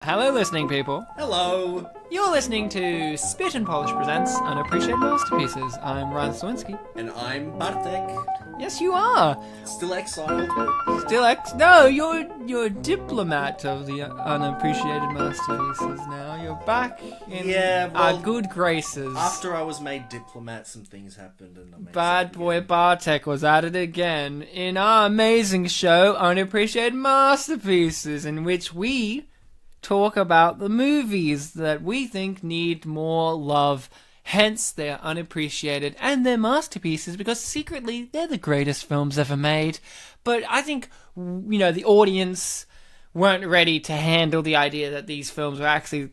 Hello, listening people. Hello. You're listening to Spit and Polish Presents Unappreciated Masterpieces. I'm Ryan Sliwinski. And I'm Bartek. Yes, you are. Still exiled. No, you're diplomat of the Unappreciated Masterpieces now. You're back in our good graces. After I was made diplomat, some things happened and I made Bad boy Bartek was at it again in our amazing show, Unappreciated Masterpieces, in which we talk about the movies that we think need more love. Hence, they're unappreciated and they're masterpieces because secretly they're the greatest films ever made. But I think, the audience weren't ready to handle the idea that these films were actually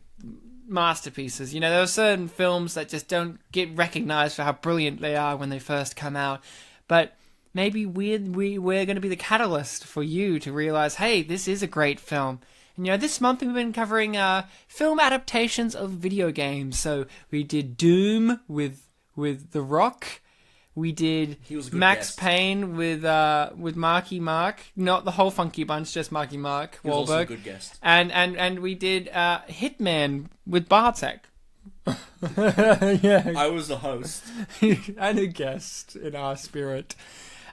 masterpieces. There are certain films that just don't get recognized for how brilliant they are when they first come out. But maybe we're going to be the catalyst for you to realize, hey, this is a great film. And, this month we've been covering film adaptations of video games. So we did Doom with The Rock. We did Max Payne with Marky Mark. Not the whole Funky Bunch, just Marky Mark Wahlberg. He was also a good guest. And we did Hitman with Bartek. Yeah. I was the host. And a guest in our spirit.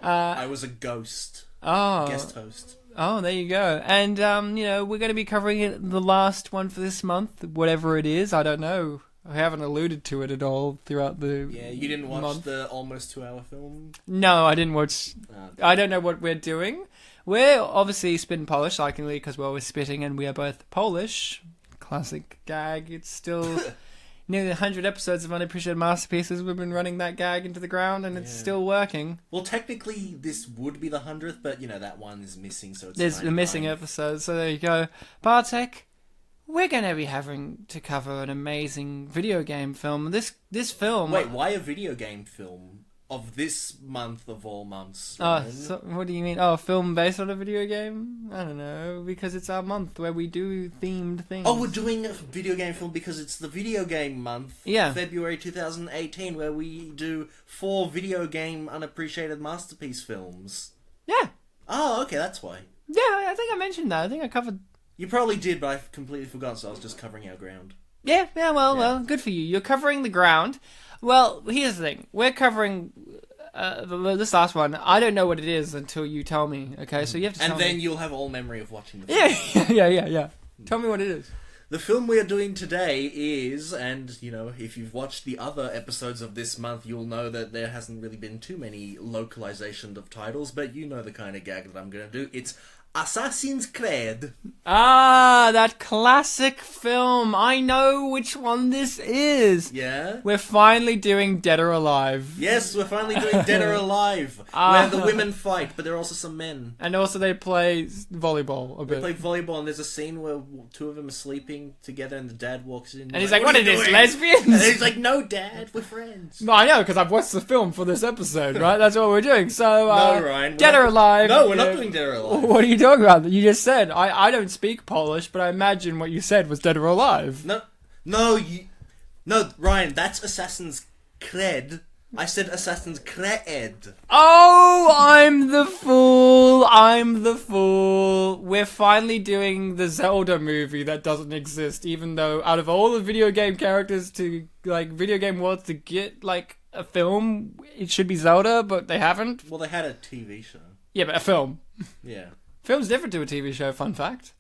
I was a ghost. Oh. Guest host. Oh, there you go. And, we're going to be covering the last one for this month, whatever it is. I don't know. I haven't alluded to it at all throughout the Yeah, you didn't watch month. the almost 2-hour film? No, I didn't watch. Okay. I don't know what we're doing. We're obviously Spit and Polish, likely, because we're always spitting and we are both Polish. Classic gag. It's still nearly 100 episodes of Unappreciated Masterpieces. We've been running that gag into the ground and it's still working. Well, technically, this would be the 100th, but, that one is missing, so it's There's 99. a missing episode, so there you go. Bartek, we're going to be having to cover an amazing video game film. This film... Wait, why a video game film of this month of all months? Oh, so what do you mean? Oh, a film based on a video game? I don't know, because it's our month where we do themed things. Oh, we're doing a video game film because it's the video game month. Yeah. February 2018, where we do 4 video game unappreciated masterpiece films. Yeah. Oh, okay, that's why. Yeah, I think I mentioned that. I think I covered... You probably did, but I've completely forgotten, so I was just covering our ground. Yeah, well, good for you. You're covering the ground. Well, here's the thing. We're covering this last one. I don't know what it is until you tell me, okay? So you have to tell me. And then you'll have all memory of watching the film. Yeah. Tell me what it is. The film we are doing today is, and, if you've watched the other episodes of this month, you'll know that there hasn't really been too many localizations of titles, but you know the kind of gag that I'm going to do. It's Assassin's Creed. Ah, that classic film. I know which one this is. Yeah? We're finally doing Dead or Alive. Yes, we're finally doing Dead or Alive, where the women fight, but there are also some men. And also they play volleyball a bit. They play volleyball, and there's a scene where 2 of them are sleeping together, and the dad walks in. And he's like, what are this, lesbians? And he's like, no, Dad, we're friends. No, I know, because I've watched the film for this episode, right? That's what we're doing. So, no, Ryan. Dead or Alive. No, we're not doing Dead or Alive. What are you talking about? You just said, I don't speak Polish, but I imagine what you said was Dead or Alive. No, Ryan, that's Assassin's Creed. I said Assassin's Creed. Oh, I'm the fool. We're finally doing the Zelda movie that doesn't exist, even though out of all the video game characters to, video game worlds to get, a film, it should be Zelda, but they haven't. Well, they had a TV show. Yeah, but a film. Yeah. Film's different to a TV show, fun fact.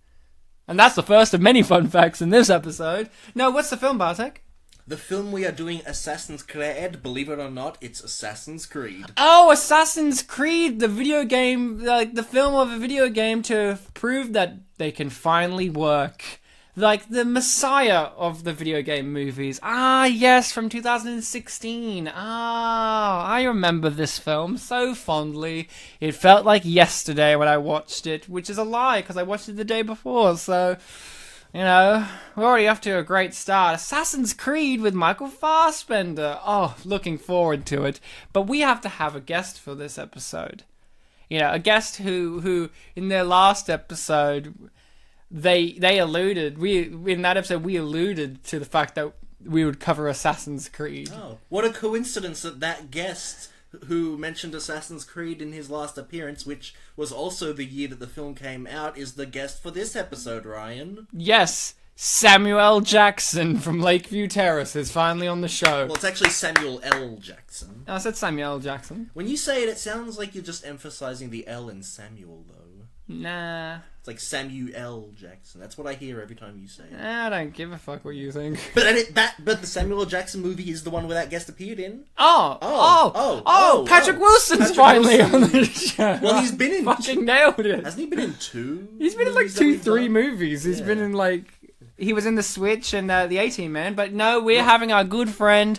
And that's the first of many fun facts in this episode. No, what's the film, Bartek? The film we are doing, Assassin's Creed, believe it or not, it's Assassin's Creed. Oh, Assassin's Creed, the video game, the film of a video game to prove that they can finally work. The messiah of the video game movies. Ah, yes, from 2016. Ah, I remember this film so fondly. It felt like yesterday when I watched it, which is a lie, because I watched it the day before, so... we're already off to a great start. Assassin's Creed with Michael Fassbender. Oh, looking forward to it. But we have to have a guest for this episode. A guest who in their last episode... They alluded, in that episode, we alluded to the fact that we would cover Assassin's Creed. Oh, what a coincidence that guest who mentioned Assassin's Creed in his last appearance, which was also the year that the film came out, is the guest for this episode, Ryan. Yes, Samuel Jackson from Lakeview Terrace is finally on the show. Well, it's actually Samuel L. Jackson. I said Samuel Jackson. When you say it, it sounds like you're just emphasizing the L in Samuel, though. Nah. It's like Samuel L. Jackson. That's what I hear every time you say it. I don't give a fuck what you think. But the Samuel L. Jackson movie is the one where that guest appeared in. Patrick Wilson's finally on the show. Well, he's been in... Fucking nailed it. Hasn't he been in 2? He's been in like 3 movies. He's been in like... He was in The Switch and The A-Team Man. But no, we're having our good friend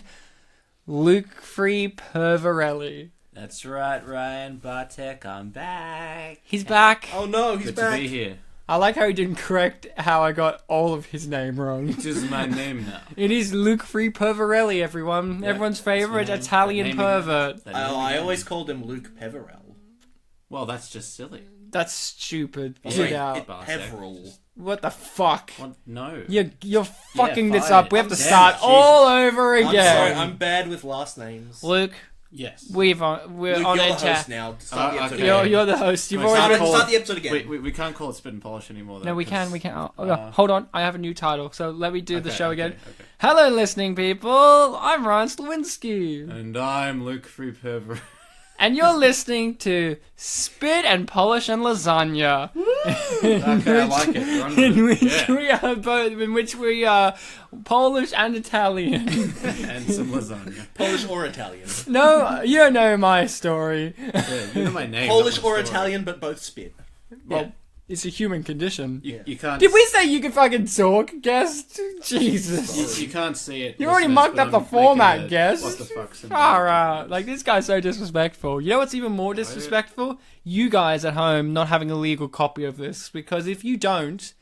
Luke Peverelle. That's right, Ryan. Bartek, I'm back. He's back. Oh no, he's Good back. to be here. I like how he didn't correct how I got all of his name wrong. It is my name now. It is Luke Peverelle, everyone. Yeah, Everyone's favourite that's Italian name pervert. again. I always called him Luke Peverelle. Well, that's just silly. That's stupid. Oh, Get wait, out. Peverelle. What the fuck? What? No. You're fucking this fine. up. We have to Damn start it, all over I'm again. sorry, I'm bad with last names. Luke, Yes. we're Luke, on you're a the host chat. now. Start the episode okay. again. You're the host. You've Can we already start been... Start the episode again. We can't call it Spit and Polish anymore, though. No, we can. because- Hold on. I have a new title, so let me do the Okay, show okay, again. okay. Hello, listening people. I'm Ryan Sliwinski. And I'm Luke Peverelle. And you're listening to Spit and Polish and Lasagna. Okay, I like it. Run with it. In which we are Polish and Italian. And some lasagna. Polish or Italian. No, you know my story. Yeah, you know my name. Polish not my or story. Italian, but both spit. Well, it's a human condition. You can't. Did we say you could fucking talk, guest? Jesus. You can't see it. You already listeners, mucked but up the I'm making format, a guest. What the fuck's in Far there. out. Like, this guy's so disrespectful. You know what's even more disrespectful? You guys at home not having a legal copy of this. Because if you don't,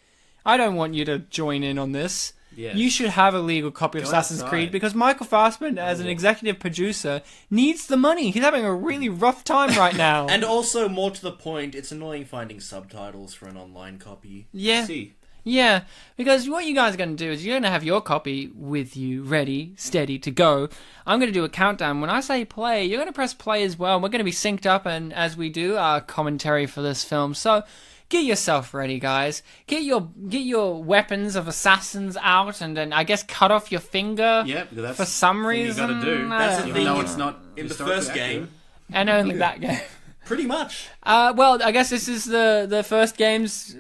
I don't want you to join in on this. Yes. You should have a legal copy of Go Assassin's outside. Creed because Michael Fassbender, as an executive producer, needs the money. He's having a really rough time right now. And also, more to the point, it's annoying finding subtitles for an online copy. yeah. See. Yeah, because what you guys are going to do is you're going to have your copy with you, ready, steady, to go. I'm going to do a countdown. When I say play, you're going to press play as well. We're going to be synced up and as we do our commentary for this film. So get yourself ready, guys. Get your weapons of assassins out and then I guess cut off your finger Yeah, because that's for some the thing reason. You gotta do. I That's don't the Even know. though it's not In the historically first game. accurate. And only that game. Pretty much. Well, I guess this is the first game's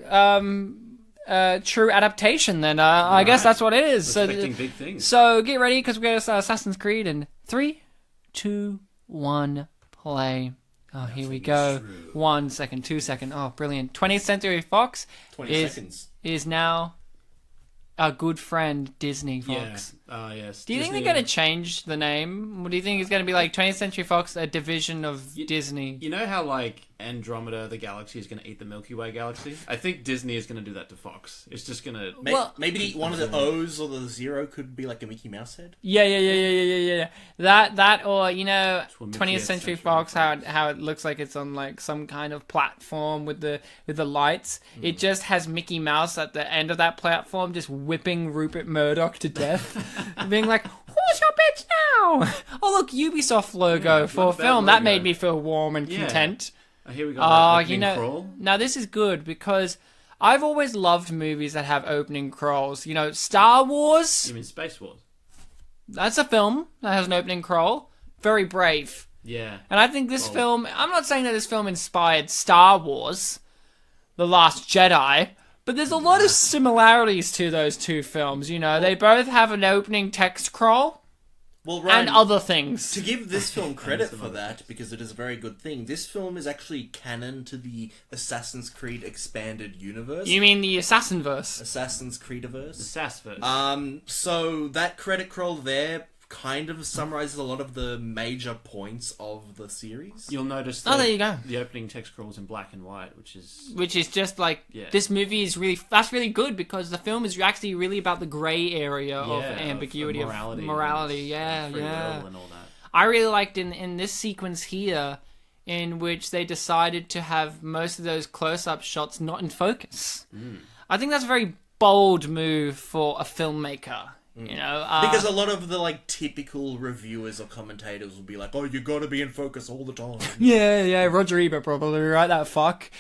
true adaptation then. I guess that's what it is. Expecting big things. So get ready because we're going to Assassin's Creed in 3, 2, 1, play. Oh, here we go. 1 second, 2 second. Oh, brilliant. 20th Century Fox 20 seconds. is now our good friend Disney Yeah. Fox. Yes. Do you think Disney- they're going to change the name? Or do you think it's going to be like 20th Century Fox, a division of Disney? You know how like Andromeda, the galaxy, is going to eat the Milky Way galaxy? I think Disney is going to do that to Fox. It's just going to. Maybe one of the O's or the 0 could be like a Mickey Mouse head. Yeah. That or you know, what Mickey 20th has Century Century Fox, Fox. how it looks like it's on like some kind of platform with the lights. It just has Mickey Mouse at the end of that platform, just whipping Rupert Murdoch to death, being like, "Who's your bitch now?" Oh look, Ubisoft logo Yeah, for not a a bad film that logo. made me feel warm and Yeah. content. Here we go. Oh, opening crawl. now this is good because I've always loved movies that have opening crawls. You know, Star Wars. You mean Space Wars? That's a film that has an opening crawl. Very brave. Yeah. And I think this film, I'm not saying that this film inspired Star Wars, The Last Jedi, but there's a lot of similarities to those two films, you know. They both have an opening text crawl Well, Ryan, and other things. to give this film credit for that, because it is a very good thing, this film is actually canon to the Assassin's Creed expanded universe. You mean the Assassinverse? Assassin's The Creediverse. Sassverse. So that credit crawl there kind of summarizes a lot of the major points of the series. You'll notice Oh, that there you go. the opening text crawls in black and white, which is Which is just like, Yeah. this movie is really, that's really good because the film is actually really about the grey area of yeah, ambiguity, of morality, morality. and Yeah, free yeah. will and all that. I really liked in this sequence here, in which they decided to have most of those close-up shots not in focus. I think that's a very bold move for a filmmaker. You know, because a lot of the like typical reviewers or commentators will be like, "Oh, you gotta be in focus all the time." yeah, Roger Ebert probably, right? That fuck.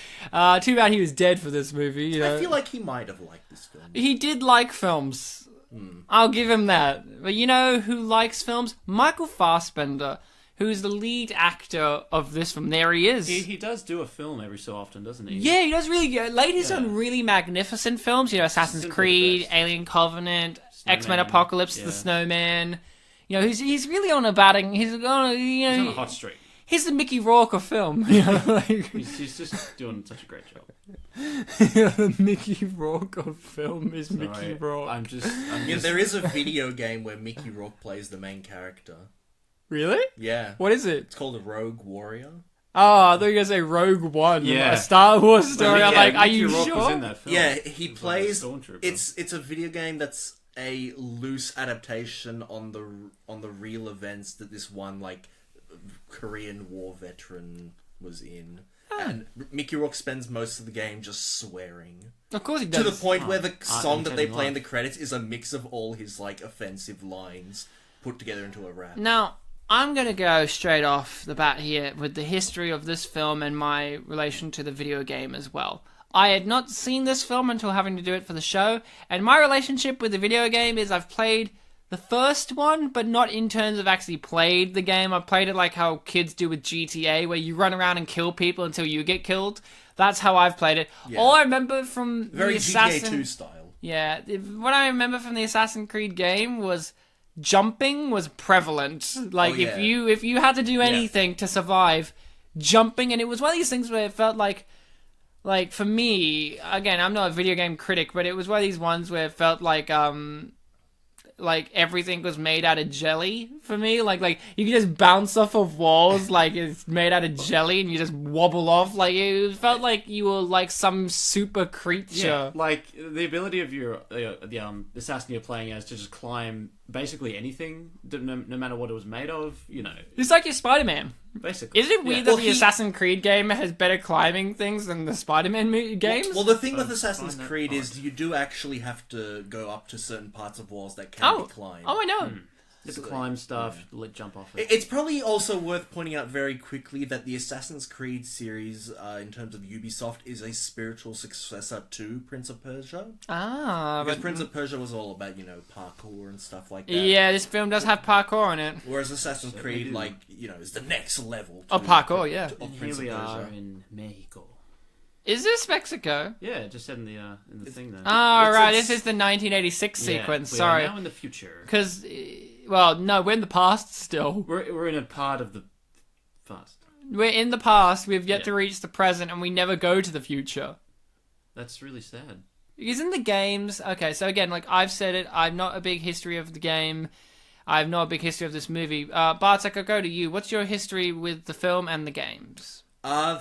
Too bad he was dead for this movie. You know? I feel like he might have liked this film. He did like films. I'll give him that. But you know who likes films? Michael Fassbender, who's the lead actor of this film. There he is. He does do a film every so often, doesn't he? Yeah, he does really good. Lately's done really magnificent films. You know, Assassin's Simply the Creed, best. Alien Covenant, Snowman. X-Men Apocalypse, The Snowman. You know, he's really on a batting. He's on He's on a hot streak. He's the Mickey Rourke of film. You know, like, He's just doing such a great job. the Mickey Rourke of film is Mickey Sorry, Rourke. I'm just There is a video game where Mickey Rourke plays the main character. Really? Yeah. What is it? It's called a Rogue Warrior. Oh, I thought you were going to say Rogue One, Yeah. a Star Wars story. I'm like, are Mickey you Rourke sure? was in that film. Yeah, he was plays. like a stormtrooper. It's a video game that's a loose adaptation on the real events that this one like Korean War veteran was in. And Mickey Rourke spends most of the game just swearing. Of course he does. To the point where the song that they imitating play in life. the credits is a mix of all his like offensive lines put together into a rap. Now, I'm going to go straight off the bat here with the history of this film and my relation to the video game as well. I had not seen this film until having to do it for the show, and my relationship with the video game is I've played the first one, but not in terms of actually played the game. I've played it like how kids do with GTA, where you run around and kill people until you get killed. That's how I've played it. Yeah. All I remember from Very the Assassin... GTA 2 style. Yeah, what I remember from the Assassin's Creed game was jumping was prevalent. Like, yeah. if you had to do anything to survive, jumping, and it was one of these things where it felt like for me, again, I'm not a video game critic, but it was one of these ones where it felt like everything was made out of jelly for me. Like you could just bounce off of walls like it's made out of jelly and you just wobble off. Like it felt like you were like some super creature. Yeah, like the ability of your the assassin you're playing as to just climb basically anything, no matter what it was made of. You know, It's like your Spider-Man. basically. Isn't it weird Yeah. that Well, the Assassin's Creed game has better climbing things than the Spider-Man games? Well, the thing with Assassin's find that Creed is odd. you do actually have to go up to certain parts of walls that can oh, be climbed. I know. You have to climb stuff, jump off it. It's probably also worth pointing out very quickly that the Assassin's Creed series, in terms of Ubisoft, is a spiritual successor to Prince of Persia. Because But Prince of Persia was all about, parkour and stuff like that. yeah, this film does have parkour in it. Whereas Assassin's Certainly Creed, do. is the next level. Of parkour, yeah. Of And Prince here we of are Persia. in Mexico. Is this Mexico? Yeah, it just said in the thing there. Oh, right, it's- this is the 1986 Yeah, sequence, we sorry. are now in the future. Because, well, no, we're in the past still. We're in a part of the past. We're in the past, we've yet Yeah. to reach the present, and we never go to the future. That's really sad. Because in the games, okay, so again, like I've said it, I'm not a big history of the game. I have not a big history of this movie. Bartek, I'll go to you. What's your history with the film and the games?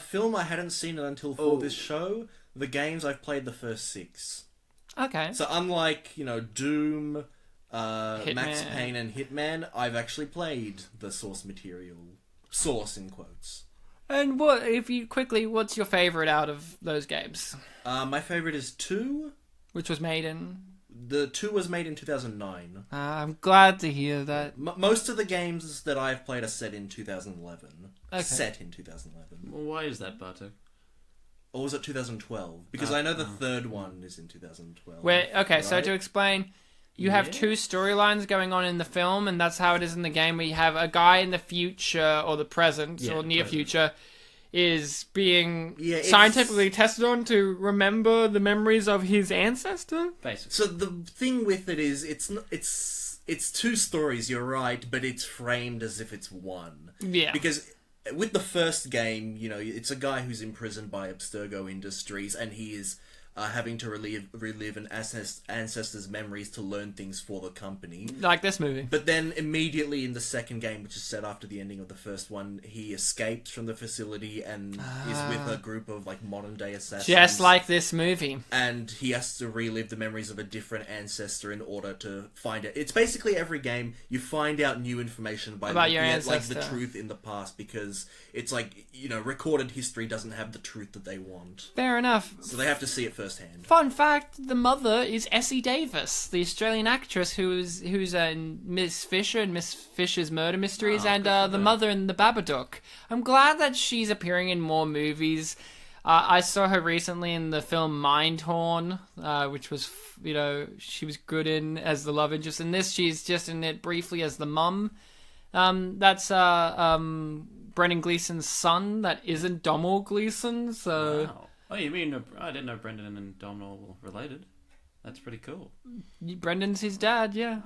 Film, I hadn't seen it until for this show. The games, I've played the first 6. Okay. So unlike, Doom, Max Hitman. Payne and Hitman, I've actually played the source material. Source in quotes. And what's your favorite out of those games? My favorite is 2. Which was made in... The 2 was made in 2009. I'm glad to hear that. Most of the games that I've played are set in 2011. Okay. Set in 2011. Well, why is that, Bartek? Or was it 2012? Because I know the third one is in 2012. So to explain, you have two storylines going on in the film, and that's how it is in the game, where you have a guy in the future, or the present, or near present. future, is being it's- scientifically tested on to remember the memories of his ancestor. Basically. So the thing with it is, it's 2 stories. You're right, but it's framed as if it's one. Yeah. Because with the first game, it's a guy who's imprisoned by Abstergo Industries, and he is having to relive an ancestor's memories to learn things for the company. Like this movie. But then immediately in the second game, which is set after the ending of the first one, he escapes from the facility and is with a group of modern day assassins. Just like this movie. And he has to relive the memories of a different ancestor in order to find it. It's basically every game you find out new information by About looking your at ancestor. the truth in the past, because it's recorded history doesn't have the truth that they want. Fair enough. So they have to see it firsthand. Fun fact: the mother is Essie Davis, the Australian actress who's in Miss Fisher and Miss Fisher's Murder Mysteries, and the mother in The Babadook. I'm glad that she's appearing in more movies. I saw her recently in the film Mindhorn, which was, she was good in as the love interest. In this, she's just in it briefly as the mum. That's Brendan Gleeson's son. That isn't Domhnall Gleeson. So, wow. Oh, you mean I didn't know Brendan and Domhnall were related. That's pretty cool. Brendan's his dad. Yeah,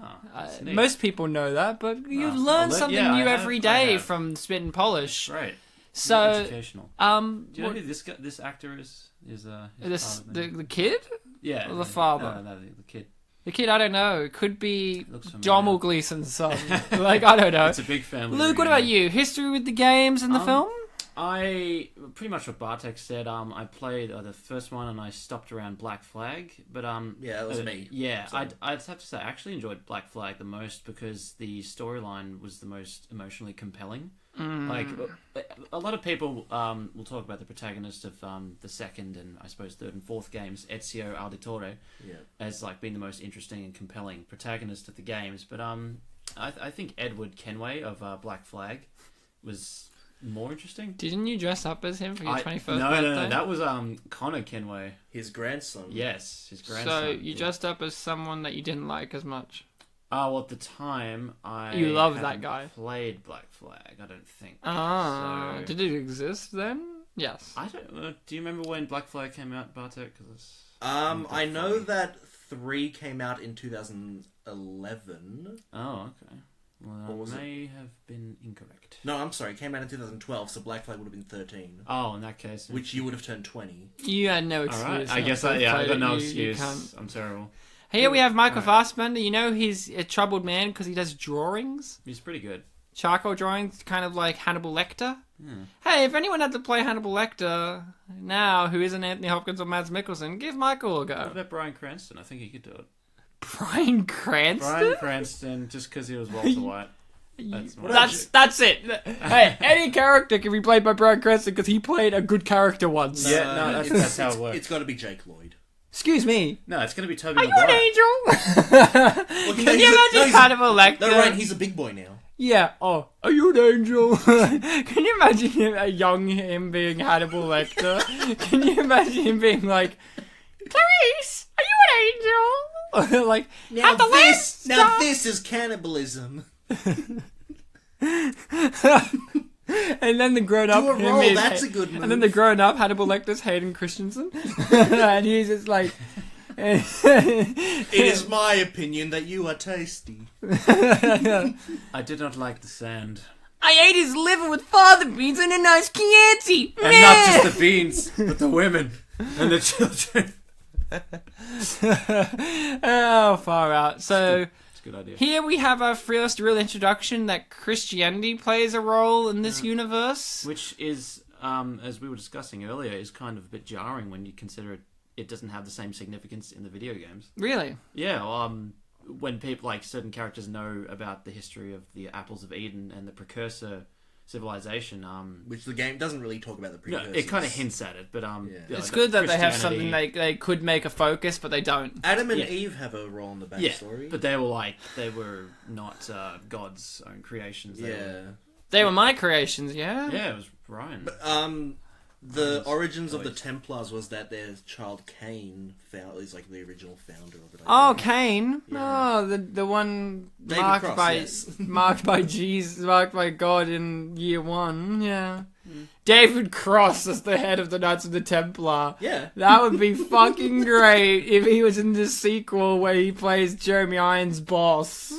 most people know that, but you learn something new every day from Spit and Polish. Right. So educational. Do you know who this actor is? The kid? Yeah. Or the father? No, the kid. The kid, I don't know. It could be Domhnall Gleeson's son. I don't know. It's a big family. Luke, what about you? History with the games and the film? I pretty much what Bartek said. I played the first one and I stopped around Black Flag, but yeah, it was me. Yeah, so. I'd have to say I actually enjoyed Black Flag the most because the storyline was the most emotionally compelling. Like a lot of people will talk about the protagonist of the second and I suppose third and fourth games, Ezio Auditore, as like being the most interesting and compelling protagonist of the games. But I think Edward Kenway of Black Flag was more interesting. Didn't you dress up as him for your 21st birthday? No, that was Connor Kenway, his grandson. Yes, his grandson. So you dressed up as someone that you didn't like as much. Well, at the time, you loved that guy. Played Black Flag, I don't think. So... Did it exist then? Yes. I don't. Do you remember when Black Flag came out, Bartek? I know that 3 came out in 2011. Oh, okay. Well, that may have been incorrect. No, I'm sorry. It came out in 2012, so Black Flag would have been 13. Oh, in that case, which you would have turned 20. You had no excuse. All right. I guess I got no excuse. I'm terrible. Here we have Michael Fassbender. You know he's a troubled man because he does drawings. He's pretty good. Charcoal drawings, kind of like Hannibal Lecter. Hey, if anyone had to play Hannibal Lecter now, who isn't Anthony Hopkins or Mads Mikkelsen, give Michael a go. What about Bryan Cranston? I think he could do it. Bryan Cranston? Bryan Cranston, just because he was Walter White. That's it. Hey, any character can be played by Bryan Cranston because he played a good character once. That's how it works. It's got to be Jake Lloyd. Excuse me. No, it's going to be Toby Maguire. Maguire. Are you an angel? Can you imagine Hannibal Lecter? No, Ryan, he's a big boy now. Yeah. Oh, are you an angel? Can you imagine him being Hannibal Lecter? Can you imagine him being like, Clarice, are you an angel? Like, now this is cannibalism. And then the grown-up... Do a roll, that's a good move. And then the grown-up Hannibal Lecter's Hayden Christensen. And he's just like... It is my opinion that you are tasty. I did not like the sand. I ate his liver with fava beans and a nice Chianti. And not just the beans, but the women and the children. Oh, far out. So... Good idea. Here we have our first real introduction that Christianity plays a role in this universe. Which is, as we were discussing earlier, is kind of a bit jarring when you consider it doesn't have the same significance in the video games. Really? Yeah, when people, like, certain characters know about the history of the Apples of Eden and the precursor civilization, which the game doesn't really talk about the precursors. No, it kind of hints at it, but it's good that they have something they could make a focus, but they don't. Adam and Eve have a role in the backstory. Yeah, but they were not God's own creations. They were my creations. Yeah, it was Ryan. But, the origins of the Templars was that their child Cain is like the original founder of it. Cain. Yeah. Oh, the one marked by Jesus, marked by God in year 1. Yeah. David Cross as the head of the Knights of the Templar. Yeah. That would be fucking great if he was in the sequel where he plays Jeremy Irons' boss.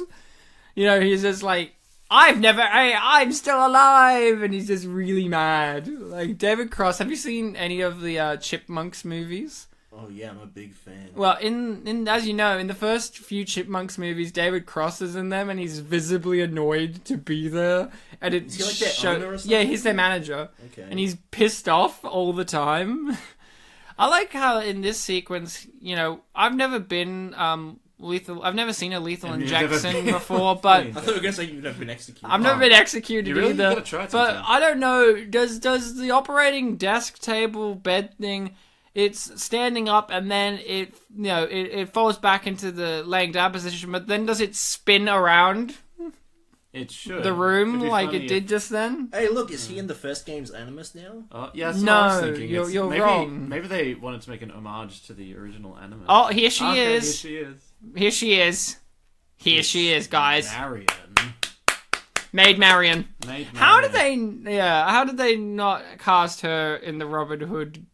You know, he's just like, I'm still alive, and he's just really mad. Like, David Cross, have you seen any of the Chipmunks movies? Oh yeah, I'm a big fan. Well, in as you know, in the first few Chipmunks movies, David Cross is in them, and he's visibly annoyed to be there. And is he like their owner or something? Yeah, he's their manager. Okay. And he's pissed off all the time. I like how in this sequence, you know, I've never been I've never seen a lethal injection before, but I thought you were going to say you've never been executed. I've never been executed really? either. You gotta try it but sometime. I don't know. Does the operating desk table bed thing? it's standing up, and then it falls back into the laying down position. But then does it spin around It should. the room like it did just then? Hey, look, is he in the first game's Animus now? Yeah, that's what I was No, thinking. you're maybe, wrong. Maybe they wanted to make an homage to the original Animus. Oh, here she Okay, is. Here she is. Here she is. Here she is, guys. Marion. Maid Marion. Maid How Marion. did they not cast her in the Robin Hood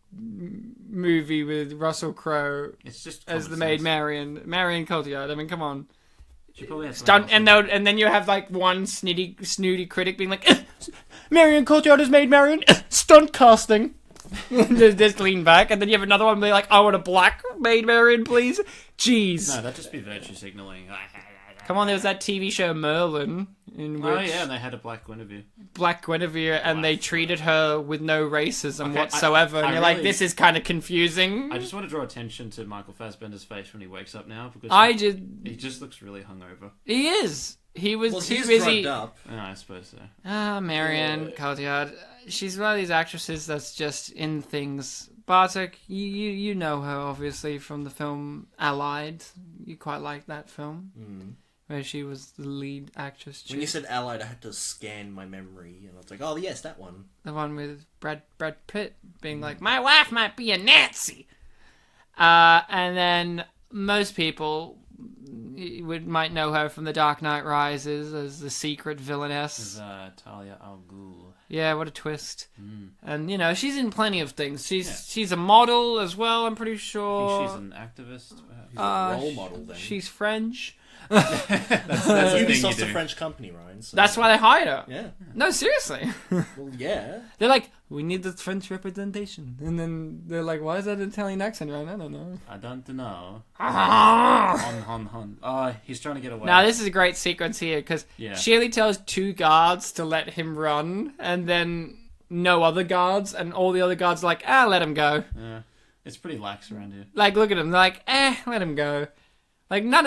movie with Russell Crowe It's just as the common Maid sense. Marion Cotillard? I mean, come on. She probably has Stunt, something and then you have like one snooty critic being like, Marion Cotillard has Maid Marion, stunt casting. Just lean back, and then you have another one being like, I want a black Maid Marion, please. Jeez. No, that'd just be virtue signaling. Come on, there was that TV show Merlin, in which Oh yeah, and they had a black Guinevere. Black Guinevere, and they treated her with no racism Okay, whatsoever. And I you're like, really- this is kind of confusing. I just want to draw attention to Michael Fassbender's face when he wakes up now because he just looks really hungover. He is. He was Well, too he's busy. drugged up. Yeah, I suppose so. Marion Cotillard. She's one of these actresses that's just in things. Bartek, you know her obviously from the film Allied. You quite like that film, where she was the lead actress. When you said Allied, I had to scan my memory, and I was like, oh yes, that one. The one with Brad Pitt being like, my wife might be a Nazi. And then most people might know her from The Dark Knight Rises as the secret villainess. There's Talia al Ghul. Yeah, what a twist. And, she's in plenty of things. She's a model as well, I'm pretty I sure. think she's an activist. He's a role model then. She's French. That's the thing you Ubisoft's a do. French company, Ryan. So. That's why they hired her. Yeah. No, seriously. Well, yeah. They're like, we need the French representation. And then they're like, why is that an Italian accent, Ryan? I don't know. I don't know. Hon. Oh, he's trying to get away. Now, this is a great sequence here, because Yeah. she only tells 2 guards to let him run, and then no other guards, and all the other guards are like, let him go. Yeah. It's pretty lax around here. Like, look at him, they're like, let him go. Like, none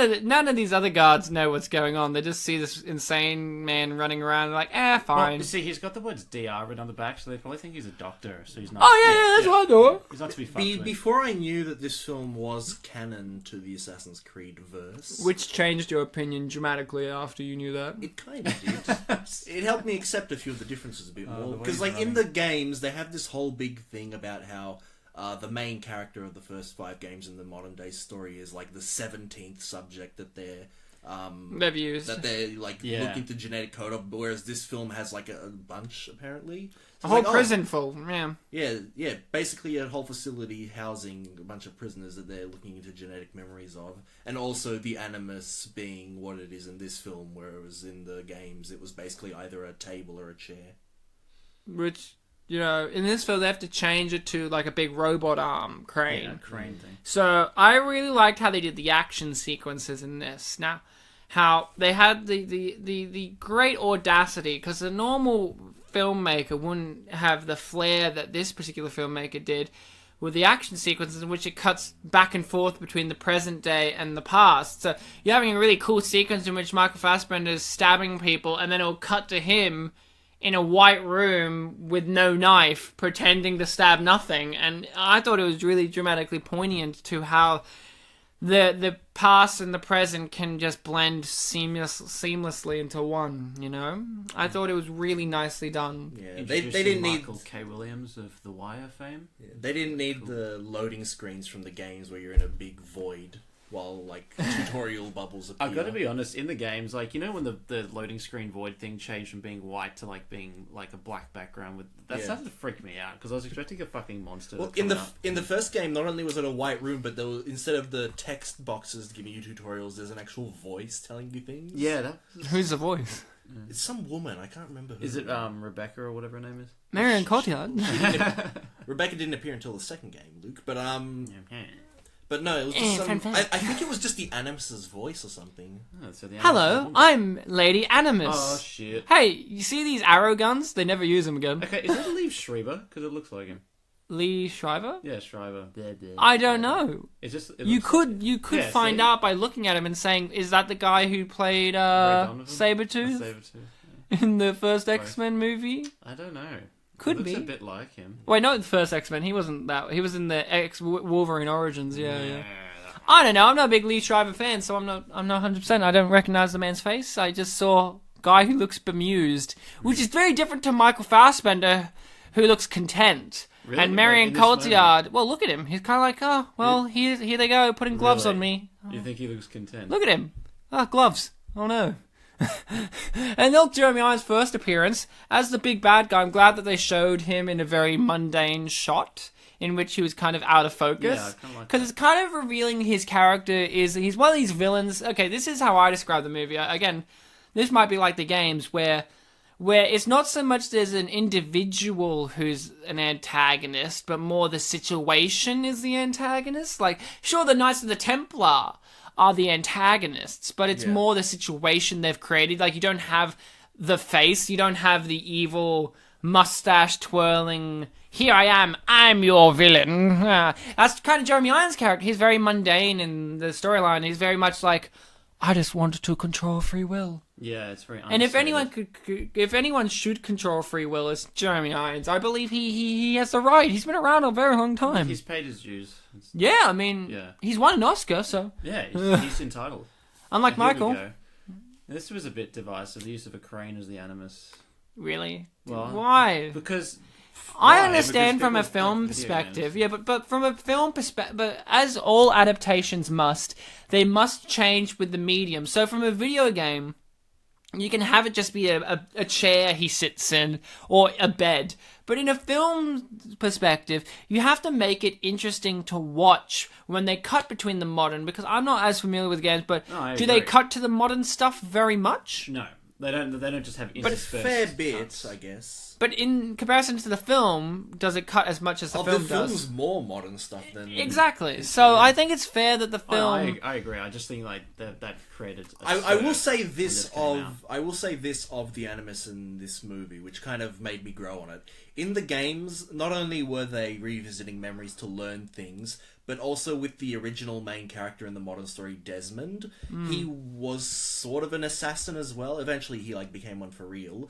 of these other guards know what's going on. They just see this insane man running around, like, Well, fine. you see, he's got the words DR written on the back, so they probably think he's a doctor, so he's not... Oh, yeah, that's what I know. He's not to be fucked with. Before I knew that this film was canon to the Assassin's Creed verse, Which changed your opinion dramatically after you knew that. it kind of did. It helped me accept a few of the differences a bit more. the way Because, he's like, in running. the games, they have this whole big thing about how the main character of the first 5 games in the modern day story is, like, the 17th subject that they're... They've used. that they're, like, Yeah. looking to genetic code of, whereas this film has, like, a bunch, apparently. A So whole it's like, prison full, yeah. Yeah, basically a whole facility housing a bunch of prisoners that they're looking into genetic memories of. And also the Animus being what it is in this film, whereas in the games it was basically either a table or a chair. Which, in this film they have to change it to like a big robot arm crane. Yeah, crane thing. So I really liked how they did the action sequences in this. Now, how they had the great audacity, because a normal filmmaker wouldn't have the flair that this particular filmmaker did with the action sequences in which it cuts back and forth between the present day and the past. So you're having a really cool sequence in which Michael Fassbender is stabbing people, and then it'll cut to him in a white room with no knife, pretending to stab nothing. And I thought it was really dramatically poignant to how the past and the present can just blend seamlessly into one, I thought it was really nicely done. Yeah, they Introducing didn't need Michael K. Williams of The Wire fame. they didn't need the loading screens from the games where you're in a big void while like tutorial bubbles appear. I've got to be honest, in the games, like, when the loading screen void thing changed from being white to like being like a black background, that started to freak me out because I was expecting a fucking monster. Well, to in come the out. in the first game, not only was it a white room, but there was, instead of the text boxes giving you tutorials, there's an actual voice telling you things. Yeah, that was... Who's the voice? It's some woman. I can't remember who. Is it Rebecca or whatever her name is? Marion Cotillard. Rebecca didn't appear until the second game, Luke. But Yeah. but no, it was just some. fun I fact. think it was just the Animus's voice or something. Oh, so the Hello, I'm Lady Animus. Oh shit. Hey, you see these arrow guns? They never use them again. Okay, is that Lee Schreiber? Because it looks like him. Lee Shriver? Yeah, Schreiber. I don't know. It's just You could Yeah, find see? out by looking at him and saying, is that the guy who played Donovan? Sabretooth Sabretooth. in the first Right. X-Men movie? I don't know. Could Looks be. a bit like him. Wait, not the first X-Men. He wasn't that. He was in the Wolverine Origins. Yeah. I don't know. I'm not a big Lee Schreiber fan, so I'm not 100%. I don't recognize the man's face. I just saw a guy who looks bemused, which is very different to Michael Fassbender, who looks content. Really? And Marion Cotillard. Well, look at him. He's kind of like, oh, well, here they go, putting gloves on me. You think he looks content? Look at him. Oh, gloves. Oh, no. And then Jeremy Irons' first appearance as the big bad guy. I'm glad that they showed him in a very mundane shot in which he was kind of out of focus. Because it's kind of revealing his character is... He's one of these villains. Okay, this is how I describe the movie. Again, this might be like the games where it's not so much there's an individual who's an antagonist, but more the situation is the antagonist. Like, sure, the Knights of the Templar are the antagonists, but it's more the situation they've created. Like, you don't have the face, you don't have the evil mustache twirling, here I am, I'm your villain. That's kind of Jeremy Irons' character. He's very mundane in the storyline. He's very much like, I just wanted to control free will. Yeah, it's very. And if anyone should control free will, it's Jeremy Irons. I believe he has the right. He's been around a very long time. He's paid his dues. Yeah, I mean, he's won an Oscar, so yeah, he's entitled. Unlike Michael. This was a bit divisive. The use of a crane as the animus. Really? Well, why? Because. I understand from a film perspective, but from a film perspective, but as all adaptations must, they must change with the medium. So from a video game, you can have it just be a chair he sits in, or a bed. But in a film perspective, you have to make it interesting to watch when they cut between the modern, because I'm not as familiar with games, but do they cut to the modern stuff very much? No. They don't just have interspersed. But a fair bit, I guess. But in comparison to the film, does it cut as much as the film does? The film's more modern stuff than... Exactly. So I think it's fair that the film... I agree. I just think like that created... I will say this of the Animus in this movie, which kind of made me grow on it. In the games, not only were they revisiting memories to learn things, but also with the original main character in the modern story, Desmond, he was sort of an assassin as well. Eventually, he became one for real.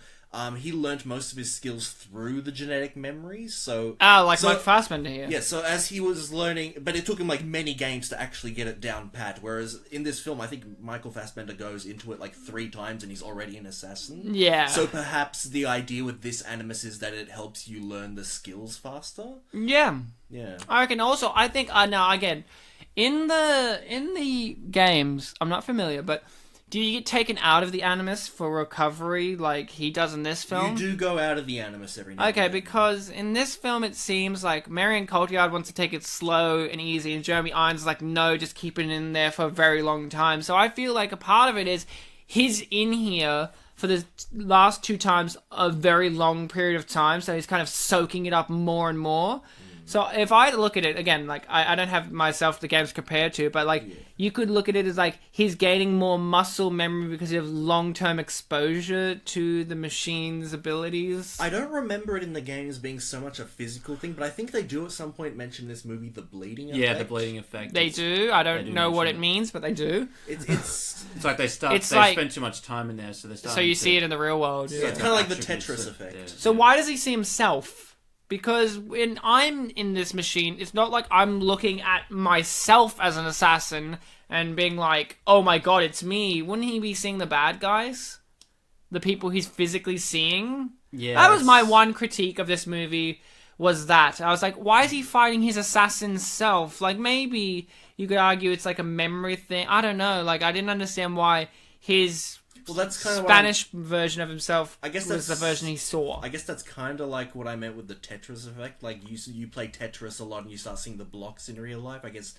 He learnt most of his skills through the genetic memories, so... Mike Fassbender here. Yeah, so as he was learning... But it took him, many games to actually get it down pat, whereas in this film, I think Michael Fassbender goes into it, 3 times and he's already an assassin. Yeah. So perhaps the idea with this Animus is that it helps you learn the skills faster? Yeah. Yeah. I reckon also, I think, now, again, in the games, I'm not familiar, but... Do you get taken out of the Animus for recovery like he does in this film? You do go out of the Animus every now and then. Okay, because in this film it seems like Marion Cotillard wants to take it slow and easy, and Jeremy Irons is like, no, just keep it in there for a very long time. So I feel like a part of it is he's in here for the last 2 times a very long period of time, so he's kind of soaking it up more and more. So if I look at it, again, I don't have myself the games compared to, but you could look at it as he's gaining more muscle memory because of long-term exposure to the machine's abilities. I don't remember it in the games being so much a physical thing, but I think they do at some point mention this movie, the bleeding effect. Yeah, the bleeding effect. They do. I don't know what it means, but they do. It's like they spend too much time in there, so they start. So you see it in the real world. Yeah, it's kind of like the Tetris effect. So why does he see himself? Because when I'm in this machine, it's not like I'm looking at myself as an assassin and being like, oh my god, it's me. Wouldn't he be seeing the bad guys? The people he's physically seeing? Yeah. That was my one critique of this movie, was that. I was like, why is he fighting his assassin self? Maybe you could argue it's a memory thing. I don't know. I didn't understand why his... Well, that's kind of Spanish version of himself was the version he saw. I guess that's kind of like what I meant with the Tetris effect. You play Tetris a lot and you start seeing the blocks in real life, I guess.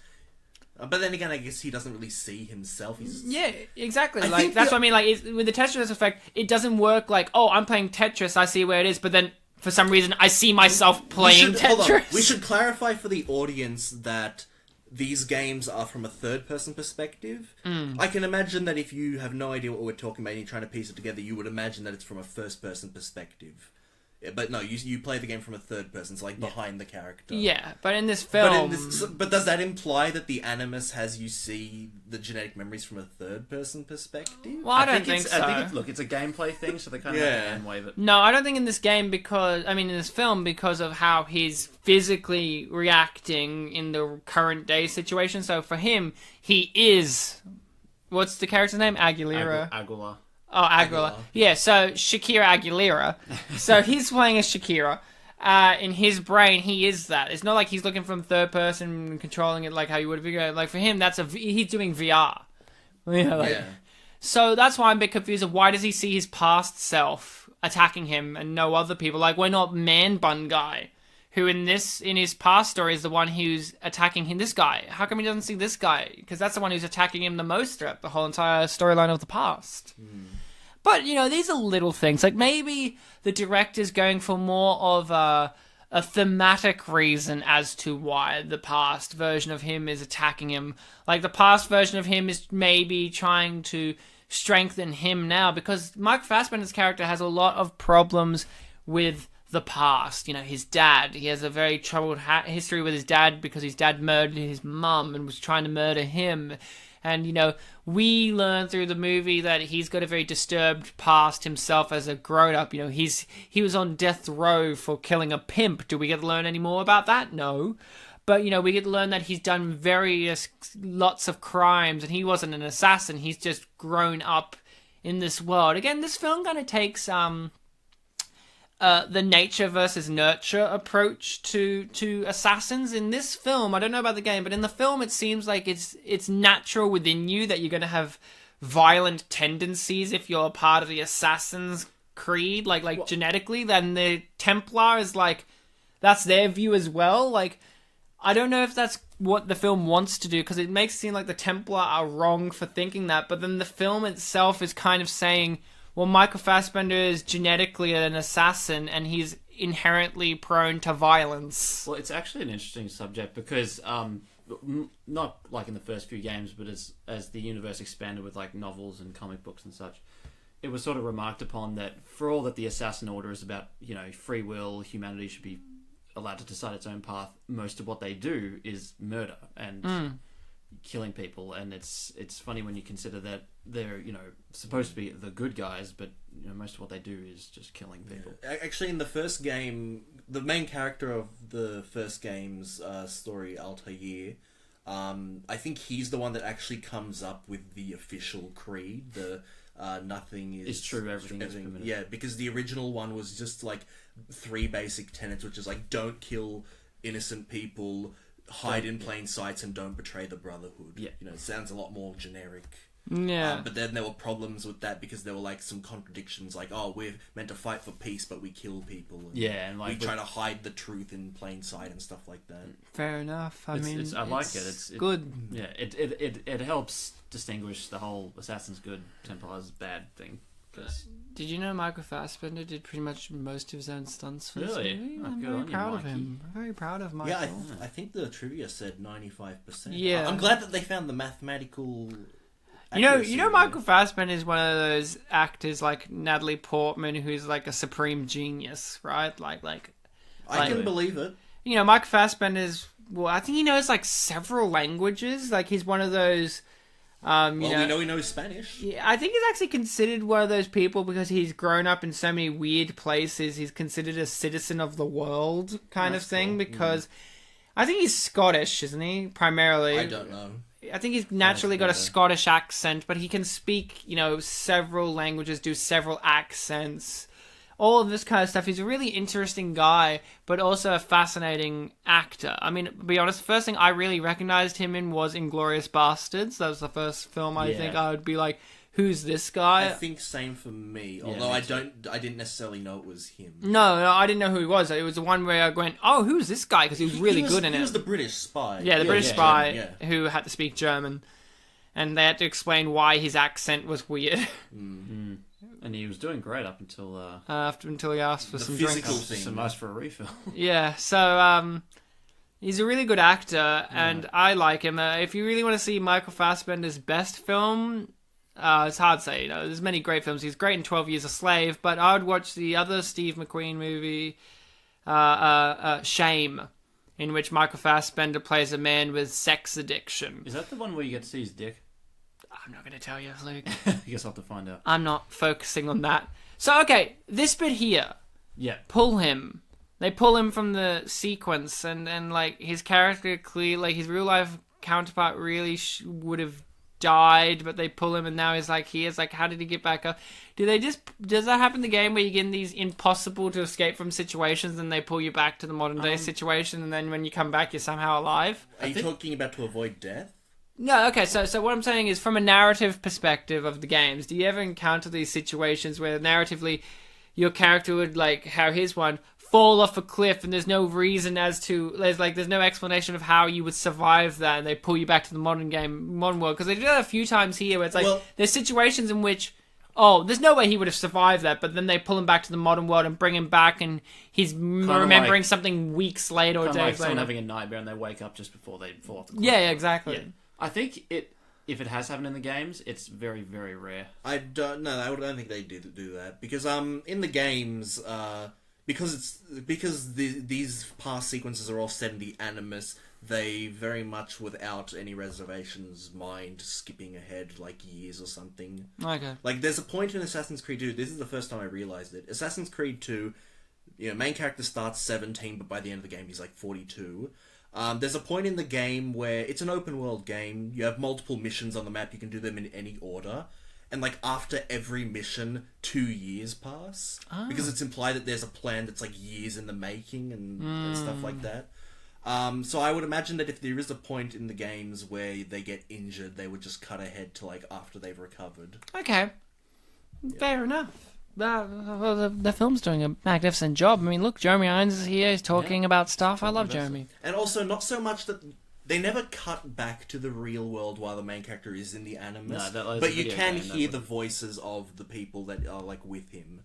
But then again, I guess he doesn't really see himself. Yeah, exactly. That's what I mean. With the Tetris effect, it doesn't work oh, I'm playing Tetris, I see where it is, but then for some reason I see myself playing Tetris. We should clarify for the audience that these games are from a third-person perspective. I can imagine that if you have no idea what we're talking about and you're trying to piece it together, you would imagine that it's from a first-person perspective. But no, you play the game from a third person, it's like behind the character. Yeah, but in this film... But does that imply that the animus has you see the genetic memories from a third person perspective? Well, I don't think so. I think it's a gameplay thing, so they kind of have to hand wave it. No, I don't think in this game in this film, because of how he's physically reacting in the current day situation. So for him, he is... What's the character's name? Aguilera. Aguilar. Oh, Aguilar. Yeah, so Shakira Aguilera. So he's playing as Shakira. In his brain, he is that. It's not like he's looking from third person and controlling it like how you would figure it. Like, for him, he's doing VR. So that's why I'm a bit confused of why does he see his past self attacking him and no other people? Like, we're not Man Bun Guy, who in his past story is the one who's attacking him. This guy. How come he doesn't see this guy? Because that's the one who's attacking him the most throughout the whole entire storyline of the past. But, these are little things. Like, maybe the director's going for more of a thematic reason as to why the past version of him is attacking him. Like, the past version of him is maybe trying to strengthen him now, because Mike Fassbender's character has a lot of problems with the past. His dad. He has a very troubled history with his dad because his dad murdered his mum and was trying to murder him. And, we learn through the movie that he's got a very disturbed past himself as a grown-up. He was on death row for killing a pimp. Do we get to learn any more about that? No. But, we get to learn that he's done lots of crimes, and he wasn't an assassin. He's just grown up in this world. Again, this film kind of takes... the nature versus nurture approach to assassins. In this film, I don't know about the game, but in the film it seems like it's natural within you that you're going to have violent tendencies if you're a part of the Assassin's Creed, like genetically. Then the Templar is like, that's their view as well. Like, I don't know if that's what the film wants to do, because it makes it seem like the Templar are wrong for thinking that, but then the film itself is kind of saying, well, Michael Fassbender is genetically an assassin, and he's inherently prone to violence. Well, it's actually an interesting subject because, not like in the first few games, but as the universe expanded with like novels and comic books and such, it was sort of remarked upon that for all that the Assassin Order is about, free will, humanity should be allowed to decide its own path. Most of what they do is murder and killing people, and it's funny when you consider that they're supposed to be the good guys, but most of what they do is just killing people. Actually, in the first game, the main character of the first game's story, Altair, I think he's the one that actually comes up with the official creed. The nothing is true, everything is permitted. Yeah, because the original one was just like 3 basic tenets, which is like, don't kill innocent people, hide in plain sight, and don't betray the Brotherhood. Yeah. It sounds a lot more generic. Yeah. But then there were problems with that because there were like some contradictions, like, oh, we're meant to fight for peace, but we kill people. And and like we try to hide the truth in plain sight and stuff like that. Fair enough. I like it. It's good. Yeah, it helps distinguish the whole Assassin's good, Templars bad thing. Did you know Michael Fassbender did pretty much most of his own stunts for this Really? movie? Oh, I'm good very on you, proud of Mikey. him. I'm very proud of Michael. Yeah, I think the trivia said 95%. Yeah. I'm glad that they found the mathematical... You know, Michael Fassbender is one of those actors like Natalie Portman, who's like a supreme genius, right? Like I can believe it. Michael Fassbender's... Well, I think he knows like several languages. Like, he's one of those... We know he knows Spanish. Yeah, I think he's actually considered one of those people because he's grown up in so many weird places. He's considered a citizen of the world kind of thing because I think he's Scottish, isn't he? Primarily. I don't know. I think he's naturally got a Scottish accent, but he can speak, several languages, do several accents, all of this kind of stuff. He's a really interesting guy, but also a fascinating actor. I mean, to be honest, the first thing I really recognized him in was Inglourious Basterds. That was the first film I think I would be like, who's this guy? I think same for me. Although I didn't necessarily know it was him. No, I didn't know who he was. It was the one where I went, oh, who's this guy? Because he was really good in it. He was the British spy. Yeah, the British spy who had to speak German. And they had to explain why his accent was weird. And he was doing great up until... until he asked for some physical drinks. thing. Some ice for a refill. Yeah, so he's a really good actor, and I like him. If you really want to see Michael Fassbender's best film, it's hard to say. There's many great films. He's great in 12 Years a Slave, but I would watch the other Steve McQueen movie, Shame, in which Michael Fassbender plays a man with sex addiction. Is that the one where you get to see his dick? I'm not going to tell you, Luke. I guess I'll have to find out. I'm not focusing on that. So, okay, this bit here. Yeah. Pull him. They pull him from the sequence, and like, his character clearly, like, his real-life counterpart really would have died, but they pull him, and now he's like, here. It's like, how did he get back up? Does that happen in the game where you get in these impossible to escape from situations, and they pull you back to the modern-day situation, and then when you come back, you're somehow alive? Are you talking about to avoid death? No, okay, so what I'm saying is, from a narrative perspective of the games, do you ever encounter these situations where narratively your character would, like how his one, fall off a cliff and there's no reason as to, there's no explanation of how you would survive that, and they pull you back to the modern world? Because they do that a few times here where it's like, there's situations in which, there's no way he would have survived that, but then they pull him back to the modern world and bring him back, and he's remembering something weeks later or days later. Someone having a nightmare and they wake up just before they fall off the cliff. Yeah, exactly. Yeah. I think if it has happened in the games, it's very, very rare. I don't think they do that because in the games because these past sequences are all set in the Animus, they very much without any reservations mind skipping ahead like years or something. Okay. Like there's a point in Assassin's Creed 2. This is the first time I realized it. Assassin's Creed 2, main character starts 17, but by the end of the game he's like 42. There's a point in the game where it's an open world game. You have multiple missions on the map. You can do them in any order. And like after every mission, 2 years pass. Because it's implied that there's a plan that's like years in the making and stuff like that. So I would imagine that if there is a point in the games where they get injured, they would just cut ahead to like after they've recovered. Okay. Yeah. Fair enough. The film's doing a magnificent job. I mean, look, Jeremy Irons is here. He's talking about stuff. I love Jeremy. And also, not so much that they never cut back to the real world while the main character is in the Animus. No, but you can hear the voices of the people that are like with him.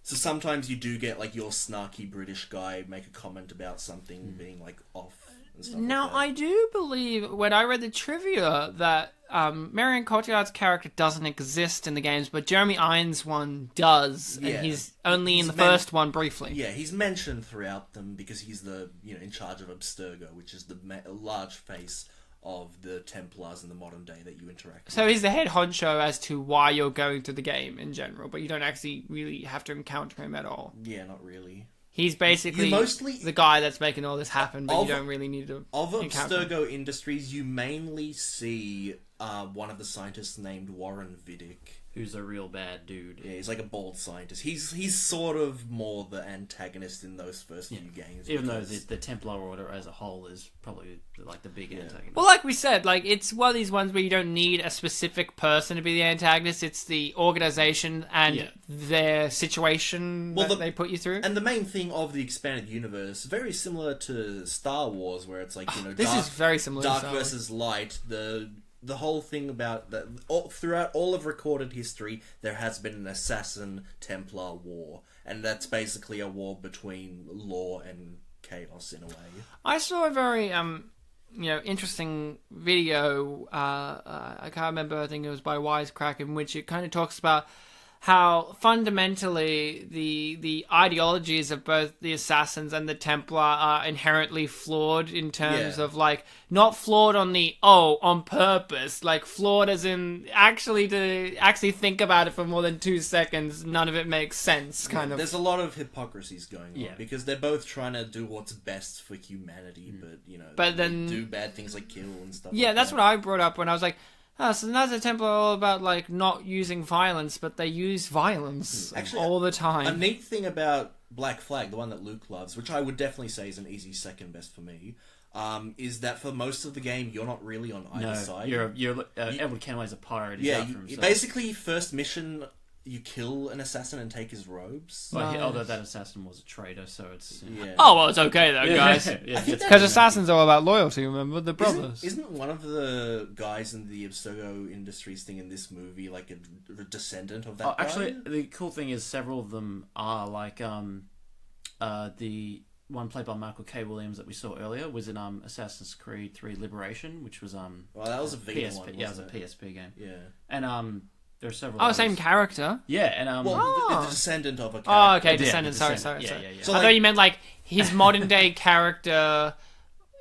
So sometimes you do get like your snarky British guy make a comment about something being like off. And stuff now, like that. I do believe when I read the trivia that Marion Cotillard's character doesn't exist in the games, but Jeremy Irons' one does, and he's only in the first one briefly. Yeah, he's mentioned throughout them because he's the in charge of Abstergo, which is the large face of the Templars in the modern day that you interact with. So he's the head honcho as to why you're going to the game in general, but you don't actually really have to encounter him at all. Yeah, not really. He's basically the guy that's making all this happen, but you don't really need to encounter him. Abstergo Industries, you mainly see one of the scientists named Warren Vidic. Who's a real bad dude. Yeah, he's like a bald scientist. He's sort of more the antagonist in those first few games. Even though the Templar Order as a whole is probably like the big antagonist. Well, like we said, like it's one of these ones where you don't need a specific person to be the antagonist. It's the organization and their situation that they put you through. And the main thing of the expanded universe, very similar to Star Wars, where it's like, this is very similar dark to Star Wars. versus light. The whole thing about that, throughout all of recorded history, there has been an assassin-Templar war, and that's basically a war between law and chaos in a way. I saw a very interesting video. I can't remember. I think it was by Wisecrack, in which it kind of talks about how fundamentally the ideologies of both the Assassins and the Templar are inherently flawed in terms of, like, not flawed on purpose, like, flawed as in actually think about it for more than 2 seconds, none of it makes sense, kind of. There's a lot of hypocrisies going on, because they're both trying to do what's best for humanity, but then do bad things like kill and stuff like that's that. what I brought up when I was like, so now the Templar are all about, like, not using violence, but they use violence all the time. A neat thing about Black Flag, the one that Luke loves, which I would definitely say is an easy second best for me, is that for most of the game, you're not really on either side. Edward Kenway's a pirate. Basically, first mission, you kill an assassin and take his robes. Although that assassin was a traitor, so it's... Oh, well, it's okay, though, guys. Because assassins are all about loyalty, remember? The brothers. Isn't one of the guys in the Abstergo Industries thing in this movie like a descendant of that guy? Actually, the cool thing is several of them are, like, the one played by Michael K. Williams that we saw earlier was in Assassin's Creed 3 Liberation, which was... well, that was a Vita one, it was a PSP game. Yeah. And, There are several. Oh, others. same character. Yeah, and the descendant of a character. Oh, okay, Yeah, descendant. Sorry. Yeah. So, I thought you meant like his modern day character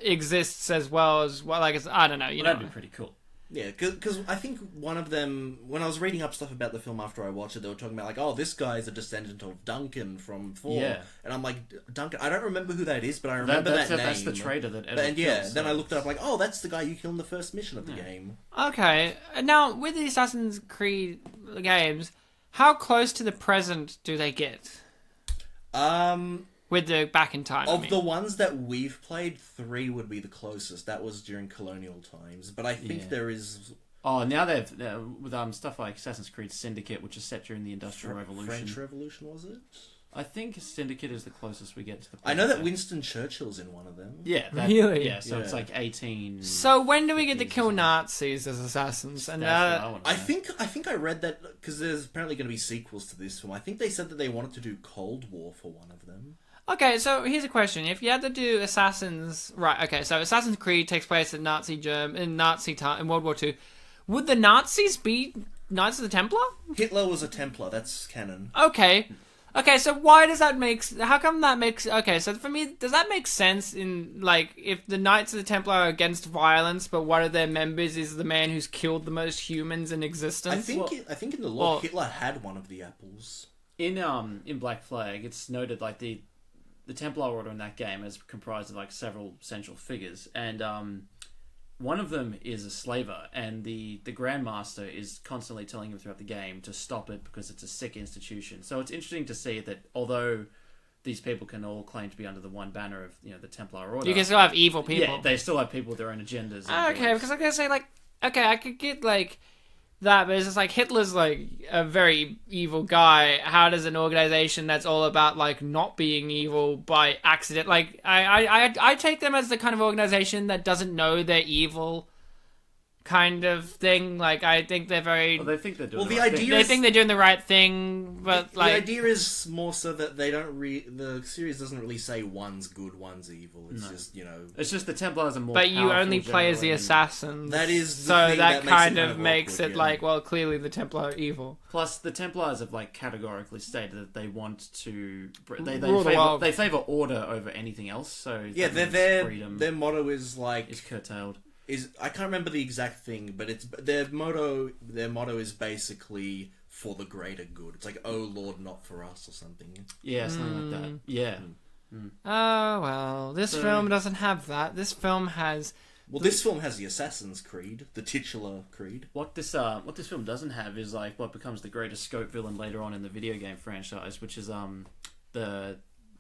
exists as well as like it's, I don't know. You know, that'd be pretty cool. Yeah, because I think one of them, when I was reading up stuff about the film after I watched it, they were talking about like, oh, this guy is a descendant of Duncan from 4. Yeah. And I'm like, Duncan, I don't remember who that is, but I remember that name. That's the traitor that Edward And yeah, kills, then I looked it up like, oh, that's the guy you killed in the first mission of the game. Okay, now with the Assassin's Creed games, how close to the present do they get? With the back in time, Of the ones that we've played, 3 would be the closest. That was during colonial times, but I think there is. Oh, now they've with stuff like Assassin's Creed Syndicate, which is set during the Industrial Revolution. French Revolution, was it? I think Syndicate is the closest we get to the. I know that Winston Churchill's in one of them. Yeah, really. Yeah, so it's like 18. So when do we get to kill Nazis as assassins? And I think I read that because there's apparently going to be sequels to this film. I think they said that they wanted to do Cold War for one of them. Okay, so here's a question: if you had to do Assassins, right? Okay, so Assassin's Creed takes place in Nazi time in World War II. Would the Nazis be Knights of the Templar? Hitler was a Templar. That's canon. Okay, so why does that make? How come that makes? Okay, so for me, does that make sense? In like, if the Knights of the Templar are against violence, but one of their members is the man who's killed the most humans in existence? I think in the lore, Hitler had one of the apples. In Black Flag, it's noted like the Templar Order in that game is comprised of like several central figures, and one of them is a slaver, and the Grandmaster is constantly telling him throughout the game to stop it because it's a sick institution. So it's interesting to see that although these people can all claim to be under the one banner of the Templar Order, you can still have evil people. Yeah, they still have people with their own agendas. Okay, because I gotta say, like, okay, I could get like that, but it's just like Hitler's like a very evil guy. How does an organization that's all about like not being evil by accident, like I take them as the kind of organization that doesn't know they're evil, kind of thing. Like I think they're very. Well, they think they're doing. Well, the idea they think they're doing the right thing, but like the idea is more so that they don't. The series doesn't really say one's good, one's evil. It's just It's just the Templars are more. But you only powerful play as the generally. assassins. That is the so thing that that kind makes it of makes awkward, it like, well, clearly the Templar are evil. Plus, the Templars have like categorically stated that they want to Rule the world. they favor order over anything else. So yeah, that means freedom their motto is like is curtailed. I can't remember the exact thing, but it's their motto is basically for the greater good. It's like, oh Lord, not for us, or something. Yeah, something like that. Yeah. Oh well, this film doesn't have that. This film has. Well, this film has the Assassin's Creed, the titular creed. What this film doesn't have is like what becomes the greatest scope villain later on in the video game franchise, which is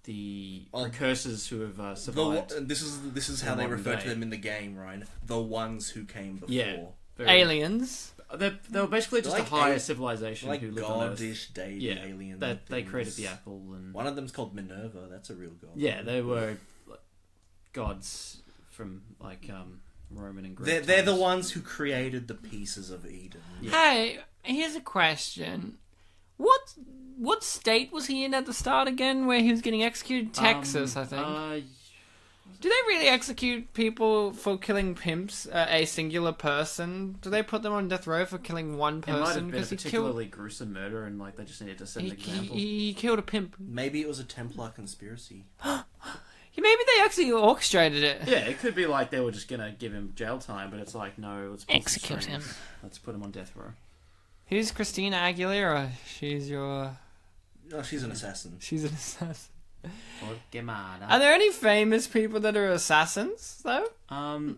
the precursors who have survived. This is how they refer to them in the game, Ryan. The ones who came before. Yeah. Aliens. They were basically just Like a higher civilization like who lived on Earth. goddish deity alien. That they things. created the apple, and One of them's called Minerva. That's a real god. yeah, they were like, gods from like Roman and Greek. They're the times. ones who created the pieces of Eden. Yeah. Hey, here's a question. What state was he in at the start again, where he was getting executed? Texas, I think. Do they really execute people for killing pimps, a singular person? Do they put them on death row for killing one It might have person? been a particularly gruesome murder, and like they just needed to set an example. He killed a pimp. Maybe it was a Templar conspiracy. Maybe they actually orchestrated it. Yeah, it could be like they were just gonna give him jail time, but it's like no, let's pull some Execute him. strings. Let's put him on death row. Who's Christina Aguilera? She's an assassin. Are there any famous people that are assassins, though?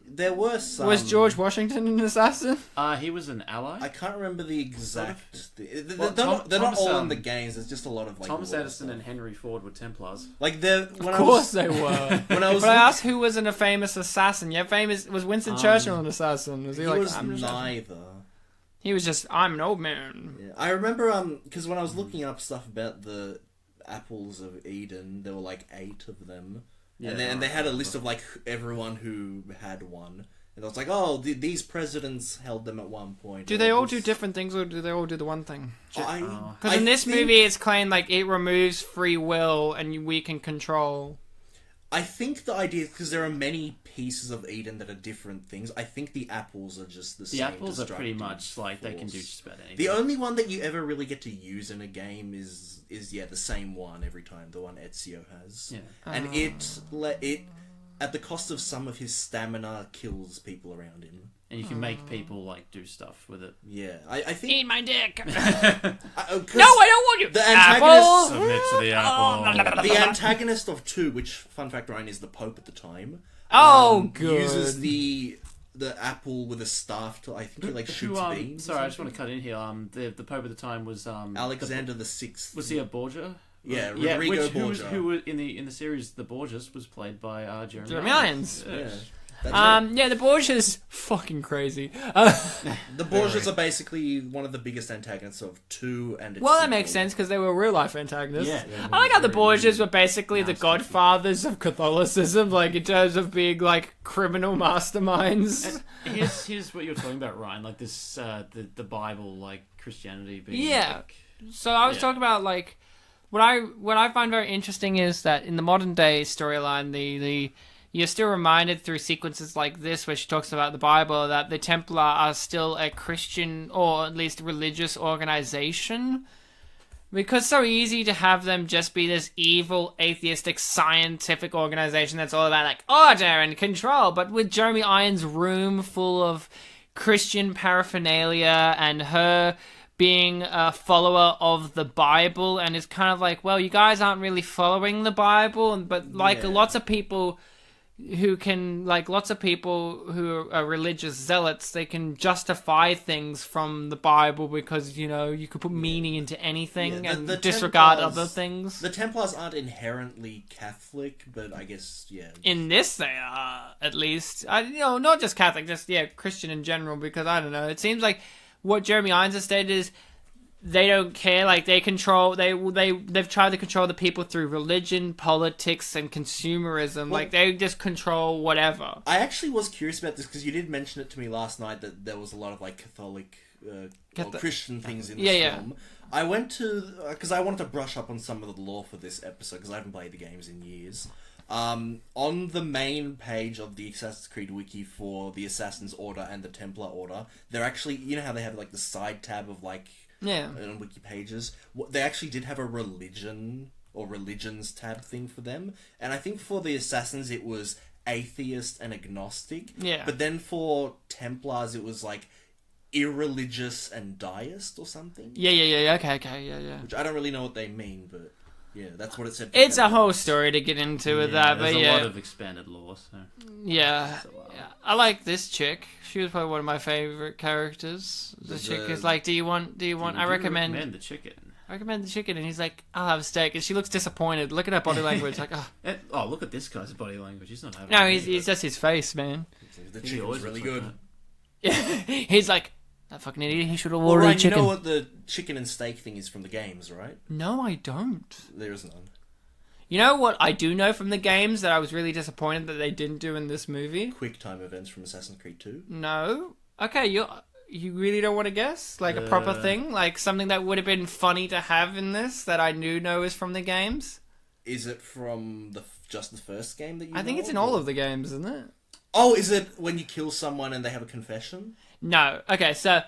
There were some. Was George Washington an assassin? He was an ally. I can't remember the exact. They're Well, not all in the games. There's just a lot of like. Thomas war Edison stuff. and Henry Ford were Templars. Like they're. Of course they were. When I was. But I asked who was a famous assassin. Yeah, was Winston Churchill an assassin? Was he like? was I'm an assassin? neither. He was just. I'm an old man. Yeah. I remember because when I was looking up stuff about the apples of Eden, there were like 8 of them. Yeah, and they had a list of like everyone who had one. And I was like, oh, these presidents held them at one point. Do they all do different things, or do they all do the one thing? Because in this movie, it's claimed like it removes free will and we can control. I think the idea, because there are many pieces of Eden that are different things, I think the apples are just the same. The apples are pretty much like they can do just about anything. The only one that you ever really get to use in a game is the same one every time, the one Ezio has. Yeah. And it at the cost of some of his stamina kills people around him. And you can make people like do stuff with it. Yeah, I think. Eat my dick. No, I don't want you. The antagonist. Submit to the apple. The antagonist of 2, which, fun fact, Ryan, is the Pope at the time. Good. Uses the apple with a staff to, I think he like shoots beams. Sorry, I just want to cut in here. The Pope at the time was Alexander the Sixth. Was he a Borgia? Yeah, Rodrigo Borgia. Who in the series the Borgias was played by Jeremy Irons. Yeah. The Borgias fucking crazy. The Borgias are basically one of the biggest antagonists of 2 and its Well, that sequel. makes sense because they were real life antagonists. Yeah. I like how the Borgias were basically the godfathers of Catholicism, like in terms of being like criminal masterminds. Here's what you're talking about, Ryan. Like this, the Bible, like Christianity being. Yeah. Like, So I was talking about like what I find very interesting is that in the modern day storyline, the you're still reminded through sequences like this, where she talks about the Bible, that the Templar are still a Christian or at least religious organization. Because it's so easy to have them just be this evil, atheistic, scientific organization that's all about like order and control. But with Jeremy Irons' room full of Christian paraphernalia and her being a follower of the Bible, and it's kind of like, well, you guys aren't really following the Bible, but like lots of people who are religious zealots, they can justify things from the Bible because, you know, you could put meaning into anything and disregard other things. The Templars aren't inherently Catholic, but I guess, In this, they are, at least. Not just Catholic, just, Christian in general, because, I don't know, it seems like what Jeremy Irons has stated is they don't care, like they've tried to control the people through religion, politics, and consumerism. Like they just control whatever. I actually was curious about this because you did mention it to me last night that there was a lot of like Catholic or Christian things in this film. I went to because I wanted to brush up on some of the lore for this episode because I haven't played the games in years. On the main page of the Assassin's Creed wiki for the Assassin's Order and the Templar Order, they're actually, you know how they have like the side tab of like on wiki pages. They actually did have a religion or religions tab thing for them, and I think for the Assassins it was atheist and agnostic. Yeah. But then for Templars it was like irreligious and deist or something. Yeah. Okay. Which I don't really know what they mean, but yeah, that's what it said. It's a whole story to get into with that, but there's a lot of expanded lore. So. Yeah, I like this chick. She was probably one of my favorite characters. The chick is like, do you want? I recommend the chicken. I recommend the chicken, and he's like, I'll have a steak, and she looks disappointed. Look at her body language, like, oh, look at this guy's body language. He's not having. No, he's just his face, man. The chicken's really good. Yeah, he's like. That fucking idiot, he should have ordered Ryan, chicken. You know what the chicken and steak thing is from the games, right? No, I don't. There is none. You know what I do know from the games that I was really disappointed that they didn't do in this movie? Quick time events from Assassin's Creed 2. No. Okay, you really don't want to guess? Like a proper thing? Like something that would have been funny to have in this that I know is from the games? Is it from just the first game that you I think it's in all of the games, isn't it? Oh, is it when you kill someone and they have a confession? No. Okay, so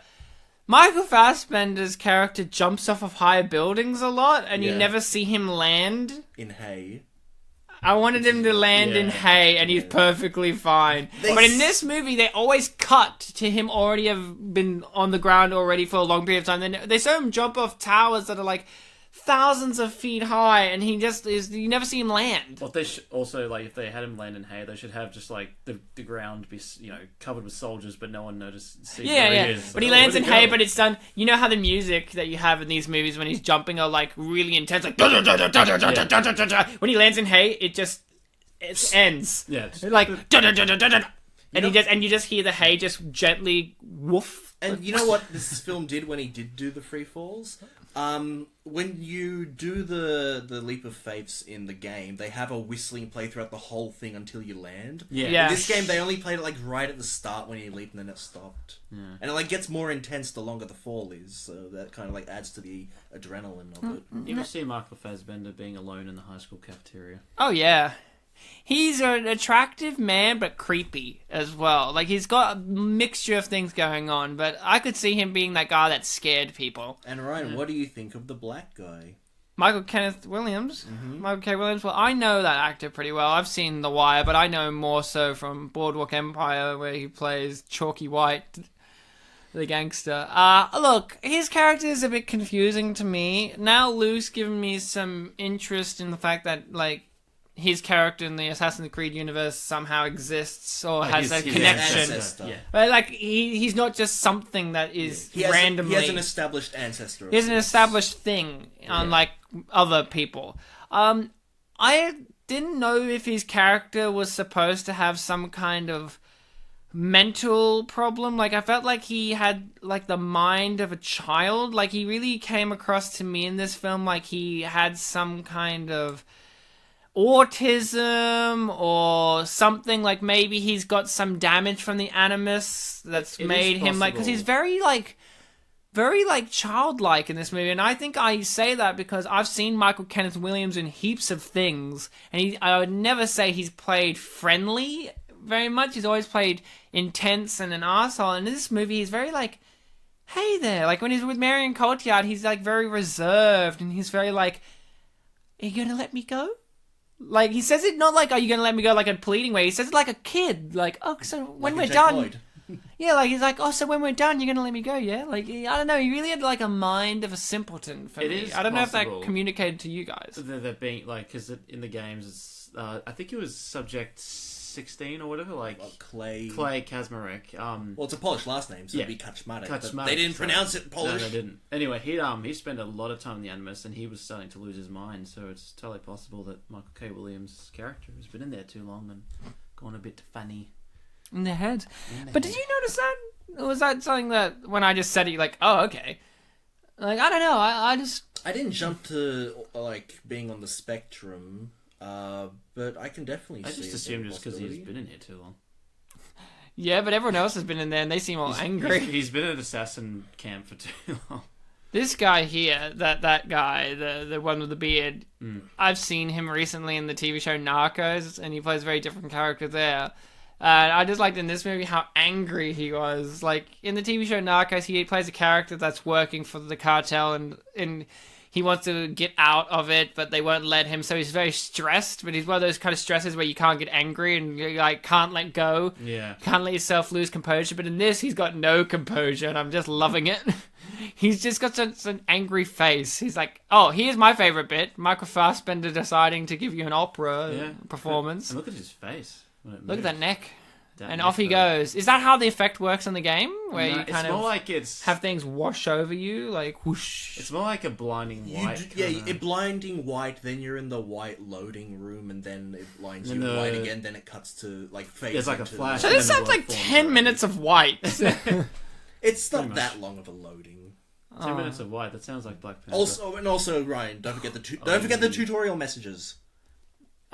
Michael Fassbender's character jumps off of high buildings a lot, and you never see him land. In hay. I wanted him to land in hay, and he's perfectly fine. But in this movie, they always cut to him already have been on the ground already for a long period of time. Then they show him jump off towers that are like thousands of feet high, and he just is. You never see him land. Well, they also like if they had him land in hay, they should have just like the ground be covered with soldiers, but no one notices. Yeah. But he lands in hay, but it's done. You know how the music that you have in these movies when he's jumping are like really intense, like when he lands in hay, it ends. Yeah, like and you just hear the hay just gently woof. And you know what this film did when he did do the free falls? When you do the leap of faiths in the game, they have a whistling play throughout the whole thing until you land. Yeah. In this game, they only played it like right at the start when you leap, and then it stopped. Yeah. And it like gets more intense the longer the fall is, so that kind of like adds to the adrenaline of it. You ever see Michael Fassbender being alone in the high school cafeteria? Oh yeah. he's an attractive man, but creepy as well. Like, he's got a mixture of things going on, but I could see him being that guy that scared people. And Ryan, what do you think of the black guy? Michael Kenneth Williams. Mm-hmm. Michael K. Williams. Well, I know that actor pretty well. I've seen The Wire, but I know him more so from Boardwalk Empire, where he plays Chalky White, the gangster. Look, his character is a bit confusing to me. Now Luke's given me some interest in the fact that, like, his character in the Assassin's Creed universe somehow exists or has a connection. Yeah. But, like, he's not just something that is randomly... He has an established ancestor. He has an established thing, unlike other people. I didn't know if his character was supposed to have some kind of mental problem. Like, I felt like he had, like, the mind of a child. Like, he really came across to me in this film like he had some kind of autism or something. Like, maybe he's got some damage from the animus that's made him, like, because he's very childlike in this movie. And I think I say that because I've seen Michael Kenneth Williams in heaps of things, and I would never say he's played friendly very much. He's always played intense and an arsehole. And in this movie, he's very, like, hey there. Like, when he's with Marion Cotillard, he's, like, very reserved, and he's very, like, are you gonna let me go? Like, he says it not like, are you gonna let me go, like, a pleading way. He says it like a kid. Like, oh, so when we're done... Yeah, like, he's like, oh, so when we're done, you're gonna let me go, yeah? Like, I don't know, he really had, like, a mind of a simpleton for me. I don't know if that communicated to you guys. They're being, like, because in the games, it's, I think it was Subject 16 or whatever, like... Clay Kasprzyszak. Well, it's a Polish last name, so it'd be Kaczmarek. Kaczmarek. They didn't pronounce it Polish. No, they didn't. Anyway, he spent a lot of time in the Animus, and he was starting to lose his mind, so it's totally possible that Michael K. Williams' character has been in there too long and gone a bit funny. In their heads. But did you notice that? Or was that something that, when I just said it, you're like, oh, okay. Like, I don't know, I didn't jump to, like, being on the spectrum, but I can definitely see... I just assumed just because he's been in here too long. Yeah, but everyone else has been in there, and they seem all angry. He's been at assassin camp for too long. This guy here, that guy, the one with the beard, I've seen him recently in the TV show Narcos, and he plays a very different character there. And I just liked in this movie how angry he was. Like, in the TV show Narcos, he plays a character that's working for the cartel, and he wants to get out of it, but they won't let him, so he's very stressed. But he's one of those kind of stresses where you can't get angry and you, like, can't let go. Yeah. Can't let yourself lose composure. But in this, he's got no composure, and I'm just loving it. He's just got such an angry face. He's like, oh, here's my favorite bit. Michael Fassbender deciding to give you an opera performance. And look at his face. Look at that neck. And off he goes. Is that how the effect works in the game? Where you kind of like have things wash over you? Like, whoosh. It's more like a blinding white. Blinding white, then you're in the white loading room, and then it blinds you white again, then it cuts to, like, fades. There's like a flash. So this sounds like 10 minutes of white. It's not that long of a loading. 10 minutes of white, that sounds like Black Panther. Also, Ryan, don't forget the tutorial messages.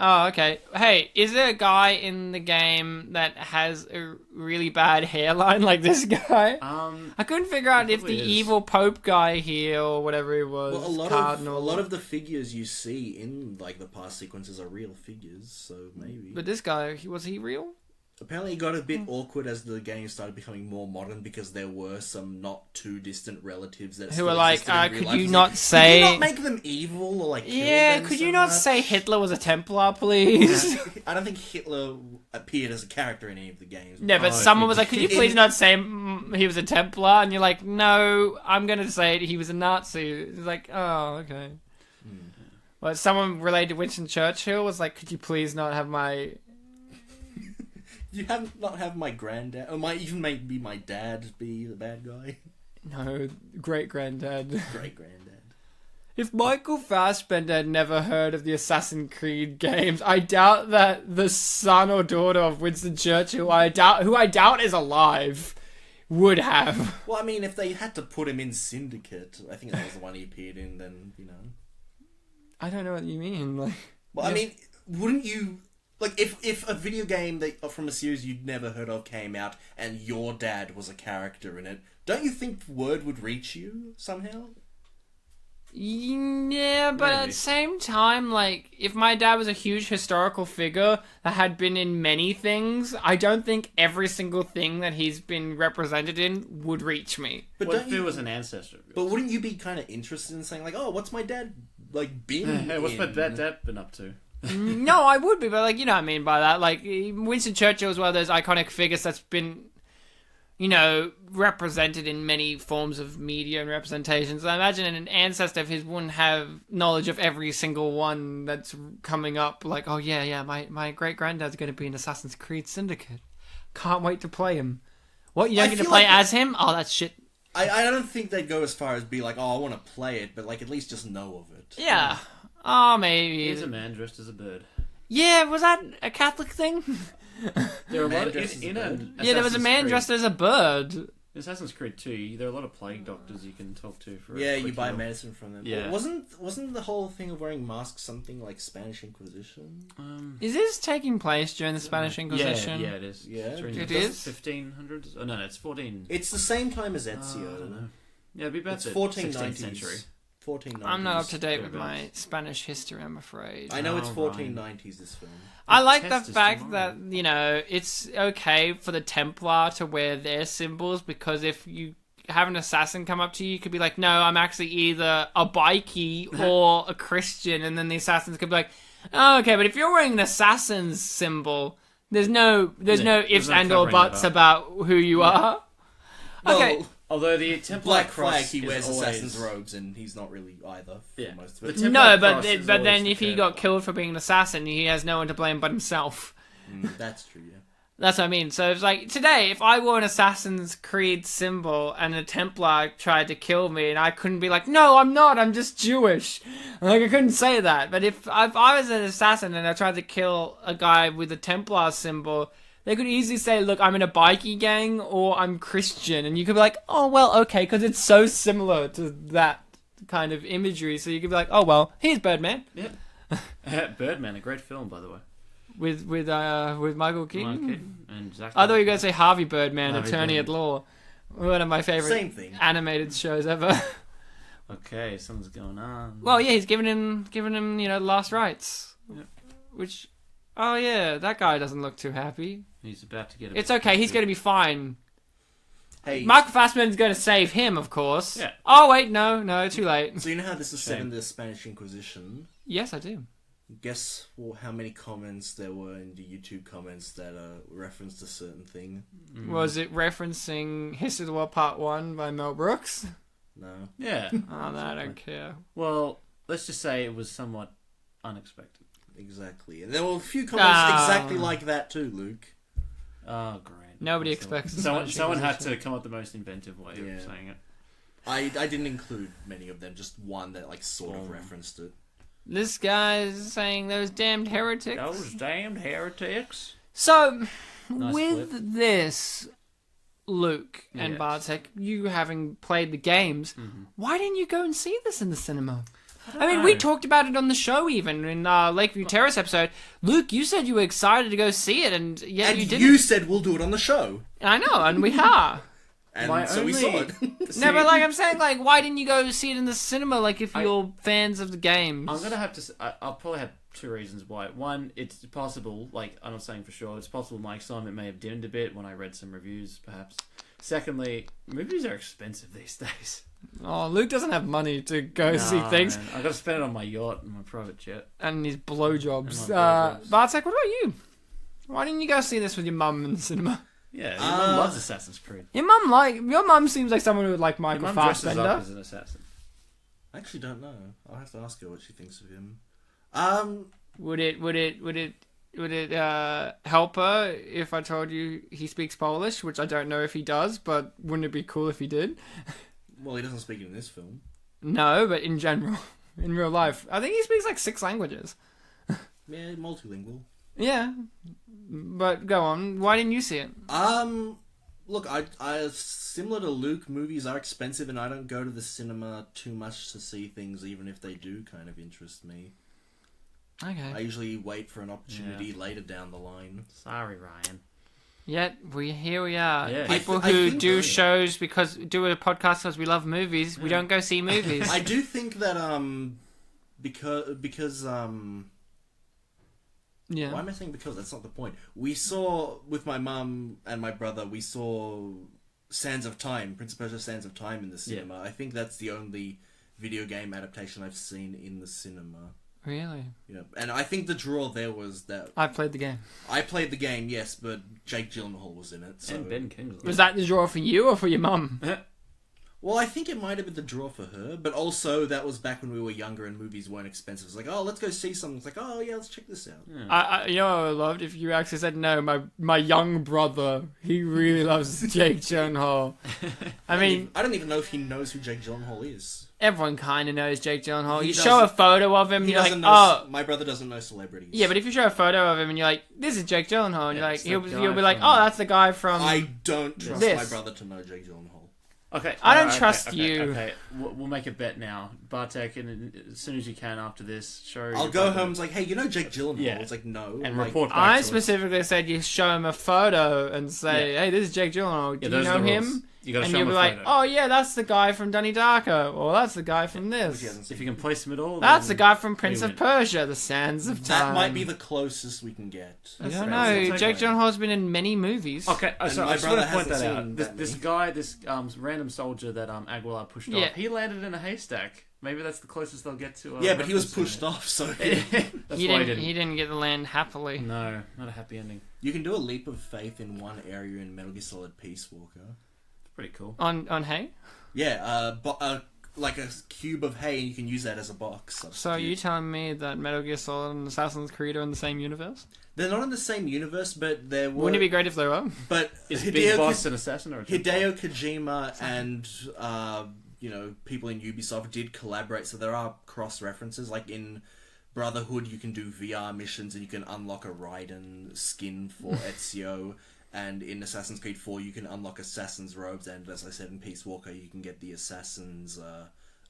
Oh, okay. Hey, is there a guy in the game that has a really bad hairline like this guy? I couldn't figure out if the evil Pope guy here or whatever he was. Well, a lot of the figures you see in, like, the past sequences are real figures, so maybe. But this guy, was he real? Apparently it got a bit awkward as the game started becoming more modern because there were some not too distant relatives that who were like, could you not make them evil or, like, kill them could you not say Hitler was a Templar, please? I don't think Hitler appeared as a character in any of the games. Yeah, but someone was like, could you please not say he was a Templar? And you're like, no, I'm going to say he was a Nazi. It's like, oh, okay. Well, someone related to Winston Churchill was like, could you please not have my... You not have my granddad, or maybe my dad be the bad guy? No, great-granddad. Great-granddad. If Michael Fassbender had never heard of the Assassin's Creed games, I doubt that the son or daughter of Winston Churchill, who I doubt is alive, would have. Well, I mean, if they had to put him in Syndicate, I think that was the one he appeared in, then, you know. I don't know what you mean. Like, well, I mean, wouldn't you... Like, if a video game from a series you'd never heard of came out and your dad was a character in it, don't you think word would reach you somehow? Yeah, Yeah, but at Maybe. the same time, like, if my dad was a huge historical figure that had been in many things, I don't think every single thing that he's been represented in would reach me. But What don't if it you? was an ancestor? But wouldn't you be kind of interested in saying like, oh, what's my dad like been? Hey, what's my in? dad been up to? No, I would be, but, like, you know what I mean by that. Like, Winston Churchill is one of those iconic figures that's been, you know, represented in many forms of media and representations. I imagine an ancestor of his wouldn't have knowledge of every single one that's coming up. Like, oh yeah, my great-granddad's going to be in Assassin's Creed Syndicate. Can't wait to play him. What, you're I going to feel play like as him? Oh, that's shit. I don't think they'd go as far as be like, oh, I want to play it, but like at least just know of it. Yeah. Oh, maybe. He's a man dressed as a bird. Yeah, was that a Catholic thing? There are a Man lot of, dressed as a in bird? Yeah, there was a man dressed as a bird. In Assassin's Creed 2, there are a lot of plague doctors you can talk to for. Yeah, a you quick buy heal. medicine from them. Yeah. Wasn't the whole thing of wearing masks something like Spanish Inquisition? Is this taking place during the Spanish Inquisition? Yeah, it is. Yeah. It's during It the is? 1500s. Oh no, it's 14. It's the same time as I Ezio. don't know. Yeah, it'd be about It's the 1490s. 16th century. 1490s. I'm not up to date with Thereabouts. my Spanish history, I'm afraid. I know it's Oh, 1490s. This film. I like the test is fact tomorrow. that, you know, it's okay for the Templar to wear their symbols, because if you have an assassin come up to you, you could be like, no, I'm actually either a bikie or a Christian, and then the assassins could be like, oh, okay, but if you're wearing an assassin's symbol, there's no ifs no and or covering buts that up. about who you are. Okay. Well, Although the Templar Black cross Flag, he is wears always... assassin's robes, and he's not really either for Yeah. most of The it. Templar No, cross is but then always if he the got curve. killed for being an assassin, he has no one to blame but himself. That's true. Yeah. That's what I mean. So it's like, today, if I wore an Assassin's Creed symbol and a Templar tried to kill me, and I couldn't be like, no, I'm not, I'm just Jewish. Like, I couldn't say that. But if I was an assassin and I tried to kill a guy with a Templar symbol, they could easily say, look, I'm in a bikie gang, or I'm Christian. And you could be like, oh, well, okay, because it's so similar to that kind of imagery. So you could be like, oh, well, here's Birdman. Yeah. Birdman, a great film, by the way. With Michael Keaton. Michael Keaton and Zach. I thought you were going to say Harvey Birdman, Harvey Attorney Birdman. at Law. One of my favorite Same thing. animated shows ever. Okay, something's going on. Well, yeah, he's giving him, you know, last rites. Yep. Which, oh yeah, that guy doesn't look too happy. He's about to get. It's okay, he's going to be fine. Hey, Michael Fassbender's going to save him, of course. Yeah. Oh wait, no, too late. so you know how this is set Shame. in the Spanish Inquisition? Yes, I do. Guess how many comments there were in the YouTube comments that referenced a certain thing? Was it referencing History of the World Part 1 by Mel Brooks? No. Yeah. Oh, no, I don't care. Well, let's just say it was somewhat unexpected. Exactly. And there were a few comments Ah. exactly like that too, Luke. Oh, great. Nobody expects the Someone Spanish had Inquisition. to come up with the most inventive way Yeah. of saying it. I didn't include many of them, just one that like sort of referenced it. This guy's saying those damned heretics. Those damned heretics. So, Nice with flip. this, Luke and Yes. Bartek, you having played the games, why didn't you go and see this in the cinema? I mean, know. we talked about it on the show even, in Lakeview Terrace episode. Luke, you said you were excited to go see it, and yet And you didn't. you said we'll do it on the show, I know, and we are. and My so we saw only- it. No, but like I'm saying, like, why didn't you go see it in the cinema? Like, if you're fans of the games, I'm gonna have to. I'll probably have two reasons why. One, it's possible. Like, I'm not saying for sure. It's possible my excitement may have dimmed a bit when I read some reviews, perhaps. Secondly, movies are expensive these days. Oh, Luke doesn't have money to go see Nah, things, man. I got to spend it on my yacht and my private jet. and his blowjobs. And my blowjobs. Bartek, what about you? Why didn't you go see this with your mum in the cinema? Yeah, your mum loves Assassin's Creed. Your mum seems like someone who would like Your Michael mum dresses up Fassbender. as an assassin. I actually don't know. I'll have to ask her what she thinks of him. Would it help her if I told you he speaks Polish, which I don't know if he does, but wouldn't it be cool if he did? Well, he doesn't speak it in this film. No, but in general, in real life, I think he speaks like 6 languages. Yeah, multilingual. Yeah, but go on. Why didn't you see it? Look, I similar to Luke, movies are expensive, and I don't go to the cinema too much to see things, even if they do kind of interest me. I Okay. usually wait for an opportunity later down the line. Sorry, Ryan. Yet here we are. Yeah. People I who think do so. shows do a podcast because we love movies. We don't go see movies. I do think that Because Yeah. why am I saying because? That's not the point. We saw, with my mum and my brother, we saw Sands of Time, Prince of Persia Sands of Time in the cinema. I think that's the only video game adaptation I've seen in the cinema. Really? Yeah, and I think the draw there was that... I played the game. I played the game, yes, but Jake Gyllenhaal was in it. So... And Ben Kingsley. Was that the draw for you or for your mum? Well, I think it might have been the draw for her, but also that was back when we were younger and movies weren't expensive. It's like, oh, let's go see something. It's like, oh, yeah, let's check this out. Yeah. I you know what I would loved if you actually said, no, my young brother, he really loves Jake Gyllenhaal. I mean, I don't even know if he knows who Jake Gyllenhaal is. everyone kind of knows Jake Gyllenhaal. He You doesn't- show a photo of him, He you're like, doesn't oh... know. My brother doesn't know celebrities. Yeah, but if you show a photo of him and you're like, this is Jake Gyllenhaal, and you're like, it's the he'll guy be like, from- oh, that's the guy from... I don't trust This. my brother to know Jake Gyllenhaal. Okay, I don't alright, trust okay, you. Okay, we'll make a bet now. Bartek, and as soon as you can after this, show. I'll your go brother- home and it's like, hey, you know Jake Gyllenhaal? Yeah. It's like, no. and like, report back I to us. specifically said you show him a photo and say, hey, this is Jake Gyllenhaal. Do Yeah, you those are know the rules. him? You gotta And show you'll him be a like, photo. oh, yeah, that's the guy from Donnie Darko. Or that's the guy from Which he this. hasn't seen. If you can place him at all, That's the then guy from Prince we of win. Persia, The Sands of Time. That might be the closest we can get. I That's don't fair. know. That's Jake okay. Gyllenhaal's been in many movies. Okay, And so my I just want brother to point hasn't that out. seen This, that this many. guy, this random soldier that Aguilar pushed Yeah. off, he landed in a haystack. Maybe that's the closest they'll get to. Yeah, but he was referencing pushed it. off, so... That's He why didn't get the land happily. No, not a happy ending. You can do a leap of faith in one area in Metal Gear Solid Peace Walker. It's pretty cool. On hay? Yeah, like a cube of hay, and you can use that as a box. So are substitute. you telling me that Metal Gear Solid and Assassin's Creed are in the same universe? They're not in the same universe, but there were... Wouldn't it be great if they were? But Is Big Boss an assassin or a Hideo Kojima and people in Ubisoft did collaborate, so there are cross references. Like in Brotherhood, you can do VR missions and you can unlock a Raiden skin for Ezio. And in Assassin's Creed 4, you can unlock Assassin's robes, and as I said in Peace Walker, you can get the Assassin's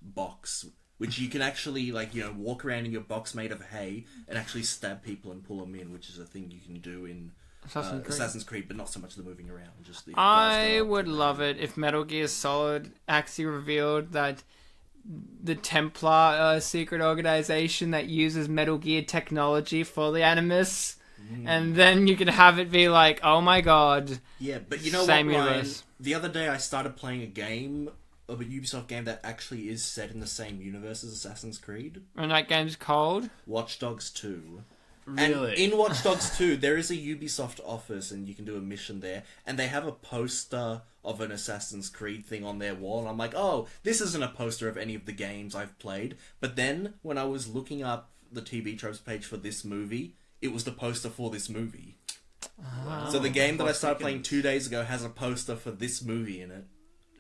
box, which you can actually walk around in your box made of hay and actually stab people and pull them in, which is a thing you can do in Assassin's Creed, but not so much the moving around. Just the I would love it if Metal Gear Solid actually revealed that the Templar secret organization that uses Metal Gear technology for the Animus, and then you can have it be like, oh my god. Yeah, but you know Same what, Ryan? universe. The other day I started playing a game, of a Ubisoft game that actually is set in the same universe as Assassin's Creed. And that game's called? Watch Dogs 2. Really? And in Watch Dogs 2, there is a Ubisoft office, and you can do a mission there, and they have a poster of an Assassin's Creed thing on their wall, and I'm like, oh, this isn't a poster of any of the games I've played. But then, when I was looking up the TV tropes page for this movie, it was the poster for this movie. So the game that I started playing 2 days ago has a poster for this movie in it.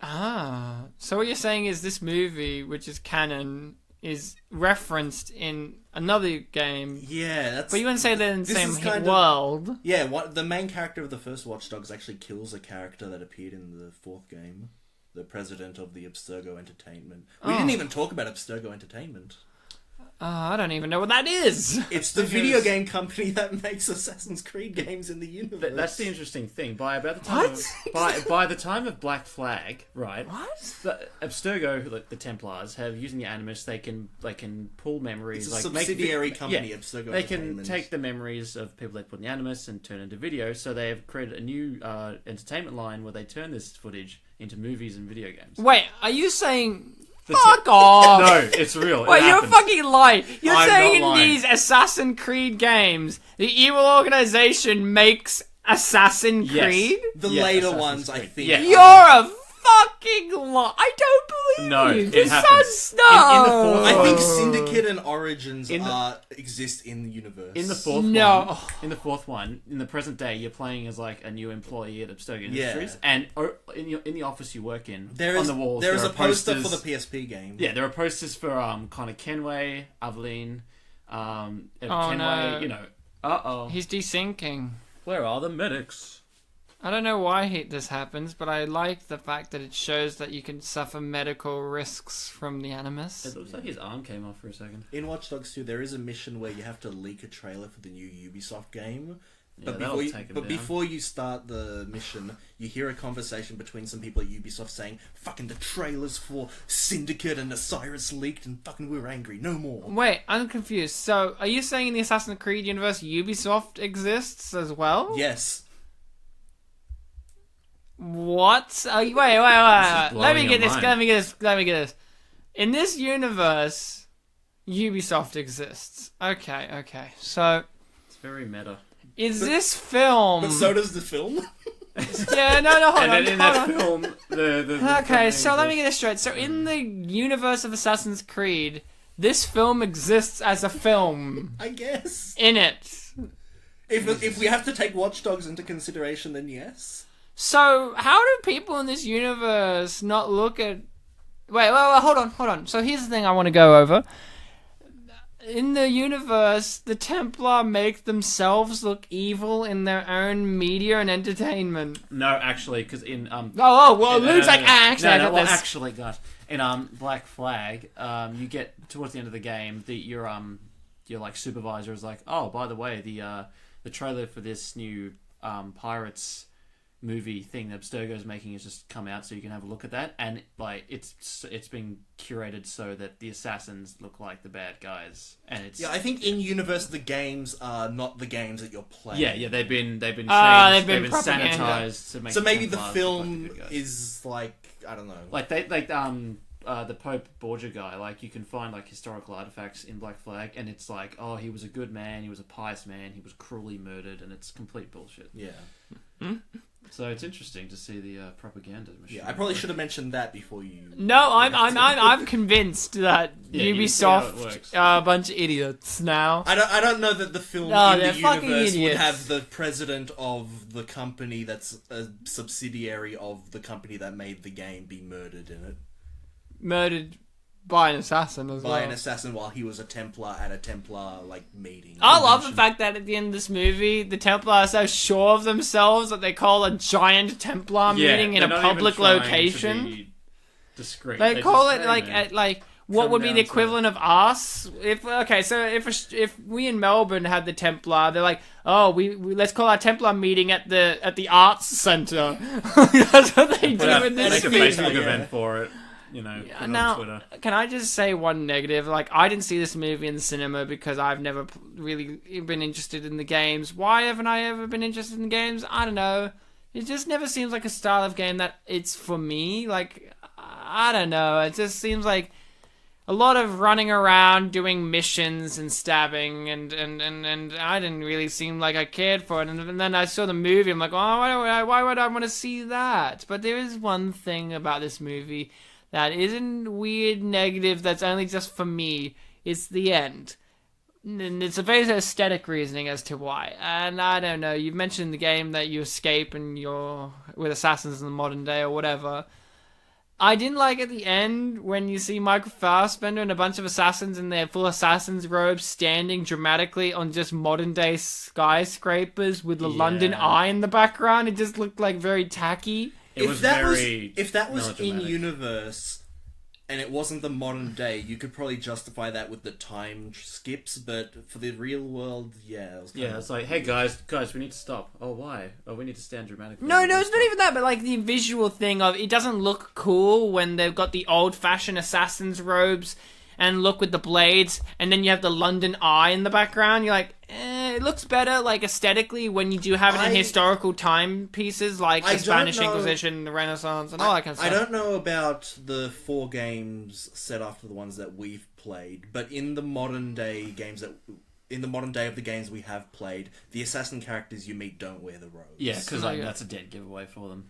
Ah. So what you're saying is this movie, which is canon, is referenced in another game. Yeah, that's... But you wouldn't say they're in the This same is kind of- world. Yeah, the main character of the first Watch Dogs actually kills a character that appeared in the fourth game. The president of the Abstergo Entertainment. We didn't even talk about Abstergo Entertainment. I don't even know what that is. It's the Because- video game company that makes Assassin's Creed games in the universe. That's the interesting thing. By the time by the time of Black Flag, right? What? The Abstergo, like the Templars, have using the Animus, they can pull memories. It's a like subsidiary make company, Yeah, Abstergo they can Entertainment. take the memories of people they put in the Animus and turn it into video. So they have created a new entertainment line where they turn this footage into movies and video games. Wait, are you saying... Fuck off! No, it's real. Wait, It you're happens. fucking lying. You're I'm saying not in lying. these Assassin's Creed games, the evil organization makes Assassin Yes. Creed? The Yeah, later Assassin's ones, I Creed. think. Yeah. You're a fucking lie. I don't believe No, you. it This happens. sounds... In the fourth- I think No. Syndicate and Origins In the- exist in the universe. In the fourth No. one, in the fourth one, in the present day, you're playing as like a new employee at Abstergo Yeah. Industries, and in the office you work in, there on is the walls, there is are a poster posters. for the PSP game. Yeah, there are posters for Connor Kenway, Aveline, Kenway. no. You know, He's desyncing. where are the medics? I don't know why this happens, but I like the fact that it shows that you can suffer medical risks from the Animus. It looks like his arm came off for a second. In Watch Dogs 2, there is a mission where you have to leak a trailer for the new Ubisoft game, Yeah, before you start the mission, you hear a conversation between some people at Ubisoft saying, "Fucking the trailers for Syndicate and Osiris leaked, and fucking we're angry. No more." Wait, I'm confused. So, are you saying in the Assassin's Creed universe, Ubisoft exists as well? Yes. What? Wait. Let me get this. In this universe, Ubisoft exists. Okay. So, it's very meta. This film? But so does the film. Yeah, no, hold on. In that film, okay, so let me get this straight. So, in the universe of Assassin's Creed, this film exists as a film. I guess. In it. If we have to take Watch Dogs into consideration, then yes. So, how do people in this universe not look at... Wait, hold on. So, here's the thing I want to go over. In the universe, the Templar make themselves look evil in their own media and entertainment. No, actually, because in... Luke's like, actually, I got this. Actually, gosh. In Black Flag, you get towards the end of the game, your like supervisor is like, oh, by the way, the trailer for this new Pirates movie thing that Abstergo's making has just come out, so you can have a look at that, and like it's been curated so that the assassins look like the bad guys, and it's I think in universe the games are not the games that you're playing. Yeah, they've been changed, they've been sanitized to make. So maybe the Templars film look like the good guys. is like, I don't know, like the Pope Borgia guy. Like you can find like historical artifacts in Black Flag, and it's like, oh, he was a good man, he was a pious man, he was cruelly murdered, and it's complete bullshit. Yeah. So it's interesting to see the propaganda machine. Yeah, I probably should have mentioned that before you. No, I'm convinced that Yeah, Ubisoft are a bunch of idiots now. I don't know that the film No, in they're the fucking universe would idiots. have the president of the company that's a subsidiary of the company that made the game be murdered in it. Murdered by an assassin as well. By an assassin while he was a Templar at a Templar meeting. I love the fact that at the end of this movie, the Templar are so sure of themselves that they call a giant Templar meeting in a public location. Discreet. They call it just, like what would be down the to equivalent of us? If we in Melbourne had the Templar, they're like, oh, we let's call our Templar meeting at the arts centre. That's what they do in this Make a movie. Facebook event for it. You know, put it on Twitter. Can I just say one negative? Like, I didn't see this movie in the cinema because I've never really been interested in the games. Why haven't I ever been interested in the games? I don't know. It just never seems like a style of game that it's for me. Like, I don't know. It just seems like a lot of running around doing missions and stabbing, and I didn't really seem like I cared for it. And then I saw the movie. I'm like, oh, why would I want to see that? But there is one thing about this movie that isn't weird negative, that's only just for me. It's the end. And it's a very aesthetic reasoning as to why. And I don't know, you've mentioned in the game that you escape and you're with assassins in the modern day or whatever. I didn't like at the end when you see Michael Fassbender and a bunch of assassins in their full assassin's robes standing dramatically on just modern day skyscrapers with the London Eye in the background. It just looked like very tacky. If that was in universe and it wasn't the modern day, you could probably justify that with the time skips. But for the real world, it's like, hey guys, we need to stop. Oh, why? Oh, we need to stand dramatically. No, it's not even that. But like the visual thing of it doesn't look cool when they've got the old-fashioned assassin's robes and look with the blades, and then you have the London Eye in the background. You're like, it looks better, like, aesthetically when you do have it in historical timepieces, like the Spanish Inquisition, the Renaissance, and all that kind of stuff. I don't know about the 4 games set after the ones that we've played, but in the modern day of the games we have played, the assassin characters you meet don't wear the robes. Yeah, because that's a dead giveaway for them.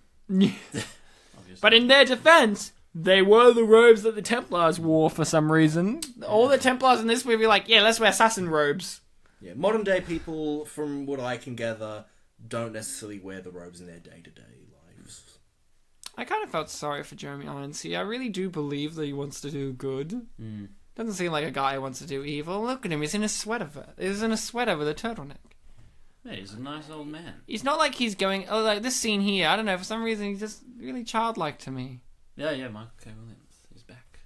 But in their defense, they were the robes that the Templars wore for some reason. All the Templars in this movie are like, yeah, let's wear assassin robes. Yeah, modern day people, from what I can gather, don't necessarily wear the robes in their day-to-day lives. I kind of felt sorry for Jeremy Irons here. I really do believe that he wants to do good. Doesn't seem like a guy who wants to do evil. Look at him, he's in a sweater. He's in a sweater with a turtleneck. Yeah, he's a nice old man. He's not like he's going... Oh, like this scene here, I don't know, for some reason he's just really childlike to me. Yeah, Michael K. Williams. He's back.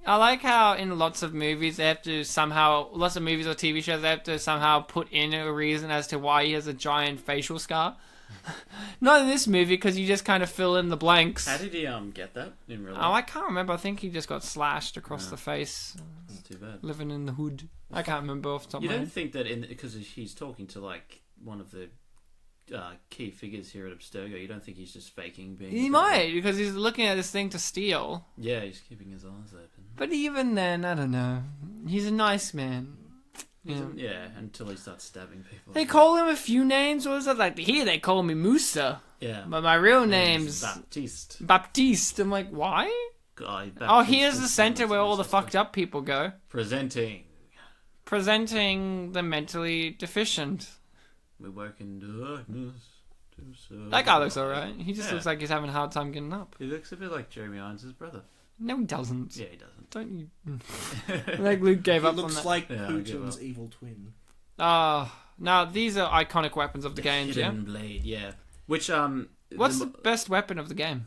I like how in lots of movies lots of movies or TV shows, they have to somehow put in a reason as to why he has a giant facial scar. Not in this movie, because you just kind of fill in the blanks. How did he get that in real life? Oh, I can't remember. I think he just got slashed across the face. That's too bad. Living in the hood. I can't remember off the top of my head. You don't think that because he's talking to like one of the key figures here at Abstergo, you don't think he's just faking being... He might, because he's looking at this thing to steal. Yeah, he's keeping his eyes open. But even then, I don't know. He's a nice man. Yeah, until he starts stabbing people. They call him a few names. What was that? Like, here they call me Musa. Yeah. But my real name's... Baptiste. Baptiste. I'm like, why? Here's the center where all the fucked up people go. Presenting the mentally deficient. We work in darkness. That guy looks alright. He just looks like he's having a hard time getting up. He looks a bit like Jeremy Irons' brother. No, he doesn't. Yeah, he doesn't. Don't you... like Luke gave up on that. He looks like Putin's evil twin. Now these are iconic weapons of the games, yeah? Hidden blade, yeah. Which, What's the best weapon of the game?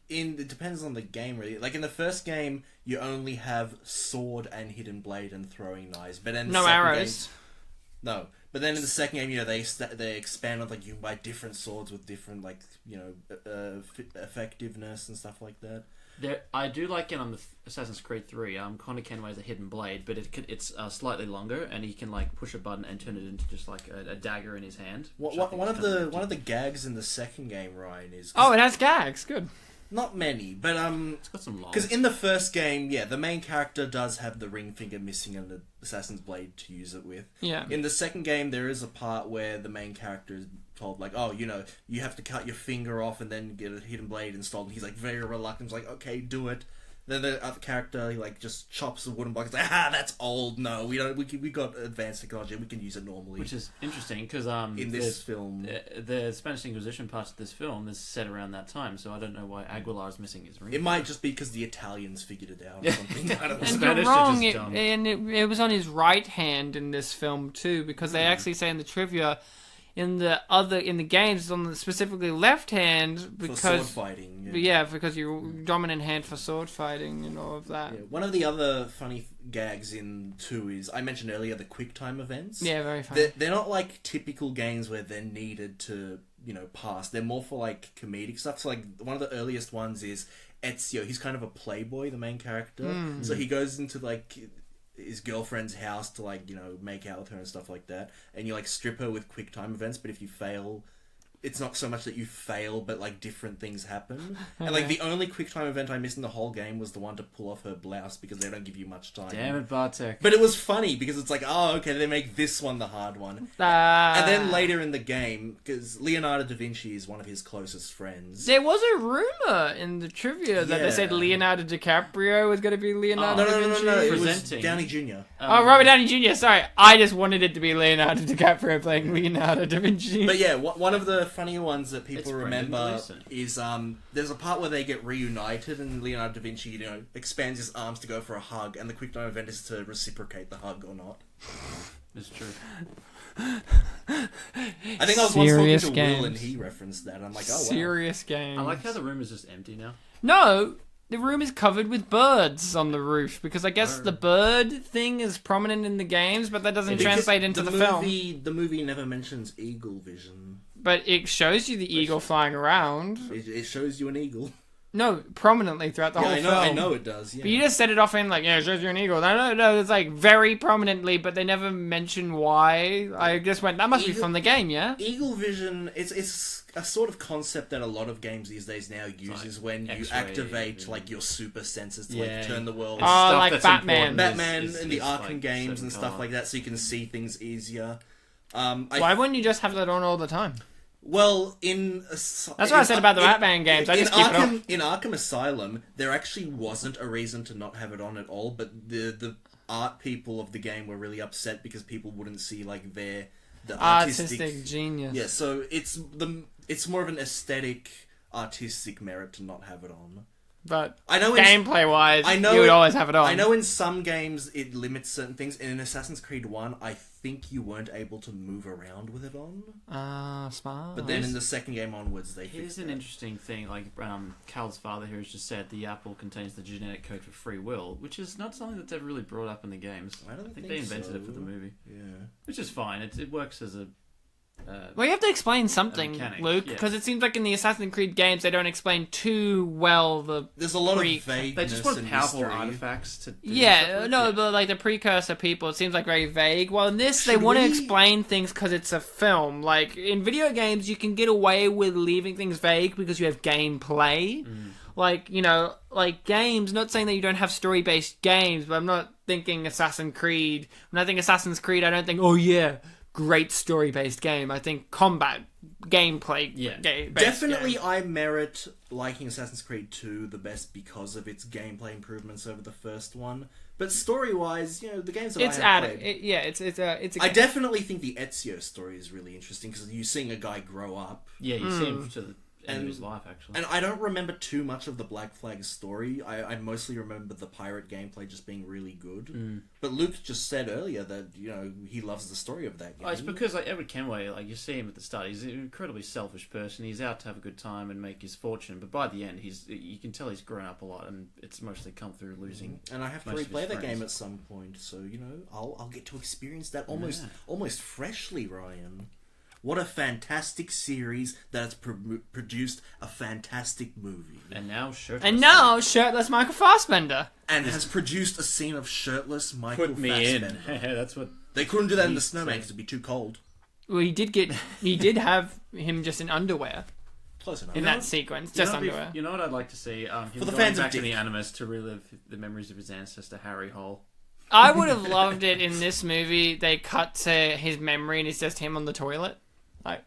It depends on the game, really. Like in the first game, you only have sword and hidden blade and throwing knives, but then no arrows. No, but then in the second game, they expand on like you can buy different swords with different effectiveness and stuff like that. I do like it on the Assassin's Creed 3. Connor Kenway has a hidden blade, but it's slightly longer, and he can like push a button and turn it into just like a dagger in his hand. One of the gags in the second game, Ryan, is it has gags. Good. Not many, but it's got some long. Because in the first game, the main character does have the ring finger missing and the assassin's blade to use it with. Yeah. In the second game, there is a part where the main character is told, like, you have to cut your finger off and then get a hidden blade installed. And he's like very reluctant. He's like, okay, do it. Then the other character, he like just chops the wooden block. It's like, that's old. No, we don't. We got advanced technology. We can use it normally. Which is interesting because in this film, the Spanish Inquisition part of this film is set around that time. So I don't know why Aguilar is missing his ring. It might just be because the Italians figured it out or something. I don't know. And you're wrong. It was on his right hand in this film too, because they actually say in the trivia. In the games, it's on the specifically left hand because for sword fighting. Yeah, because you're dominant hand for sword fighting and all of that. Yeah. One of the other funny gags in 2 is I mentioned earlier the quick time events. Yeah, very funny. They're not like typical games where they're needed to pass. They're more for like comedic stuff. So like one of the earliest ones is Ezio. He's kind of a playboy, the main character. So he goes into like his girlfriend's house to like make out with her and stuff like that, and you like strip her with quick time events, but if you fail, it's not so much that you fail, but like different things happen. And like the only quick time event I missed in the whole game was the one to pull off her blouse, because they don't give you much time. Damn it, Bartek. But it was funny because it's like, okay, they make this one the hard one. And then later in the game, because Leonardo da Vinci is one of his closest friends. There was a rumor in the trivia that they said Leonardo DiCaprio was going to be Leonardo da Vinci. No. It was Downey Jr. Robert Downey Jr. Sorry, I just wanted it to be Leonardo DiCaprio playing Leonardo da Vinci. But yeah, one of the funnier ones that people remember is there's a part where they get reunited and Leonardo da Vinci expands his arms to go for a hug, and the quick time event is to reciprocate the hug or not. It's true. I think I was once talking to Will and he referenced that. I'm like, oh wow. Serious game. I like how the room is just empty now. No, the room is covered with birds on the roof, because I guess the bird thing is prominent in the games, but that doesn't translate into the film. The movie never mentions eagle vision. But it shows you the eagle flying around. It shows you an eagle. No, prominently throughout the whole film. I know it does. Yeah. But you just set it off in like, it shows you an eagle. No, it's like very prominently, but they never mention why. I just went, that must be from the game, yeah? Eagle vision, it's a sort of concept that a lot of games these days now uses when you activate like your super senses to like turn the world. Oh, like Batman. And the Arkham games and stuff like that, so you can see things easier. Why wouldn't you just have that on all the time? Well, that's what I said about the Batman games. I just keep it on. In Arkham Asylum, there actually wasn't a reason to not have it on at all, but the art people of the game were really upset because people wouldn't see like the artistic genius. Yeah, so it's more of an aesthetic, artistic merit to not have it on. but I know gameplay-wise, I know you would always have it on. I know in some games it limits certain things. In Assassin's Creed 1, I think you weren't able to move around with it on. Smart. But then in the second game onwards, they Here's fixed an that. interesting thing. Like Cal's father here has just said, the apple contains the genetic code for free will, which is not something that's ever really brought up in the games. I don't think they invented so. it for the movie. Yeah. Which is fine. It works as a... Well, you have to explain something, mechanic, Luke, yeah. because it seems like in the Assassin's Creed games they don't explain too well the... There's a lot of Pre- vagueness They just want and powerful mystery. artifacts to do stuff Yeah, with. no, Yeah. but like the precursor people, it seems like very vague. Well, in this, they Should want to we- explain things because it's a film. Like, in video games, you can get away with leaving things vague because you have gameplay. Like, you know, like games, not saying that you don't have story-based games, but I'm not thinking Assassin's Creed. When I think Assassin's Creed, I don't think, oh yeah, great story-based game. I think combat, gameplay, Yeah. based Definitely, game. I merit liking Assassin's Creed 2 the best because of its gameplay improvements over the first one. But story-wise, you know, the games that It's I have added. played... It's a I game. definitely think the Ezio story is really interesting because you're seeing a guy grow up. Yeah, you see him to the end of And- his life, actually. And I don't remember too much of the Black Flag story. I mostly remember the pirate gameplay just being really good. But Luke just said earlier that, you know, he loves the story of that game. Oh, it's because like Edward Kenway, like you see him at the start, he's an incredibly selfish person. He's out to have a good time and make his fortune, but by the end, you can tell he's grown up a lot, and it's mostly come through losing. And I have to most of his replay the friends. game at some point, so you know I'll get to experience that almost freshly, Ryan. What a fantastic series that has produced a fantastic movie. And now, shirtless. And now, shirtless Michael Fassbender. And has produced a scene of shirtless Michael put me Fassbender. in. That's what. They couldn't do that in the snowman because it'd be too cold. Well, he did have him just in underwear Close enough. in that sequence, just underwear. You know what I'd like to see? Him For the going fans of back to Dick. the Animus to relive the memories of his ancestor Harry Hole. I would have loved it in this movie. They cut to his memory and it's just him on the toilet, like,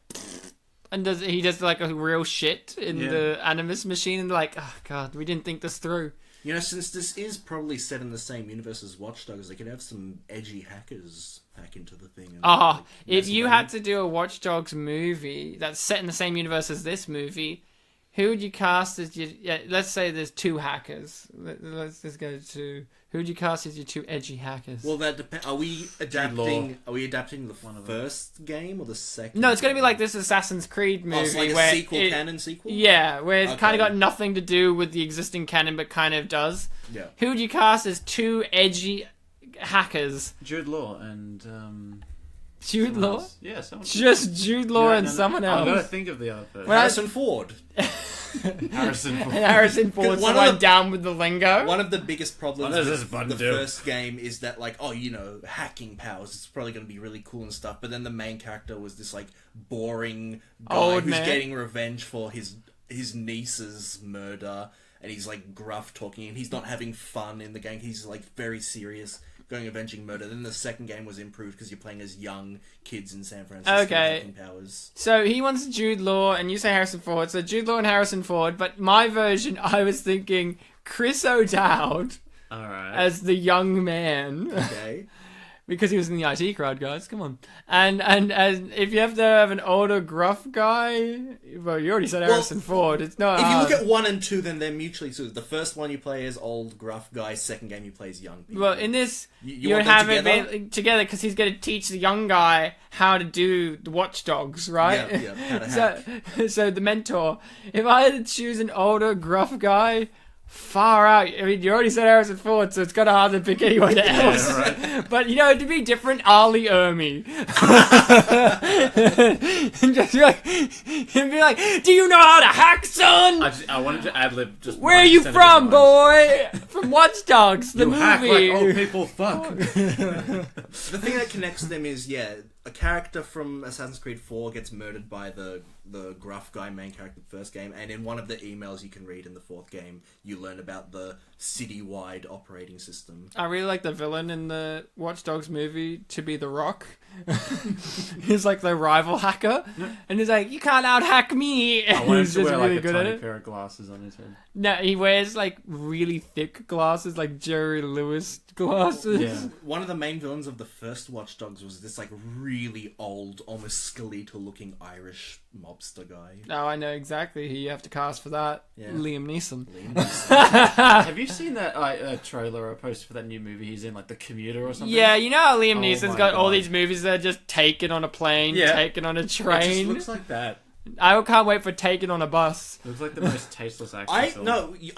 and he does like a real shit in the Animus machine, and they're like, oh god, we didn't think this through. You know, since this is probably set in the same universe as Watch Dogs, they could have some edgy hackers hack into the thing. And, like, If mess you with had it. to do a Watch Dogs movie that's set in the same universe as this movie, who would you cast as your... Yeah, let's say there's two hackers. Let's just go to... Who would you cast as your two edgy hackers? Well, that depends. Are we adapting? Are we adapting the One of them. first game or the second? no, it's going to be game? like this Assassin's Creed movie. Oh, it's like a where sequel, it- canon sequel. Yeah, where it's kind Okay. of got nothing to do with the existing canon, but kind of does. Yeah. Who would you cast as two edgy hackers? Jude Law and Jude someone Law? else. Yeah, someone. Just Jude Law and someone I've got to else. think of the other person. Well, Harrison Ford. Harrison Ford. And Harrison Ford's the One of one the- down with the lingo. One of the biggest problems What does with this button the do? first game is that, like, oh, you know, hacking powers. It's probably going to be really cool and stuff. But then the main character was this like boring guy Old who's man. getting revenge for his niece's murder, and he's like gruff talking, and he's not having fun in the game. He's like very serious, going avenging murder. Then the second game was improved because you're playing as young kids in San Francisco with Okay. hacking powers. So he wants Jude Law, and you say Harrison Ford. So Jude Law and Harrison Ford. But my version, I was thinking Chris O'Dowd All right. as the young man. Okay. Because he was in the IT crowd, guys. Come on. And if you have to have an older, gruff guy... Well, you already said Harrison Ford. It's not If you hard. look at 1 and 2, then they're mutually exclusive. The first one you play as old, gruff guy. Second game you play as young people. Well, in this, You you want would them have together? it together because he's going to teach the young guy how to do the watchdogs, right? Yeah, how to hack. So the mentor. If I had to choose an older, gruff guy, far out. I mean, you already said Harrison Ford, so it's kind of hard to pick anyone else. right. But, you know, to be different, Ali Ermy. And just be like, he'd be like, do you know how to hack, son? I wanted to ad-lib just... Where are you 1% of from, his lines. boy? From Watch Dogs, the You hack movie. like old people fuck. The thing that connects them is, a character from Assassin's Creed 4 gets murdered by the gruff guy main character in the first game, and in one of the emails you can read in the fourth game, you learn about the city-wide operating system. I really like the villain in the Watch Dogs movie to be The Rock. He's like the rival hacker, and he's like, "You can't out-hack me." I wanted He's to just wear really like a good at tiny it. pair of glasses on his head. No, he wears like really thick glasses, like Jerry Lewis glasses. Yeah. One of the main villains of the first Watch Dogs was this like really old, almost skeletal-looking Irish mobster guy. Oh, I know exactly who you have to cast for that. Yeah. Liam Neeson. Have you seen that trailer or poster for that new movie he's in, like The Commuter or something? Yeah, you know how Liam Oh Neeson's my got all God. these movies that are just Taken on a plane, Yeah. Taken on a It just train. looks like that. I can't wait for Taken on a bus. Looks like the most tasteless action film.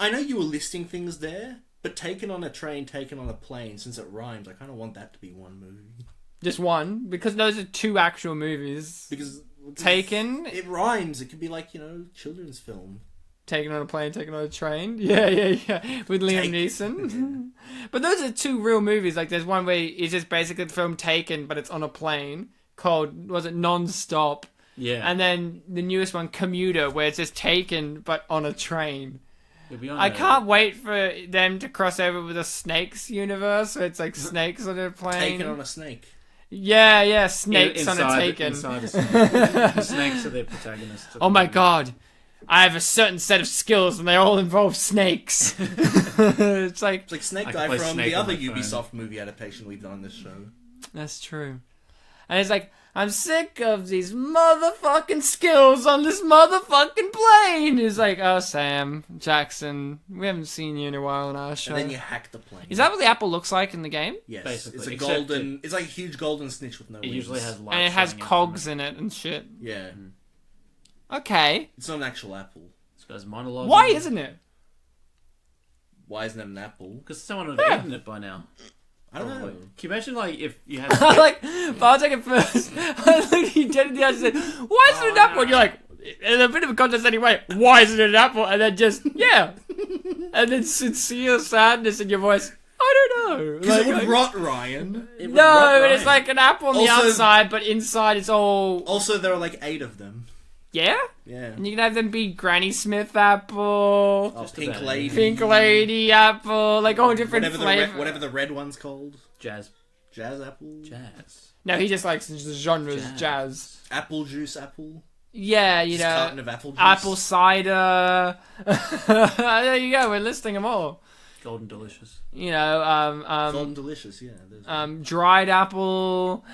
I know you were listing things there, but Taken on a Train, Taken on a Plane, since it rhymes, I kind of want that to be one movie. Just one, because those are two actual movies. Because Taken, it rhymes. It could be like, children's film. Taken on a plane, Taken on a train. Yeah, with Liam Neeson. But those are two real movies. Like, there's one where it's just basically the film Taken, but it's on a plane, called, was it Non-Stop? Yeah. And then the newest one, Commuter, where it's just Taken, but on a train. I can't. can't wait for them to cross over with a Snakes universe, where it's like snakes on a plane. Taken on a snake. Yeah, snakes on a Taken. Inside the snakes are their protagonists. Oh my god. I have a certain set of skills and they all involve snakes. It's like Snake I Guy can play from Snake the on other my phone. Ubisoft movie adaptation we've done on this show. That's true. And it's like, I'm sick of these motherfucking skills on this motherfucking plane. It's like, oh, Sam Jackson, we haven't seen you in a while on our show. And then you hack the plane. Is that what the apple looks like in the game? Yes. Basically, It's a except golden... It's like a huge golden snitch with no It wings. usually has lights. And it has shining out cogs from in it and shit. Yeah. Okay. It's not an actual apple. This guy's monologue. Why isn't it? Why isn't it an apple? Because someone would have eaten it by now. I don't know. Probably. Can you imagine, like, if you had... I like, Bartek at first, I looked at you dead in the eyes and said, why isn't it an apple? And you're like, in a bit of a contest anyway, why isn't it an apple? And then just, yeah. And then sincere sadness in your voice, I don't know. Because it would rot, Ryan. It would No, rot and it's right. like an apple on the Also- outside, but inside it's all... Also, there are like 8 of them. Yeah? Yeah. And you can have them be Granny Smith apple, Oh, Just Pink about Lady. Pink Lady apple, like all different flavors. Whatever the red one's called. Jazz. Jazz apple. Jazz. No, he just likes the genres Jazz. Apple juice apple. Yeah, you Just know, carton of apple juice. apple cider. There you go, we're listing them all. Golden Delicious. You know, Golden delicious, yeah. dried apple.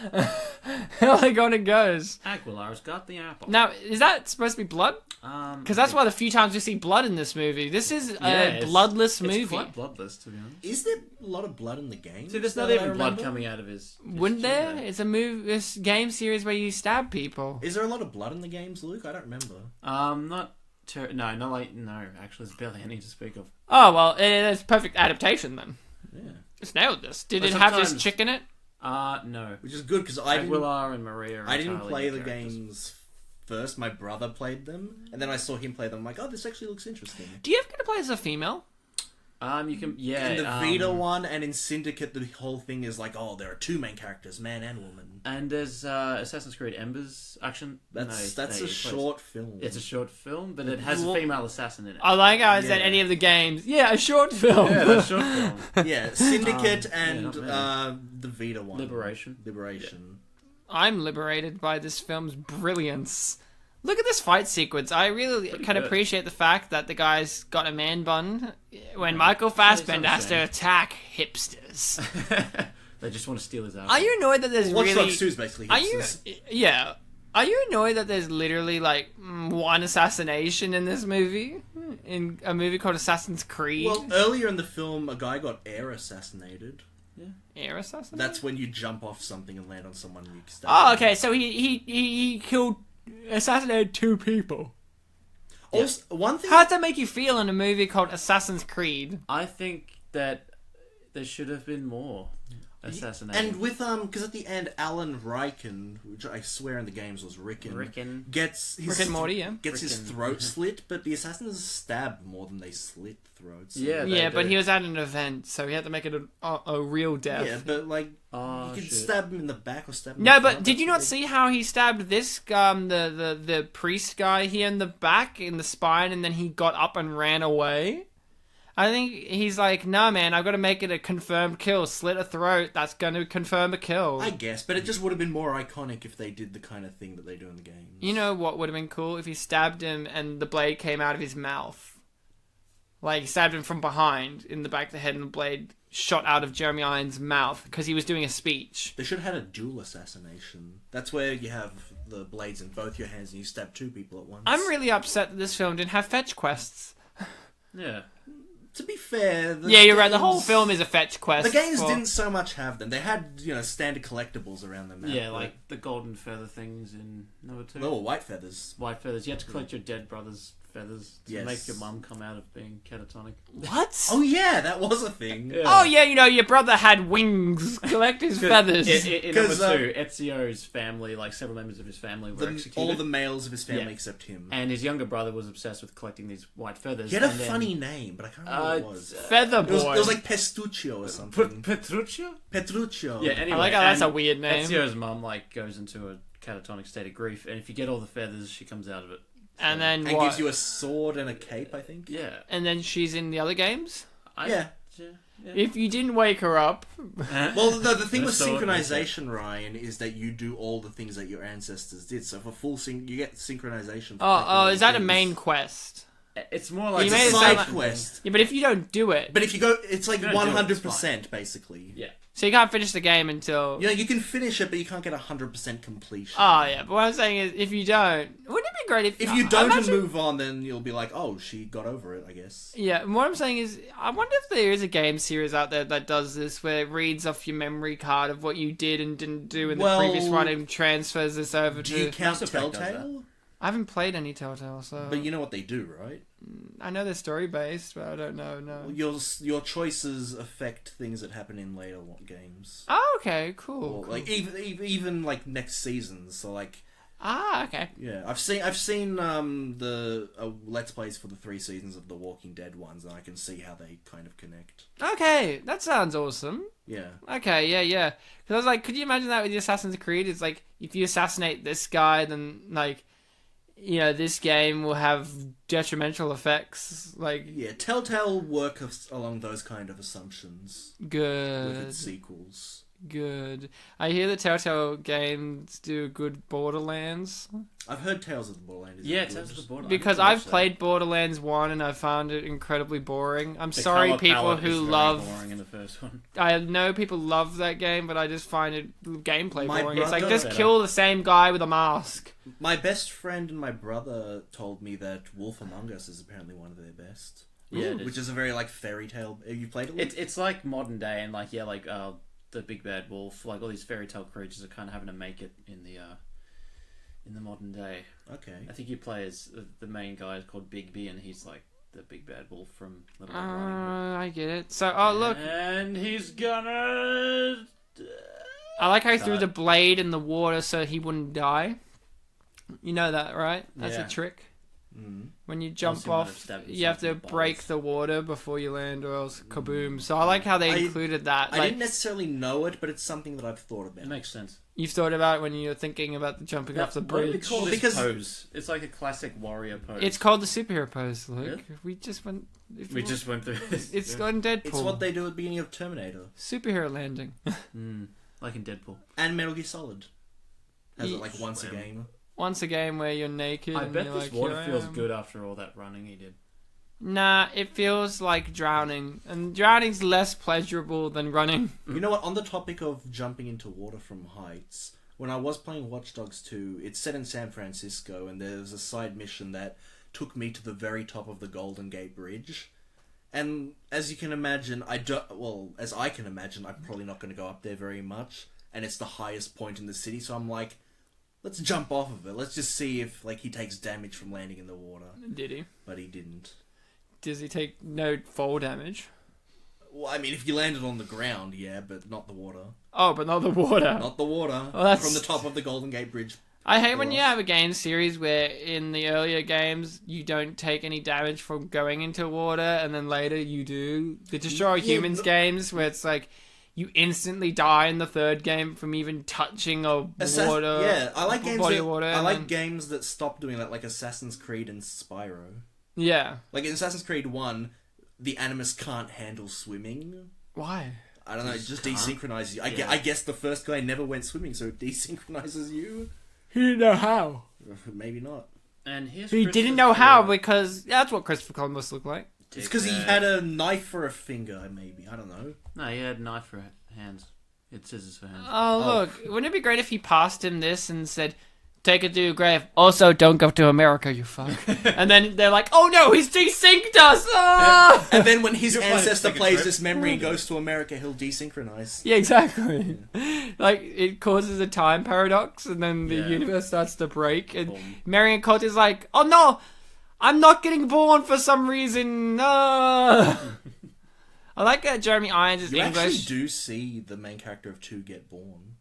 Like on it goes. Aguilar's got the apple. Now, is that supposed to be blood? Because Because that's why the few times we see blood in this movie. This is a it's bloodless movie. It's quite bloodless, to be honest. Is there a lot of blood in the game? See, there's now not that I even blood remember? coming out of his Wouldn't chin there? It's a this game series where you stab people. Is there a lot of blood in the games, Luke? I don't remember. No, actually, there's barely any to speak of. Oh, well, it's perfect adaptation then. Yeah. It's nailed this. Did But it have this sometimes- chick in it? No. Which is good, because I didn't Aguilar and Maria are I didn't entirely play new the characters. games first. My brother played them, and then I saw him play them. I'm like, oh, this actually looks interesting. Do you ever get to play as a female? You can, yeah. In the Vita one and in Syndicate, the whole thing is like, oh, there are 2 main characters, man and woman. And there's Assassin's Creed Embers action. That's No, a it's short film. It's a short film, but it has a Well, female assassin in it. I like how I said Yeah. any of the games. Yeah, a short film. Yeah, that's a short film. Yeah, Syndicate and not many. the Vita one. Liberation. I'm liberated by this film's brilliance. Look at this fight sequence. I really can good. appreciate the fact that the guy's got a man bun when Michael Fassbender has to understand. attack hipsters. They just want to steal his apple. Are you annoyed that there's Watch really... Dogs 2 is basically Are you... hipsters. Yeah. Are you annoyed that there's literally, like, one assassination in this movie? In a movie called Assassin's Creed? Well, earlier in the film, a guy got air assassinated. Air assassination? That's when you jump off something and land on someone and you stab Oh, them. okay, so he assassinated 2 people. Also, one thing... How does that make you feel in a movie called Assassin's Creed? I think that there should have been more assassinations. And with, because at the end, Alan Riken, which I swear in the games was Riken, gets his... Rick and Morty, yeah. Gets his Riken. throat slit, but the assassins stab more than they slit throats. Yeah, they Yeah, but do. he was at an event, so he had to make it a real death. Yeah, but, like, Oh, you could shit. stab him in the back or stab him in No, the but front. did you not That's see how he stabbed this the priest guy here in the back, in the spine, and then he got up and ran away? I think he's like, nah, man, I've got to make it a confirmed kill. Slit a throat, that's going to confirm a kill. I guess, but it just would have been more iconic if they did the kind of thing that they do in the games. You know what would have been cool? If he stabbed him and the blade came out of his mouth. like stabbed him from behind in the back of the head, and the blade shot out of Jeremy Irons' mouth because he was doing a speech. They should have had a dual assassination. That's where you have the blades in both your hands and you stab two people at once. I'm really upset that this film didn't have fetch quests. Yeah. To be fair... Yeah, you're right. The whole film is a fetch quest. The games didn't so much have them. They had, standard collectibles around them. Yeah, like the golden feather things in number 2. No, white feathers. White feathers. You had to collect your dead brother's feathers to Yes. make your mum come out of being catatonic. What? Oh yeah, that was a thing. Yeah. Oh yeah, your brother had wings. Collect his feathers. In number 2, Ezio's family, like several members of his family were executed. All the males of his family except him. And his younger brother was obsessed with collecting these white feathers. He had a funny name, but I can't remember what it was. Feather boy. It was like Pestuccio or something. Petruccio? Petruccio. Yeah, anyway. I like how that's a weird name. Ezio's mum, goes into a catatonic state of grief, and if you get all the feathers, she comes out of it. And then And what? gives you a sword and a cape, I think. Yeah. And then she's in the other games? Yeah. If you didn't wake her up... Well, the thing with So it makes synchronization, Ryan, is that you do all the things that your ancestors did. So for full you get synchronization. Oh, is that a main quest? It's more like You It's made a it side sound like- quest. Yeah, but if you don't do it... But if you go, it's like You don't do it, 100%, basically. Yeah. So you can't finish the game until... You can finish it, but you can't get 100% completion. Oh, yeah. But what I'm saying is, if you don't... Wouldn't it be great if... If you don't imagine- move on, then you'll be like, oh, she got over it, I guess. Yeah, and what I'm saying is, I wonder if there is a game series out there that does this, where it reads off your memory card of what you did and didn't do in the Well, previous one and transfers this over Do you to... count Mass Effect does Telltale? I haven't played any Telltale, so... But you know what they do, right? I know they're story-based, but I don't know, no. Your choices affect things that happen in later games. Oh, okay, cool. Or, cool. like even like next seasons. So like Okay. yeah, I've seen the Let's Plays for the 3 seasons of the Walking Dead ones, and I can see how they kind of connect. Okay, that sounds awesome. Yeah. Okay, yeah. Because I was like, could you imagine that with the Assassin's Creed? It's like, if you assassinate this guy, then, like, this game will have detrimental effects. Like, Yeah, Telltale work along those kind of assumptions with good. its sequels. Good. I hear the Telltale games do good Borderlands. I've heard Tales of the Borderlands. Yeah, good. Tales of the Borderlands. Because I've played Borderlands 1 and I found it incredibly boring. I'm The sorry, colour people palette who is very love... boring in the first one. I know people love that game, but I just find it gameplay My boring. It's like, brother- just kill the same guy with a mask. My best friend and my brother told me that Wolf Among Us is apparently one of their best. Yeah, it is. Which is a very like fairy tale. Have you played it? It's like modern day, and the big bad wolf, like all these fairy tale creatures are kind of having to make it in the modern day. Okay. I think you play as the main guy is called Bigby, and he's like the big bad wolf from Little Red Riding Hood. I get it. So, look. And he's gonna. I like how he threw the blade in the water so he wouldn't die. You know that, right? That's Yeah. a trick. Mm. When you jump he might have off, stabbed you have to himself in the break balls. the water before you land, or else kaboom. So I like how they included that. I Like, didn't necessarily know it, but it's something that I've thought about. It makes sense. you've thought about it when you're thinking about the jumping off the What do we bridge. call this Because- pose? It's like a classic warrior pose. It's called the superhero pose, Luke. Really? We just went. We just went through this. It's Yeah. on Deadpool. It's what they do at the beginning of Terminator Superhero landing. Like in Deadpool. and Metal Gear Solid. Has it Ye- like once a game? Once a game where you're naked. I and bet you're this like, water "Here I feels am." good after all that running he did. Nah, it feels like drowning, and drowning's less pleasurable than running. You know what? On the topic of jumping into water from heights, when I was playing Watch Dogs 2, it's set in San Francisco, and there's a side mission that took me to the very top of the Golden Gate Bridge. And as you can imagine, as I can imagine, I'm probably not going to go up there very much, and it's the highest point in the city, so I'm like, let's jump off of it. Let's just see if he takes damage from landing in the water. Did he? But he didn't. Does he take no fall damage? Well, I mean, if you landed on the ground, yeah, but not the water. Oh, but not the water. Not the water. Well, that's- From the top of the Golden Gate Bridge. I hate when you have a game series where in the earlier games you don't take any damage from going into water, and then later you do. The Destroy Humans games where it's like you instantly die in the third game from even touching a water. Yeah, I like games body that, of water. I and like then- games that stop doing that, like Assassin's Creed and Spyro. Yeah. Like in Assassin's Creed 1, the Animus can't handle swimming. Why? I don't know, it just can't. desynchronizes you. Yeah. I guess the first guy never went swimming, so it desynchronizes you? He didn't know how. Maybe not. And here's He Christopher didn't know how Columbus. because that's what Christopher Columbus looked like. It's because he had a knife for a finger, maybe. I don't know. No, he had a knife for hands. He had scissors for hands. Oh, look. Wouldn't it be great if he passed him this and said, take it to your grave. Also, don't go to America, you fuck. And then they're like, oh no, he's desynced us! Ah! And then when his You're fine, ancestor take a plays trip. this memory and goes to America, he'll desynchronize. Yeah, exactly. Like, it causes a time paradox, and then the universe starts to break. And Boom. Marion Cotillard is like, oh no, I'm not getting born for some reason. I like that Jeremy Irons is You English. actually do see the main character of 2 get born.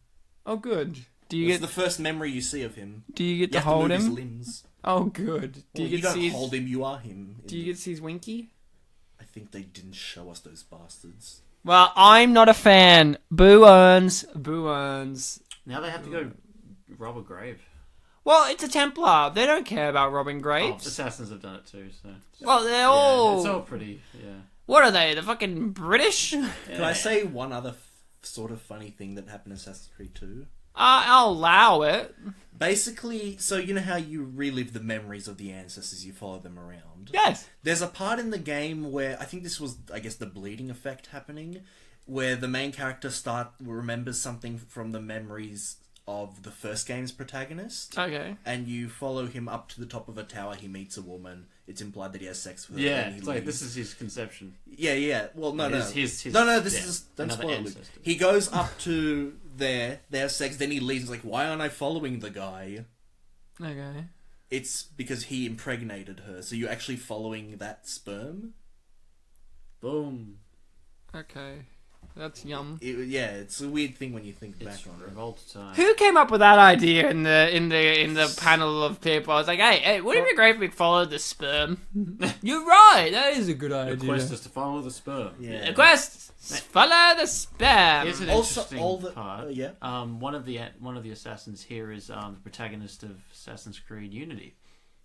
Oh, good. Do you It's get the first memory you see of him. Do you get You to have to hold move his him? limbs. Oh, good. Do Well, you you get to don't see? hold him, you are him. Do you get to see his winky? I think they didn't show us those bastards. Well, I'm not a fan. Boo earns. Boo earns. Now they have to go rob a grave. Well, it's a Templar. They don't care about robbing Oh, graves. assassins have done it too, so... Well, they're Yeah, all... it's all pretty, yeah. What are they? The fucking British? Can I say one other sort of funny thing that happened in Assassin's Creed 2? I'll allow it. Basically, so you know how you relive the memories of the ancestors, you follow them around? Yes. There's a part in the game where, I think this was, I guess, the bleeding effect happening, where the main character remembers something from the memories of the first game's protagonist. Okay. And you follow him up to the top of a tower, he meets a woman, it's implied that he has sex with her. Yeah, and he it's like, leaves. this is his conception. Yeah. Well, no. His No, this yeah, is... Don't another spoil it. ancestor. He goes up to there, they have sex, then he leaves. He's like, why aren't I following the guy? Okay. It's because he impregnated her, so you're actually following that sperm? Boom. Okay. That's yum. It's a weird thing when you think It's back on it. revolt time. Who came up with that idea in the panel of people? I was like, hey, wouldn't it be great if we followed the sperm? You're right. That is a good The idea. quest is to follow the sperm. Yeah. The quest. Follow the sperm. Here's an Also, interesting all the... part. yeah. One of the assassins here is the protagonist of Assassin's Creed Unity.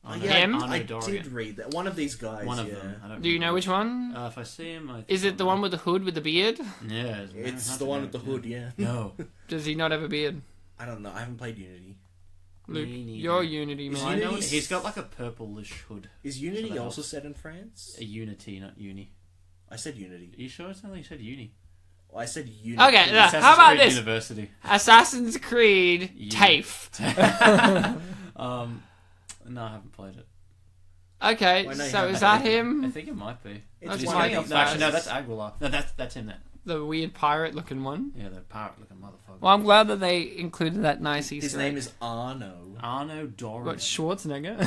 Him? I Dorian. did read that. One of these guys, One of yeah. them. I don't Do you know remember. which one? If I see him, I think Is it the I'll one know. with the hood with the beard? Yeah, It's the one with the hood, yeah. No. Does he not have a beard? I don't know, I haven't played Unity. Luke, Me neither. you're Unity Is man. I know Unity's- he's got like a purplish hood. Is Unity that also helps. set in France? A Unity, not Uni. I said Unity. Are you sure? It sounded like you said Uni. I said Unity. Okay, yeah. Assassin's How about Creed this? University. Assassin's Creed Yeah. TAFE. No, I haven't played it. Okay, Well, I know you so haven't is that I him? think it might be. It's That's one might of be the- Actually, no, fast. that's Aguilar. No, that's him there. The weird pirate looking one? Yeah, the pirate-looking motherfucker. Well, I'm glad that they included that nice Easter His egg. name is Arno. Arno Dorian. What, Schwarzenegger?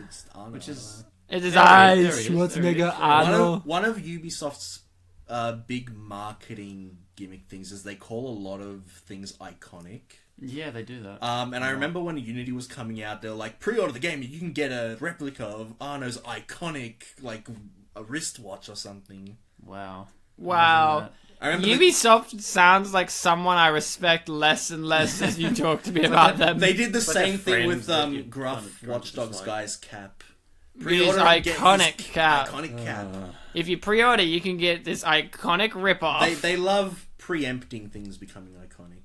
It's Arno. Which is... It is There he I, is, there he is, there he Schwarzenegger, is. Arnold. One of Ubisoft's big marketing gimmick things is they call a lot of things iconic. Yeah, they do that. And I remember when Unity was coming out, they were like, pre-order the game, you can get a replica of Arno's iconic, like, a wristwatch or something. Wow. Wow. Imagine I remember Ubisoft sounds like someone I respect less and less as you talk to me about them. they did the But same they're thing with friends that you Gruff kind of Watch Dogs dislike. guy's cap. His Pre-order and get iconic his cap. Iconic cap. If you pre-order, you can get this iconic ripoff. They love preempting things becoming iconic.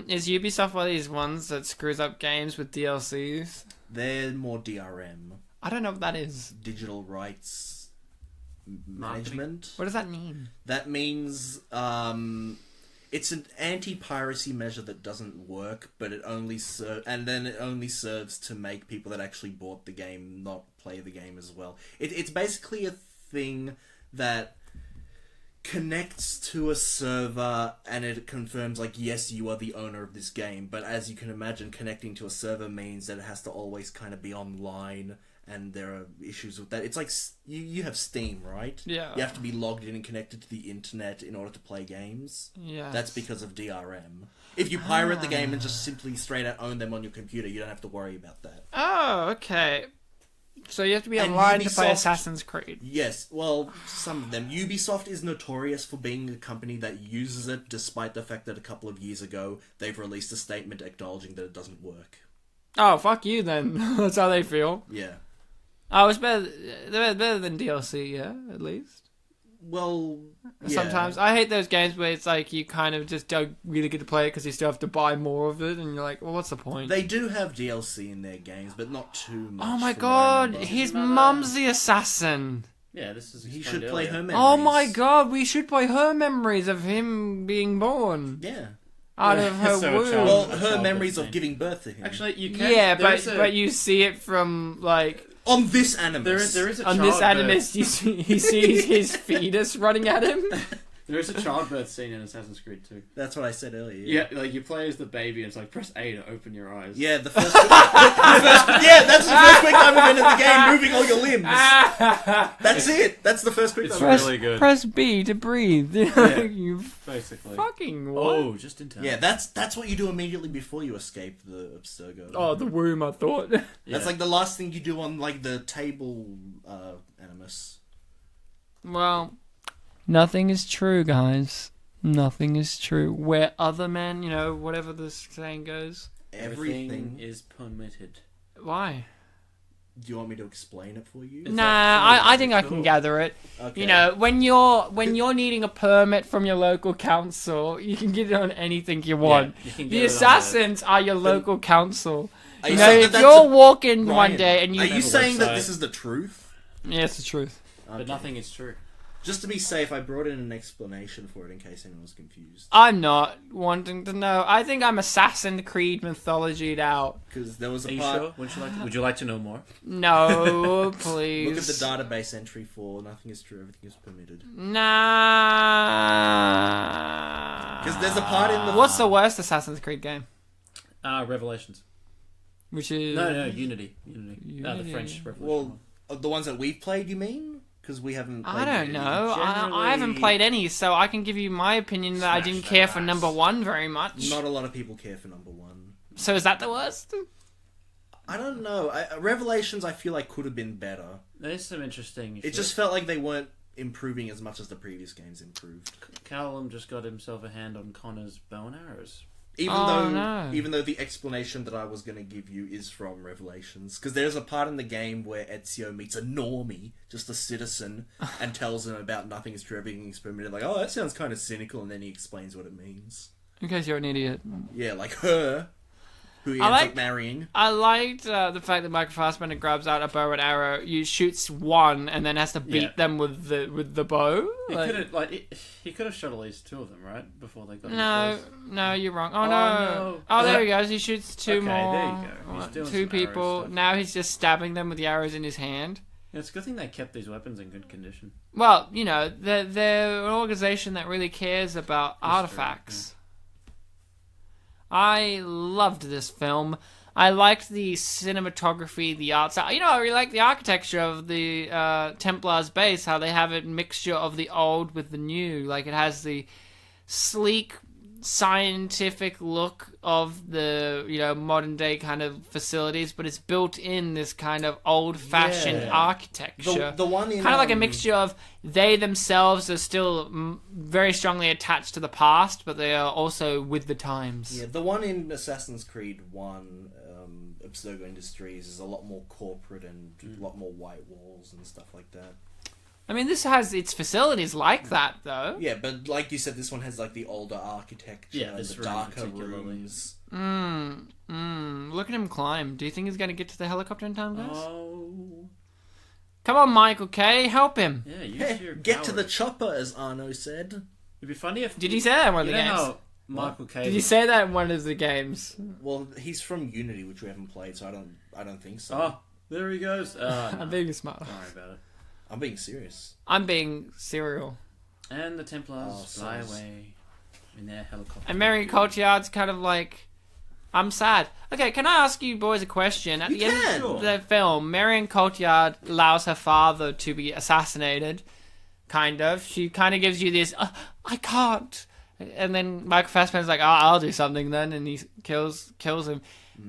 Is Ubisoft one of these ones that screws up games with DLCs? They're more DRM. I don't know what that is. Digital rights management. What does that mean? That means it's an anti-piracy measure that doesn't work, but it only serves to make people that actually bought the game not play the game as well. It's basically a thing that connects to a server and it confirms, like, yes, you are the owner of this game, but as you can imagine, connecting to a server means that it has to always kind of be online, and there are issues with that. It's like you have Steam, right? Yeah. You have to be logged in and connected to the internet in order to play games. Yeah. That's because of DRM. If you pirate the game and just simply straight out own them on your computer, you don't have to worry about that. Oh, okay. So you have to be And online to play Ubisoft- Assassin's Creed. Yes, well, some of them. Ubisoft is notorious for being a company that uses it, despite the fact that a couple of years ago they've released a statement acknowledging that it doesn't work. Oh, fuck you then. That's how they feel. Yeah. Oh, it's better. They're better than DLC, yeah, at least. Well, yeah. Sometimes I hate those games where it's like you kind of just don't really get to play it because you still have to buy more of it, and you're like, well, what's the point? They do have DLC in their games, but not too much. Oh my from what I god, remember. his mum's the assassin. Yeah, this is. He explained should play earlier. her memories. Oh my god, we should play her memories of him being born Yeah. out of her So a womb. child- Well, a her childbirth memories of scene. giving birth to him. Actually, you can. Yeah, there but you see it from like on this Animus. there is a on this childbirth- animist, he sees his fetus running at him. There is a childbirth scene in Assassin's Creed 2. That's what I said earlier. Yeah, like you play as the baby, and it's like press A to open your eyes. Yeah, the first. Yeah, that's the first quick time event of the game, moving all your limbs. That's it. That's the first quick It's time. really good. Press B to breathe. Yeah. You Basically. fucking what? Oh, just in time. Yeah, that's what you do immediately before you escape the Abstergo. Oh, the womb, I thought. Yeah. That's like the last thing you do on like the table Animus. Well, nothing is true, guys. Nothing is true. Where other men, whatever the saying goes. Everything. is permitted. Why? Do you want me to explain it for you? Is Nah, that I think I cool? can gather it. Okay. When you're needing a permit from your local council, you can get it on anything you want. Yeah, you can get The it on assassins are your local council. Are You you know, saying if that you're that's walking one Ryan, day and are you you... saying that website. this is the truth? Yeah, it's the truth. Okay. But nothing is true. Just to be safe, I brought in an explanation for it in case anyone was confused. I'm not wanting to know. I think I'm Assassin's Creed mythologied out. Because there was Are a you part. sure? Would you like to know more? No, please. Look at the database entry for nothing is true, everything is permitted. Nah. Because there's a part in the. What's the worst Assassin's Creed game? Revelations. Which is... No, Unity. The Unity. French Revolution. Well, the ones that we've played, you mean? Because we haven't. Played I don't Unity. know. I haven't Generally- played any, so I can give you my opinion that I didn't Smash care that for ass. number one very much. Not a lot of people care for number one. So is that the worst? I don't know. Revelations, I feel like could have been better. There's some interesting. It just felt like they weren't improving as much as the previous games improved. Callum just got himself a hand on Connor's bow and arrows. Even though the explanation that I was going to give you is from Revelations, because there's a part in the game where Ezio meets a normie, just a citizen, and tells him about nothing is true, everything is permitted. Like, oh, that sounds kind of cynical, and then he explains what it means. In case you're an idiot. Yeah, like her, who he I ends like- up marrying. I liked the fact that Michael Fassbender grabs out a bow and arrow, you shoots one, and then has to beat Yeah. them with the bow. He could have shot at least two of them, right, before they got. No, you're wrong. Oh, Oh, no. no. Oh, there he goes. He shoots two Okay, more. there you go. He's doing Two some arrow people. stuff. Now he's just stabbing them with the arrows in his hand. Yeah, it's a good thing they kept these weapons in good condition. Well, they're an organization that really cares about artifacts. I loved this film. I liked the cinematography, the art style. I really like the architecture of the Templars base, how they have a mixture of the old with the new. Like, it has the sleek, scientific look of the, modern day kind of facilities, but it's built in this kind of old-fashioned Yeah. architecture. The one in Kind of like a mixture of they themselves are still very strongly attached to the past, but they are also with the times. Yeah, the one in Assassin's Creed 1, Abstergo Industries, is a lot more corporate and a lot more white walls and stuff like that. I mean, this has its facilities like that, though. Yeah, but like you said, this one has like the older architecture, Yeah, and this the room darker particularly. rooms. Look at him climb. Do you think he's going to get to the helicopter in time, guys? Oh, Come on, Michael K. Help him. yeah. Use Hey, your get to the powers. chopper, as Arno said. It'd be funny if. Did he say that in one of You the know games? how Michael Caine. Did he say that in one of the games? Well, he's from Unity, which we haven't played, so I don't think so. Oh, there he goes. No. I'm being smart. Don't worry about it. I'm being serious. I'm being serial. And the Templars Oh, fly so- away in their helicopter. And Marion Cotillard's kind of like, I'm sad. Okay, can I ask you boys a question? At You the end can. of the film, Marion Cotillard allows her father to be assassinated. Kind of. She kind of gives you this, I can't. And then Michael Fassbender's like, I'll do something then. And he kills him.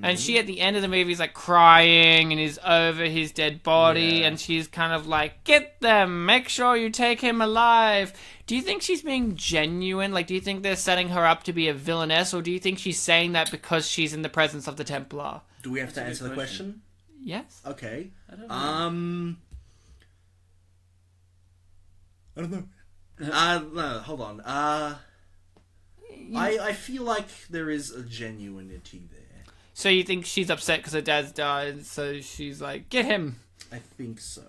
And she, at the end of the movie, is like crying and is over his dead body. Yeah. And she's kind of like, get them, make sure you take him alive. Do you think she's being genuine? Like, do you think they're setting her up to be a villainess? Or do you think she's saying that because she's in the presence of the Templar? Do we have to That's a answer good the question? Yes. Okay. I don't know. I don't know. No, hold on. I feel like there is a genuinity there. So you think she's upset because her dad's died, so she's like, get him. I think so.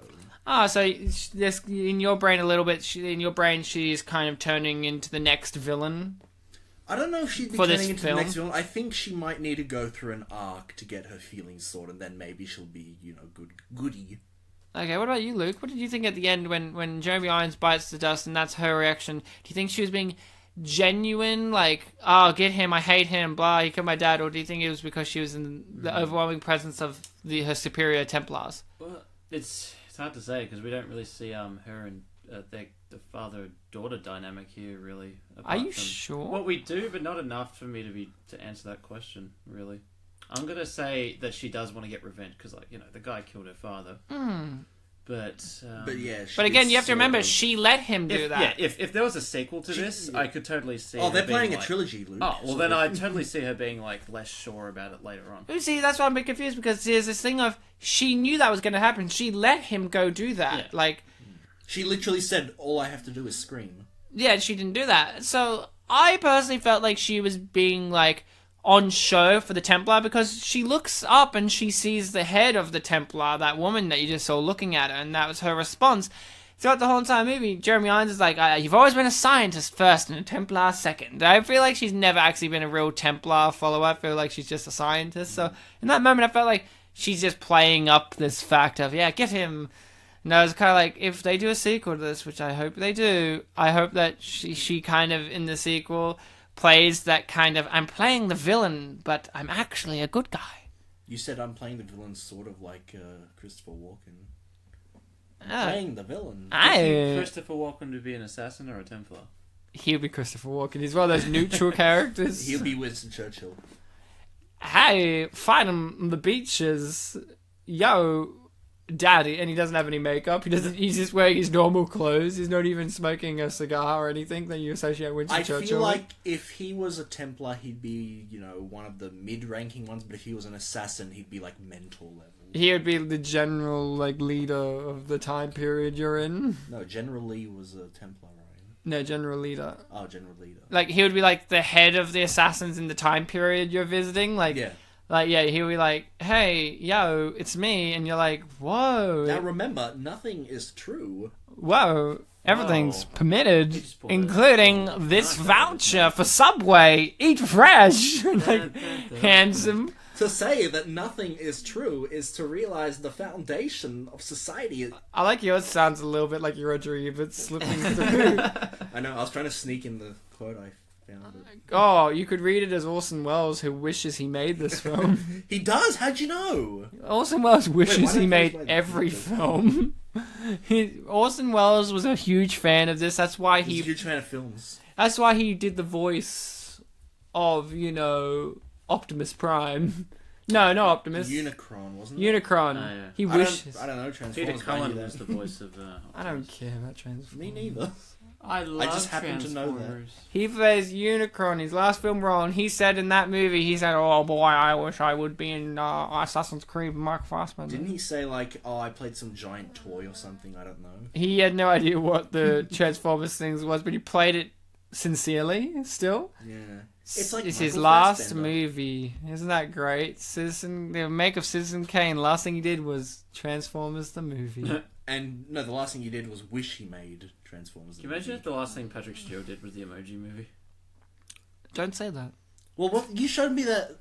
Ah, so this in your brain a little bit. In your brain, she's kind of turning into the next villain. I don't know if she'd be For turning this into film. the next villain. I think she might need to go through an arc to get her feelings sorted, and then maybe she'll be, goody. Okay, what about you, Luke? What did you think at the end when Jeremy Irons bites the dust and that's her reaction? Do you think she was being genuine, like, oh, get him, I hate him, blah, he killed my dad, or do you think it was because she was in the overwhelming presence of her superior Templars? Well, it's hard to say because we don't really see her and the father-daughter dynamic here, really. Are you sure? Well, we do, but not enough for me to answer that question, really. I'm gonna say that she does want to get revenge because, the guy killed her father. But yeah. But again, you have to remember, she let him do that. Yeah, if there was a sequel to this, I could totally see. Oh, they're playing being a trilogy, Luke. Oh, well, then I'd totally see her being less sure about it later on. You see, that's why I'm a bit confused because there's this thing of she knew that was going to happen. She let him go do that. Yeah. She literally said, "All I have to do is scream." Yeah, she didn't do that. So I personally felt like she was being on show for the Templar because she looks up and she sees the head of the Templar, that woman that you just saw looking at her, and that was her response. Throughout the whole entire movie, Jeremy Irons is like, you've always been a scientist first and a Templar second. I feel like she's never actually been a real Templar follower. I feel like she's just a scientist. So in that moment, I felt like she's just playing up this fact of, yeah, get him. No, it's kind of like, if they do a sequel to this, which I hope they do, I hope that she kind of, in the sequel, plays that kind of, I'm playing the villain, but I'm actually a good guy. You said I'm playing the villain sort of like Christopher Walken. Playing the villain. Do you think Christopher Walken to be an assassin or a Templar? He'll be Christopher Walken. He's one of those neutral characters. He'll be Winston Churchill. Hey, fight him on the beaches. Yo, daddy. And he doesn't have any makeup. He's just wearing his normal clothes. He's not even smoking a cigar or anything that you associate Winston Churchill. I feel like if he was a Templar, he'd be, one of the mid-ranking ones, but if he was an assassin, he'd be mentor level. He would be the general, leader of the time period you're in. No, General Lee was a Templar, right? No, general leader. Oh, General Leader. He would be, the head of the assassins in the time period you're visiting. Yeah. He would be like, hey, yo, it's me. And you're like, whoa. Now remember, nothing is true. Whoa. Everything's permitted, including this voucher for Subway. Eat fresh. Handsome. To say that nothing is true is to realize the foundation of society. I like yours sounds a little bit like Roger Ebert slipping through. I know, I was trying to sneak in the quote I found. Oh, you could read it as Orson Welles, who wishes he made this film. He does? How'd you know? Orson Welles wishes he made every film. Orson Welles was a huge fan of this. That's why He's a huge fan of films. That's why he did the voice of, Optimus Prime. No, not Optimus. Unicron, wasn't it? Unicron. Oh, yeah. He wishes. I don't know, Transformers. Peter Cullen was the voice of... I don't care about Transformers. Me neither. I just happen to know that. He plays Unicron, his last film role, and he said in that movie, oh boy, I wish I would be in Assassin's Creed with Michael Fassbender. Didn't he say I played some giant toy or something? I don't know. He had no idea what the Transformers things was, but he played it sincerely, still. Yeah. It's like his Michael last Fassbender. movie. Isn't that great? The make of Citizen Kane, last thing he did was Transformers the movie. And no, the last thing he did was wish he made Transformers. Can you imagine if the last thing Patrick Stewart did was the Emoji Movie? Don't say that. Well, you showed me that.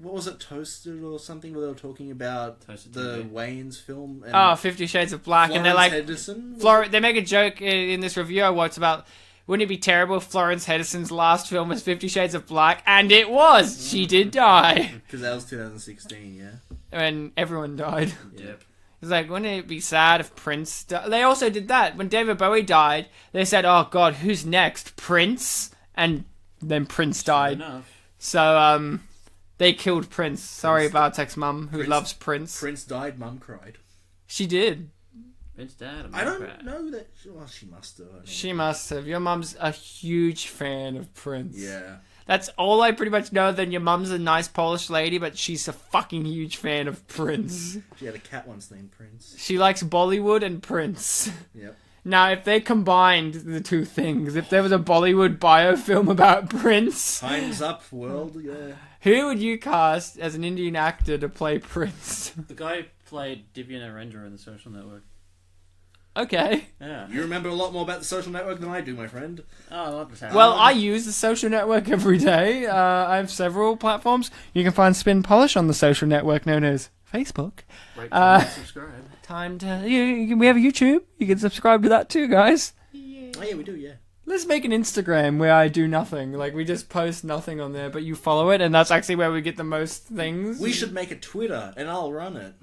What was it, Toasted or something, where they were talking about Toasted the TV. Wayne's film? And 50 Shades of Black, and they're like, Henderson? they make a joke in this review I watched about, wouldn't it be terrible if Florence Henderson's last film was 50 Shades of Black? And it was! She did die. Because that was 2016, yeah? And everyone died. Yep. It's like, wouldn't it be sad if Prince died? They also did that. When David Bowie died, they said, oh god, who's next? Prince? And then Prince died. Enough. So, they killed Prince. Sorry, Bartek's mum, who loves Prince. Prince died, Mum cried. She did. Prince dad. I don't know that... Well, she must have. She must have. Your mum's a huge fan of Prince. Yeah. That's all I pretty much know. Then your mum's a nice Polish lady, but she's a fucking huge fan of Prince. She had a cat once named Prince. She likes Bollywood and Prince. Yep. Now, if they combined the two things, if there was a Bollywood biofilm about Prince... Time's up, world, yeah. Who would you cast as an Indian actor to play Prince? The guy who played Divya Narendra in The Social Network. Okay. Yeah. You remember a lot more about the social network than I do, my friend. Oh, I love the Well, I use the social network every day. I have several platforms. You can find Spin Polish on the social network known as Facebook. Rate, comment, subscribe. Time to... we have a YouTube. You can subscribe to that too, guys. Oh, yeah, we do, yeah. Let's make an Instagram where I do nothing. Like, we just post nothing on there, but you follow it, and that's actually where we get the most things. We should make a Twitter, and I'll run it.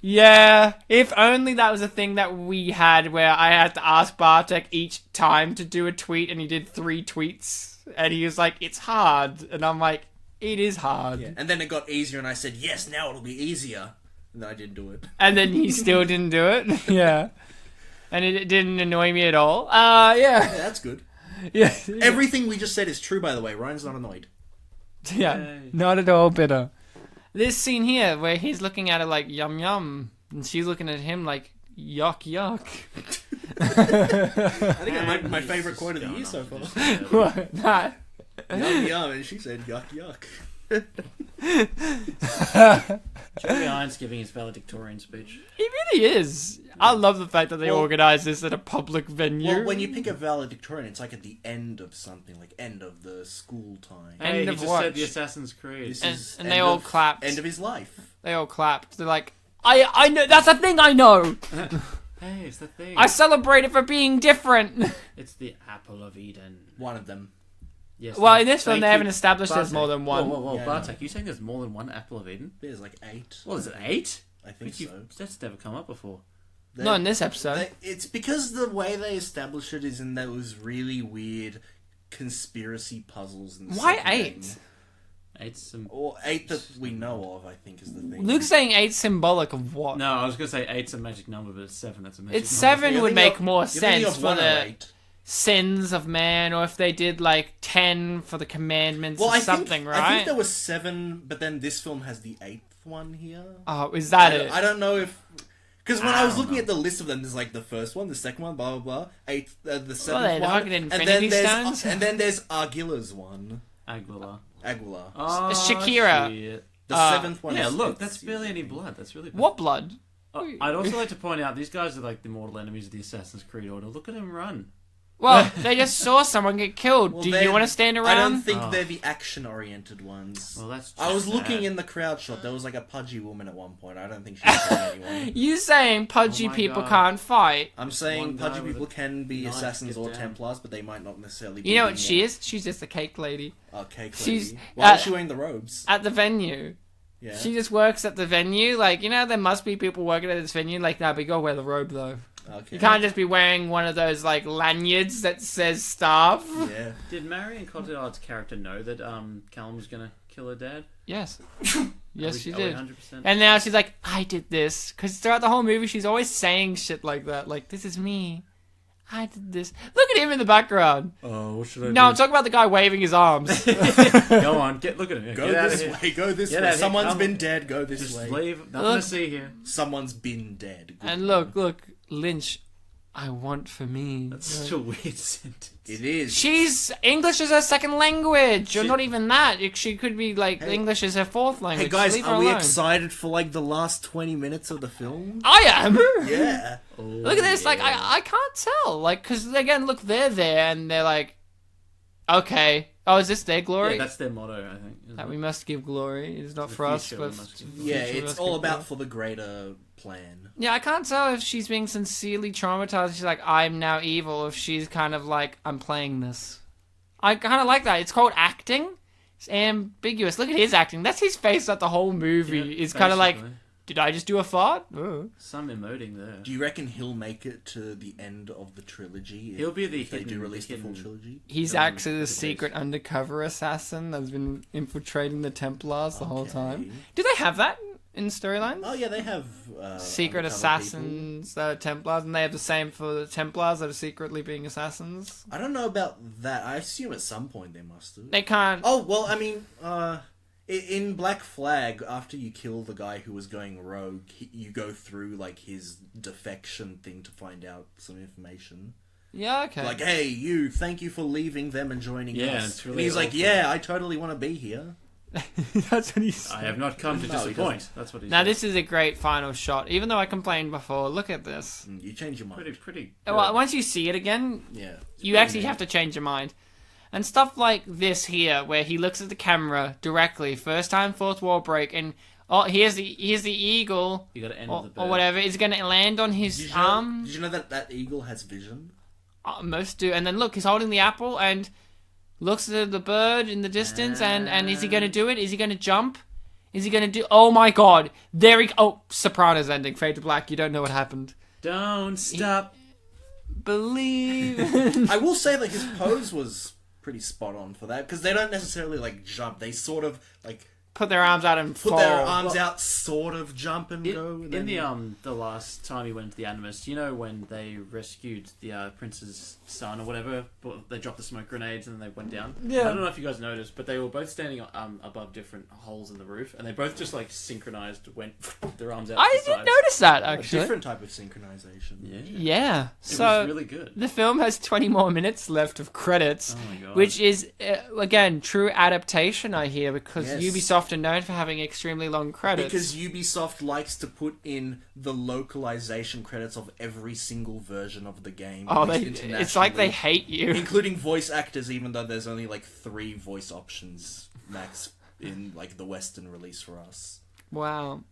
Yeah, if only that was a thing that we had where I had to ask Bartek each time to do a tweet, and he did 3 tweets, and he was like, it's hard. And I'm like, it is hard. Yeah. And then it got easier, and I said, yes, now it'll be easier. And then I didn't do it. And then he still didn't do it. Yeah. And it didn't annoy me at all. Yeah. Yeah, that's good. Yeah. Everything we just said is true, by the way. Ryan's not annoyed. Yeah. Yay. Not at all bitter. This scene here, where he's looking at her like, yum yum, and she's looking at him like, yuck yuck. I think that might be my favourite quote of the year so far. What? That? Yum yum, and she said yuck yuck. Jeremy Irons giving his valedictorian speech. He really is. I love the fact that they organise this at a public venue. Well, when you pick a valedictorian, it's like at the end of something, like end of the school time. End Hey, he of just what? said the Assassin's Creed. This And- is and end they all of- clapped. End of his life. They all clapped. They're like, I know, that's a thing I know. Hey, it's the thing. I celebrate it for being different. It's the apple of Eden. One of them. Yes. Well, in this film, thank they you, haven't established there's Bartek. more than one. Whoa, Yeah, Bartek, you saying there's more than one apple of Eden? There's like 8. What is it, 8? I think so. That's never come up before. Not in this episode. It's because the way they establish it is in those really weird conspiracy puzzles. And Why second 8? game. 8's some... Or 8 that we know of, I think, is the thing. Luke's saying 8's symbolic of what? No, I was going to say 8's a magic number, but it's 7. That's a magic It's number. 7 You're would thinking make of- more you're thinking sense of for 1 or the 8. sins of man, or if they did like 10 for the commandments Well, or I something, think, right? I think there was 7, but then this film has the 8th one here. Oh, is that it? I don't know if... Because when I was don't looking know. at the list of them, there's like the first one, the second one, blah, blah, blah, 8th, the 7th they're one, fucking and Infinity then Stones? and then there's Aguilar's one. Aguilar. Aguilar. Oh, Shakira. shit. The 7th one Yeah, is... look, that's barely any blood. That's really bad. What blood? I'd also like to point out, these guys are like the mortal enemies of the Assassin's Creed Order. Look at him run. Well, they just saw someone get killed. Well, Do they're- you want to stand around? I don't think Oh. they're the action-oriented ones. Well, that's I was just looking sad. in the crowd shot. There was like a pudgy woman at one point. I don't think she was killing anyone. You saying pudgy Oh my people God. can't fight? I'm One saying guy pudgy with people a can be knife assassins get or down. Templars, but they might not necessarily be... You know what the, she is? She's just a cake lady. cake She's- lady. Why is uh, she wearing the robes? At the venue. Yeah. She just works at the venue. Like, you know, there must be people working at this venue. Like, nah, but you gotta wear the robe, though. Okay. You can't just be wearing one of those, like, lanyards that says staff. Yeah. Did Marion Cotillard's character know that Callum was going to kill her dad? Yes. Yes, she Are we did. 100%? And now she's like, I did this. Because throughout the whole movie, she's always saying shit like that. Like, this is me. I did this. Look at him in the background. Oh, what should I No, I'm talking about the guy waving his arms. Go on, look at him. Go Get out of this here. way, go this Get out way. of here, Someone's come been on. dead, go this Just way. leave. Nothing Look. to see here. Someone's been dead. Good And point. look, Lynch, I want for me. That's such a weird sentence. It is. She's English is her second language, or She- not even that. She could be like Hey. English is her fourth language. Hey guys, Leave her are we alone. excited for like the last 20 minutes of the film? I am. Yeah. Look at this. Like I can't tell. Like because again, look, they're there and they're like, okay. Oh, is this their glory? Yeah, that's their motto, I think. isn't That it? we must give glory. It's not The for us, future but we must give Yeah, future we it's must all give about glory. for the greater plan. Yeah, I can't tell if she's being sincerely traumatized. She's like, I'm now evil. If she's kind of like, I'm playing this. I kind of like that. It's called acting. It's ambiguous. Look at his acting. That's his face at the whole movie. Yeah, It's kind of like, basically. did I just do a fart? Oh. Some emoting there. Do you reckon he'll make it to the end of the trilogy? He'll be the if they do hidden- release the full hidden- trilogy. He's Doesn't actually the look at secret undercover assassin that's been infiltrating the Templars the whole Okay. time. Do they have that in storylines? Oh yeah, they have Secret undercover assassins that are Templars, and they have the same for the Templars that are secretly being assassins. people. I don't know about that. I assume at some point they must have. They can't. Oh well, I mean, in Black Flag, after you kill the guy who was going rogue, you go through like his defection thing to find out some information. Yeah, okay. Like, hey, you, thank you for leaving them and joining Yeah, us. it's really and he's like, awful. yeah, I totally want to be here. That's what he said. I have not come to No, he disappoint. That's what he Now said. this is a great final shot. Even though I complained before, look at this. You change your mind. pretty. Well, once you see it again, Yeah. you actually have to change your mind. And stuff like this here, where he looks at the camera directly, first time fourth wall break, and here's the eagle, You got to end or, with the bird. or whatever, is going to land on his arm. Did you know that eagle has vision? Most do. And then look, he's holding the apple and looks at the bird in the distance, and is he going to do it? Is he going to jump? Is he going to do... Oh my god. There he... Oh, Sopranos ending. Fade to black. You don't know what happened. Don't stop. Believe. I will say that his pose was pretty spot on for that, because they don't necessarily, like, jump. They sort of, like... Put their arms out and Put fall. their arms out, sort of jump and go. And In then... the last time he went to the Animus, you know when they rescued the prince's son or whatever, but they dropped the smoke grenades and then they went down? Yeah. I don't know if you guys noticed, but they were both standing above different holes in the roof, and they both just like synchronized, went their arms out to I the didn't sides. notice that, A actually. different type of synchronization. Yeah. It So was really good. the film has 20 more minutes left of credits, Oh my god. which is, again, true adaptation, I hear, because Yes. Ubisoft are known for having extremely long credits. Because Ubisoft likes to put in the localization credits of every single version of the game. Oh, released it's like they internationally, hate you. including voice actors, even though there's only like 3 voice options max in like the Western release for us. Wow.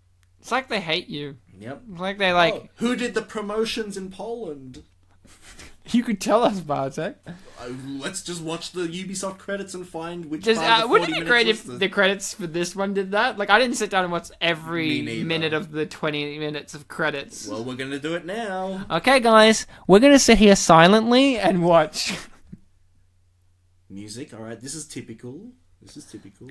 It's like they hate you. Yep. It's like they like... Oh, who did the promotions in Poland? You could tell us, Bartek. Let's just watch the Ubisoft credits and find which Just, part of the 40 wouldn't it be great if minutes the credits for this one did that? Like, I didn't sit down and watch every Me neither. minute of the 20 minutes of credits. Well, we're gonna do it now. Okay, guys, we're gonna sit here silently and watch. Music, alright, this is typical.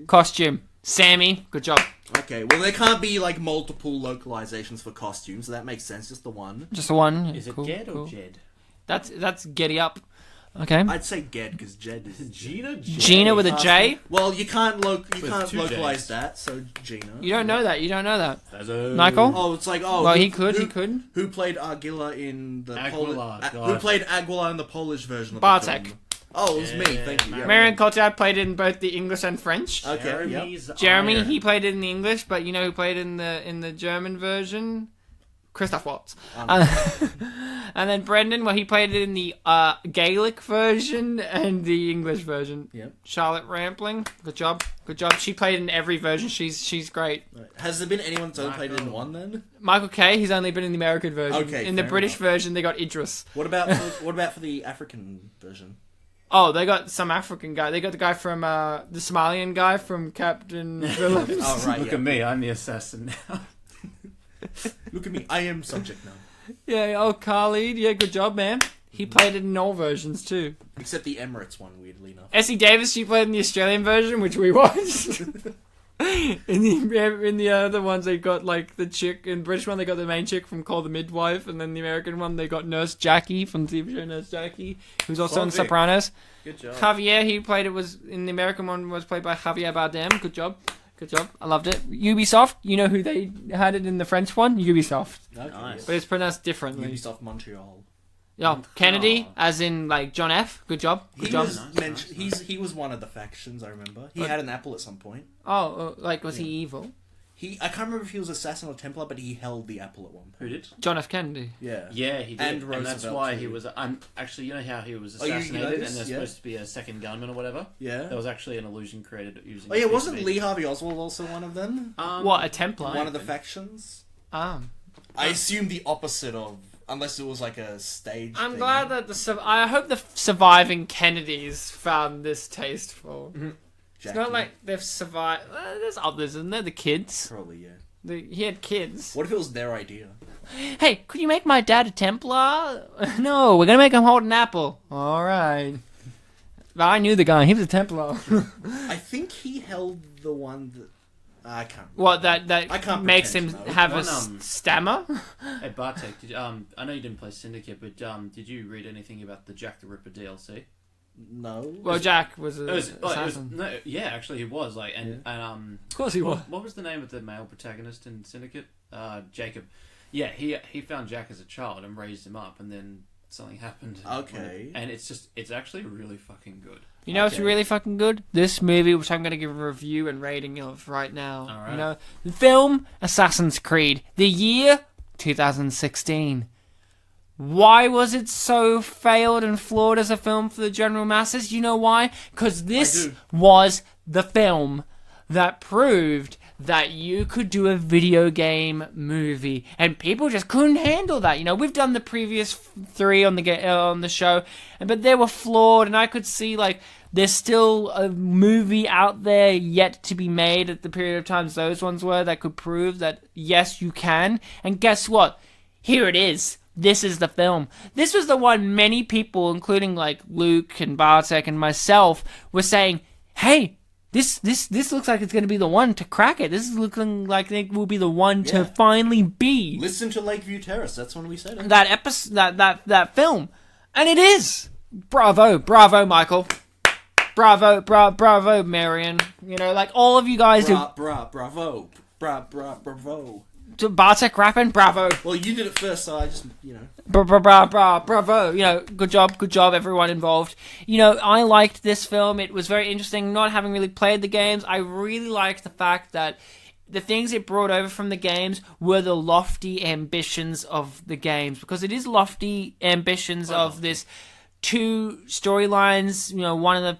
Costume. Sammy, good job. Okay, well there can't be like multiple localizations for costumes, so that makes sense, just the one. Just the one. Is it Cool, Ged cool. or Jed? That's Getty Up. Okay. I'd say Ged, because Jed is... Gina? Gina with a J? Well, you can't With 2 localize Js. that, so Gina. You don't know that. You don't know that. Michael? Michael? Oh, it's like, Well, he could. Who played Aguila in the Aguilar, Who God. played Aguilar in the Polish version of Bartek. the film? Oh, it was me, thank you. Yeah. Yeah. Marion Cotillard played it in both the English and French. Okay, yep. Jeremy's Jeremy, Iron. he played it in the English, but you know who played in the German version? Christoph Waltz. And then Brendan, well, he played it in the Gaelic version and the English version. Yep. Charlotte Rampling, good job. She played in every version. She's great. Has there been anyone that's only played it in Michael. one then? Michael Kay, he's only been in the American version. Okay, in the fair British enough. version, they got Idris. What about for the African version? Oh, they got some African guy. They got the guy from the Somalian guy from Captain Phillips. Oh right, Look yeah. at me, I'm the assassin now. Look at me, I am subject now. Yeah, oh, Khalid. Yeah, good job, man. He played it in all versions too. Except the Emirates one, weirdly enough. Essie Davis, she played in the Australian version, which we watched. in the other ones, they got like the chick in British one. They got the main chick from Call the Midwife, and then the American one, they got Nurse Jackie from the TV show Nurse Jackie, who's also in Vic. Sopranos. Good job. Javier, he played it was in the American one was played by Javier Bardem. Good job. Good job. I loved it. Ubisoft, you know who they had it in the French one? Ubisoft. Okay, Nice. But it's pronounced differently. Ubisoft Montreal. Yeah, Kennedy, Oh. as in like John F. Good job. Good He job. was Nice. he was one of the factions, I remember. He But- had an apple at some point. Oh, like was he evil? I can't remember if he was assassin or Templar, but he held the apple at one point. Who did? John F. Kennedy. Yeah. Yeah, he did. And And that's Roosevelt, why too. he was... actually, you know how he was Oh, you know assassinated this? and there's Yeah. supposed to be a second gunman or whatever? Yeah. There was actually an illusion created using... Oh yeah, a piece wasn't of Lee meat. Harvey Oswald also one of them? What, a Templar? One of the factions? I assume the opposite of, unless it was like a stage. I'm thing. glad that I hope the surviving Kennedys found this tasteful. It's Jackie. not like they've survived. There's others, isn't there? The kids. Probably, yeah. He had kids. What if it was their idea? Hey, could you make my dad a Templar? No, we're gonna make him hold an apple. All right. But I knew the guy. He was a Templar. I think he held the one that I can't. Remember. What that I can't makes him pretend to know. have a One, stammer? Hey, Bartek, I know you didn't play Syndicate, but did you read anything about the Jack the Ripper DLC? No. Well, Jack was an It was assassin. no, yeah, actually he was like, and Of course he was. what was the name of the male protagonist in Syndicate? Jacob. Yeah, he found Jack as a child and raised him up, and then something happened. Okay. And it's actually really fucking good. You know what's really fucking good? This movie, which I'm going to give a review and rating of right now. All right. You know, the film Assassin's Creed, the year 2016. Why was it so failed and flawed as a film for the general masses? You know why? Because this was the film that proved that you could do a video game movie, and people just couldn't handle that. You know, we've done the previous 3 on the show, but they were flawed, and I could see like there's still a movie out there yet to be made at the period of times those ones were that could prove that yes, you can. And guess what? Here it is. This is the film. This was the one many people, including like Luke and Bartek and myself, were saying, "Hey, this looks like it's going to be the one to crack it. This is looking like it will be the one to finally be." Listen to Lakeview Terrace. That's when we said it. That episode, that film, and it is. Bravo, Michael. Bravo, Marion. You know, like all of you guys Bravo. Bartek rapping, bravo. Well, you did it first, so I just, Bravo. You know, good job, everyone involved. You know, I liked this film. It was very interesting, not having really played the games. I really liked the fact that the things it brought over from the games were the lofty ambitions of the games, because it is lofty ambitions of this 2 storylines, you know, one in the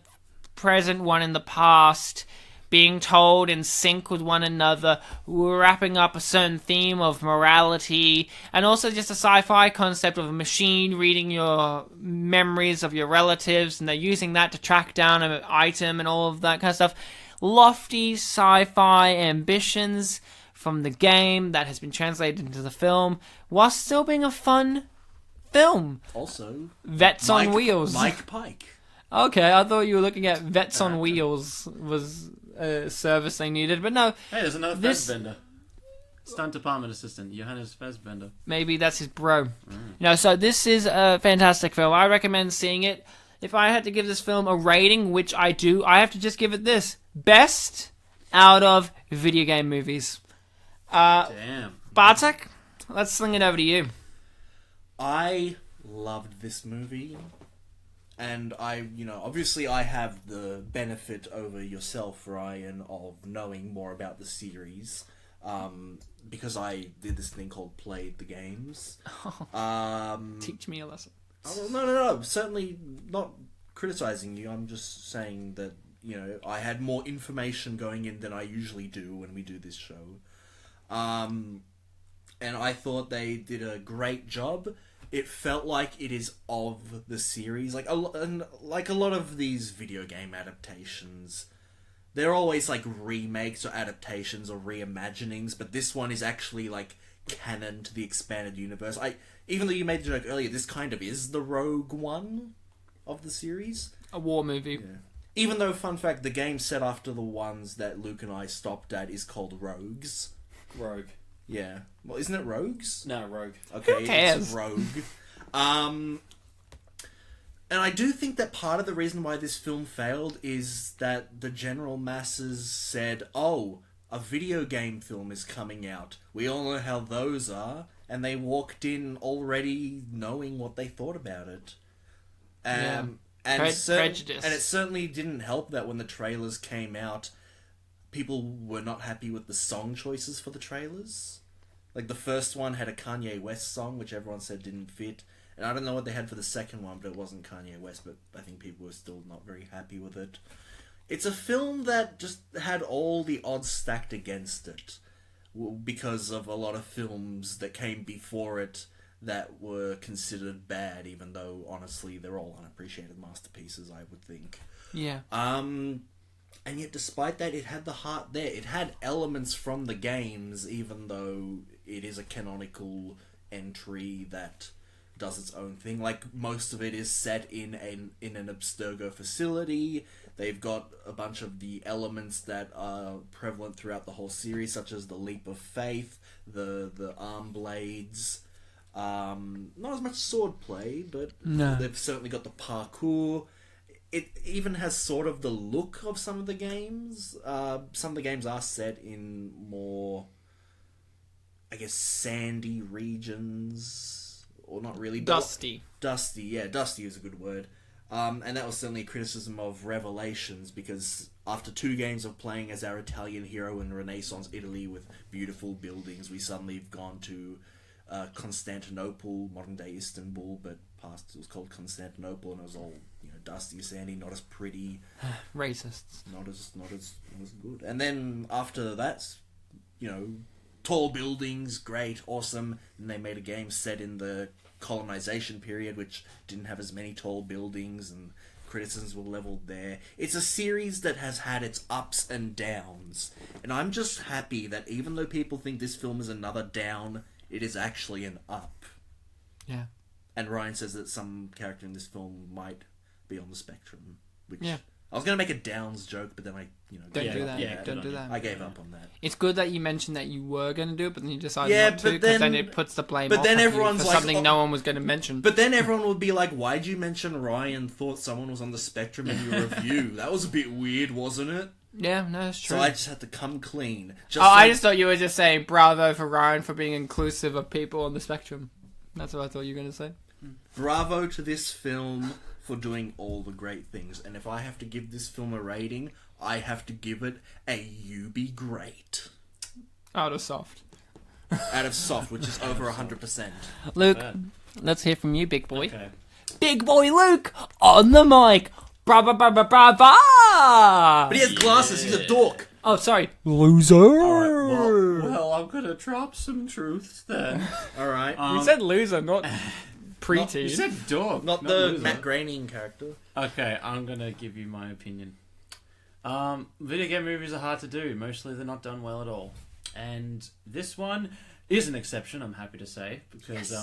present, one in the past, being told in sync with one another. We're wrapping up a certain theme of morality, and also just a sci-fi concept of a machine reading your memories of your relatives, and they're using that to track down an item and all of that kind of stuff. Lofty sci-fi ambitions from the game that has been translated into the film, while still being a fun film. Also, Vets on Wheels. Mike Pike. Okay, I thought you were looking at Vets on Wheels was a service they needed, but no. Hey, there's another Fassbender. Stunt department assistant, Johannes Fassbender. Maybe that's his bro. No, so this is a fantastic film. I recommend seeing it. If I had to give this film a rating, which I do, I have to just give it this. Best out of video game movies. Damn. Bartek, let's sling it over to you. I loved this movie. And obviously I have the benefit over yourself, Ryan, of knowing more about the series, because I did this thing called Played the Games. Teach me a lesson. Oh, no, certainly not criticizing you. I'm just saying that, I had more information going in than I usually do when we do this show. And I thought they did a great job. It felt like it is of the series. Like a lot of these video game adaptations, they're always like remakes or adaptations or reimaginings, but this one is actually like canon to the expanded universe. Even though you made the joke earlier, this kind of is the Rogue One of the series. A war movie. Yeah. Even though, fun fact, the game set after the ones that Luke and I stopped at is called Rogues. Rogue. Yeah. Well, isn't it Rogues? No, Rogue. Okay, Who cares? It's Rogue. And I do think that part of the reason why this film failed is that the general masses said, "Oh, a video game film is coming out. We all know how those are," and they walked in already knowing what they thought about it. Prejudice. And it certainly didn't help that when the trailers came out, people were not happy with the song choices for the trailers. Like, the first one had a Kanye West song, which everyone said didn't fit. And I don't know what they had for the second one, but it wasn't Kanye West, but I think people were still not very happy with it. It's a film that just had all the odds stacked against it, because of a lot of films that came before it that were considered bad, even though, honestly, they're all unappreciated masterpieces, I would think. Yeah. And yet, despite that, it had the heart there. It had elements from the games, even though it is a canonical entry that does its own thing. Like, most of it is set in an Abstergo facility. They've got a bunch of the elements that are prevalent throughout the whole series, such as the leap of faith, the arm blades. Not as much swordplay, but they've certainly got the parkour. It even has sort of the look of some of the games. Some of the games are set in more, I guess, sandy regions, or not really. Dusty. Dusty, yeah, dusty is a good word. And that was certainly a criticism of Revelations, because after 2 games of playing as our Italian hero in Renaissance Italy with beautiful buildings, we suddenly have gone to Constantinople, modern-day Istanbul, but past it was called Constantinople, and it was all dusty, sandy, not as pretty. Racists. Not as good. And then after that, tall buildings, great, awesome, and they made a game set in the colonization period, which didn't have as many tall buildings, and criticisms were leveled there. It's a series that has had its ups and downs, and I'm just happy that even though people think this film is another down, it is actually an up. Yeah. And Ryan says that some character in this film might be on the spectrum, which yeah. I was going to make a downs joke, but then I don't do that. Don't do that. I gave up on that. It's good that you mentioned that you were going to do it, but then you decided not to, but because then it puts the blame but off then on you everyone's for like, something no one was going to mention. But then everyone would be like, why'd you mention Ryan thought someone was on the spectrum in your review? That was a bit weird, wasn't it? Yeah, no, it's true. So I just had to come clean. I just thought you were just saying bravo for Ryan for being inclusive of people on the spectrum. That's what I thought you were going to say. Bravo to this film for doing all the great things. And if I have to give this film a rating, I have to give it a You Be Great. Out of soft. Out of soft, which is over 100%. Luke, let's hear from you, big boy. Okay. Big boy Luke, on the mic. Brava, brava, brava! But he has glasses, he's a dork. Oh, sorry. Loser! Alright, well, I'm gonna drop some truths then. Alright. You said loser, not preteen. You said dog. Not the loser. Matt Groening character. Okay, I'm gonna give you my opinion. Video game movies are hard to do. Mostly they're not done well at all. And this one is an exception, I'm happy to say, because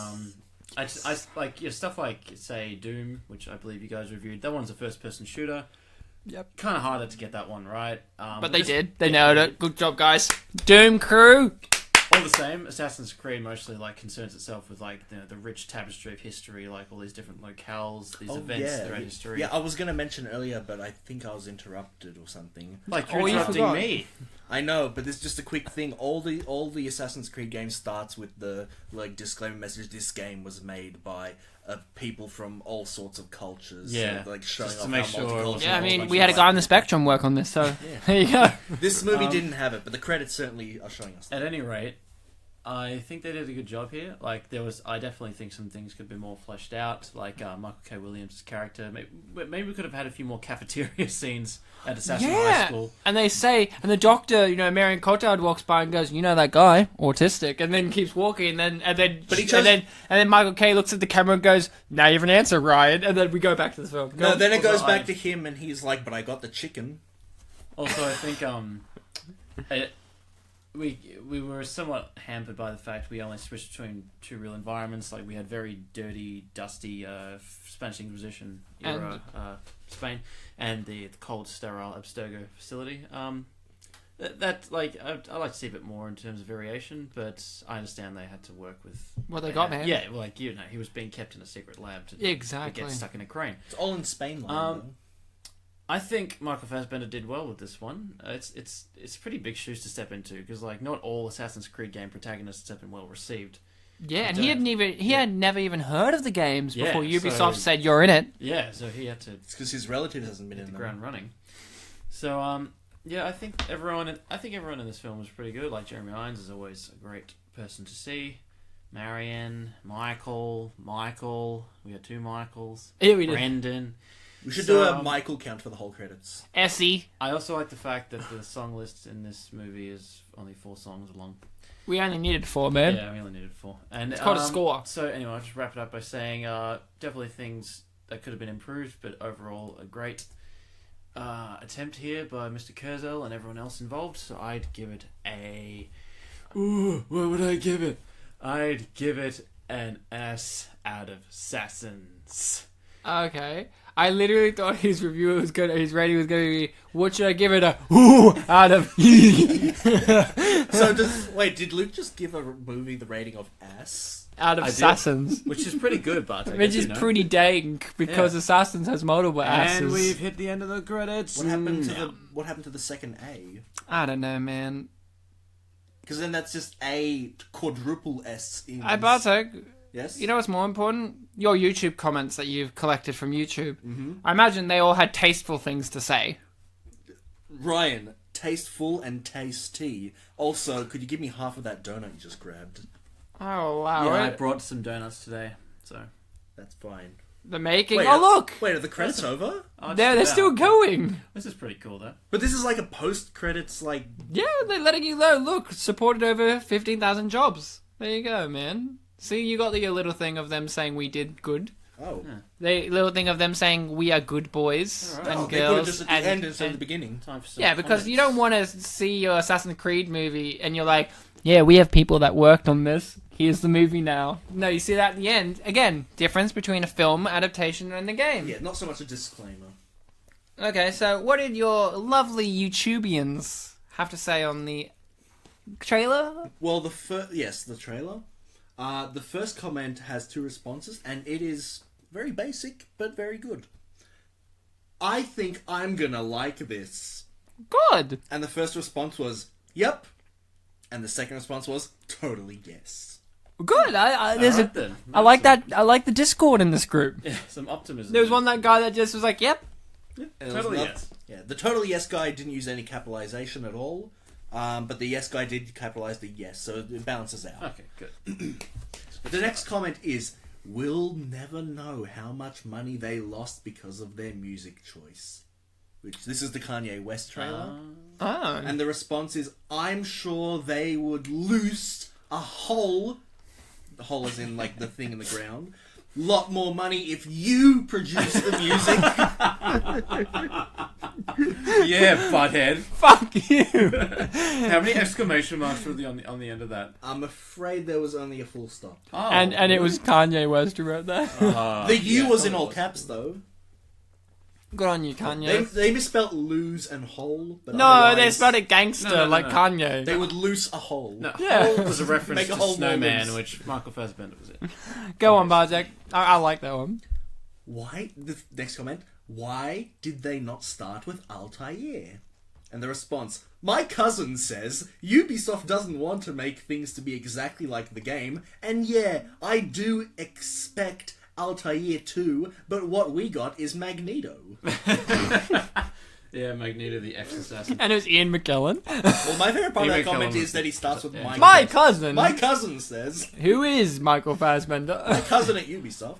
I like stuff like, say, Doom, which I believe you guys reviewed. That one's a first-person shooter. Yep. Kind of harder to get that one right. But they did. They nailed it. Good job, guys. Doom crew. All the same, Assassin's Creed mostly concerns itself with the rich tapestry of history, like all these different locales, these events throughout history. Yeah, I was going to mention earlier, but I think I was interrupted or something. Like you're interrupting me. I know, but there's just a quick thing. All the Assassin's Creed game starts with the disclaimer message. This game was made by people from all sorts of cultures. Yeah, so, showing just off to make how sure. multicultural. Yeah, I mean, we had a guy on the spectrum work on this, so there you go. This movie didn't have it, but the credits certainly are showing us that. At any rate, I think they did a good job here. I definitely think some things could be more fleshed out. Like Michael K. Williams' character. Maybe we could have had a few more cafeteria scenes at Assassin High School. And they say, and the doctor, Marion Cotillard walks by and goes, that guy, autistic, and then keeps walking, and then Michael K. looks at the camera and goes, now you have an answer, Ryan, and then we go back to the film. Then it goes back to him, and he's like, but I got the chicken. Also, I think we were somewhat hampered by the fact we only switched between 2 real environments. Like, we had very dirty, dusty Spanish Inquisition era Spain, and the cold, sterile Abstergo facility. I like to see a bit more in terms of variation, but I understand they had to work with what they got, man. Yeah, he was being kept in a secret lab to get stuck in a crane. It's all in Spain, though. I think Michael Fassbender did well with this one. It's pretty big shoes to step into, because not all Assassin's Creed game protagonists have been well received. Yeah, and he had never even heard of the games before Ubisoft said you're in it. Yeah, so he had to. It's because his relative hasn't been in the ground running. So I think everyone in this film was pretty good. Like, Jeremy Irons is always a great person to see. Marion, Michael, we got 2 Michaels. Yeah, we did. Brendan. We should do a Michael count for the whole credits. Essie. I also like the fact that the song list in this movie is only 4 songs long. We only needed 4, man. Yeah, we only needed 4. And it's called a score. So anyway, I'll just wrap it up by saying definitely things that could have been improved, but overall a great attempt here by Mr. Kurzel and everyone else involved. So I'd give it what would I give it? I'd give it an S out of Sassins. Okay. I literally thought his rating was going to be, what should I give it a ooh out of? So did Luke just give a movie the rating of S? Out of Assassins. Which is pretty good, Bartek. Which is pretty dank, because Assassins has multiple asses. And we've hit the end of the credits. What happened to the second A? I don't know, man. Because then that's just a quadruple S in... Bartek, Yes. You know what's more important? Your YouTube comments that you've collected from YouTube. Mm-hmm. I imagine they all had tasteful things to say. Ryan, tasteful and tasty. Also, could you give me half of that donut you just grabbed? Oh, wow. Yeah, I brought some donuts today, so... That's fine. The making... Wait, oh, look! Wait, are the credits over? Oh, They're still going. This is pretty cool, though. But this is like a post-credits, like... Yeah, they're letting you know. Look, supported over 15,000 jobs. There you go, man. See, you got the little thing of them saying we did good. Oh. Yeah. The little thing of them saying we are good boys and They put it girls. just at the end instead of the beginning. Time for some Yeah, because comments. you don't want to see your Assassin's Creed movie and you're like, yeah, we have people that worked on this. Here's the movie now. No, you see that at the end. Again, difference between a film adaptation and the game. Yeah, not so much a disclaimer. Okay, so what did your lovely YouTubians have to say on the trailer? Well, the trailer. The first comment has 2 responses, and it is very basic, but very good. I think I'm gonna like this. Good. And the first response was, yep. And the second response was, totally yes. Good. There's Alright then. I like that. I like the Discord in this group. Yeah, some optimism. There was that guy that just was like, yep. And it was Totally not- yes. Yeah, the totally yes guy didn't use any capitalization at all. But the yes guy did capitalize the yes, so it balances out. Okay, good. The next comment is, we'll never know how much money they lost because of their music choice. This is the Kanye West trailer. Oh. And the response is, I'm sure they would lose a whole as in like the thing in the ground, lot more money if you produce the music. Yeah, butthead. Fuck you. How many exclamation marks were on the end of that? I'm afraid there was only a full stop. Oh, And it was Kanye West who wrote that. The U yeah, was in probably all was. caps though. Good on you, Kanye. They misspelt lose and whole. But No, otherwise, they spelled it gangster No. like Kanye. They would loose a hole. No, Yeah. Hole was a reference Make a to whole Snowman, moments. which Michael Fassbender was in. Go on, Bartek. I like that one. Why? The next comment. Why did they not start with Altair? And the response. My cousin says Ubisoft doesn't want to make things to be exactly like the game, and yeah, I do expect Altair 2, but what we got is Magneto. Yeah, Magneto the ex-assassin. And it was Ian McKellen. Well, my favourite part of Ian that comment McKellen is that he starts with yeah. my My cousin. cousin. My cousin says, Who is Michael Fassbender? my cousin at Ubisoft.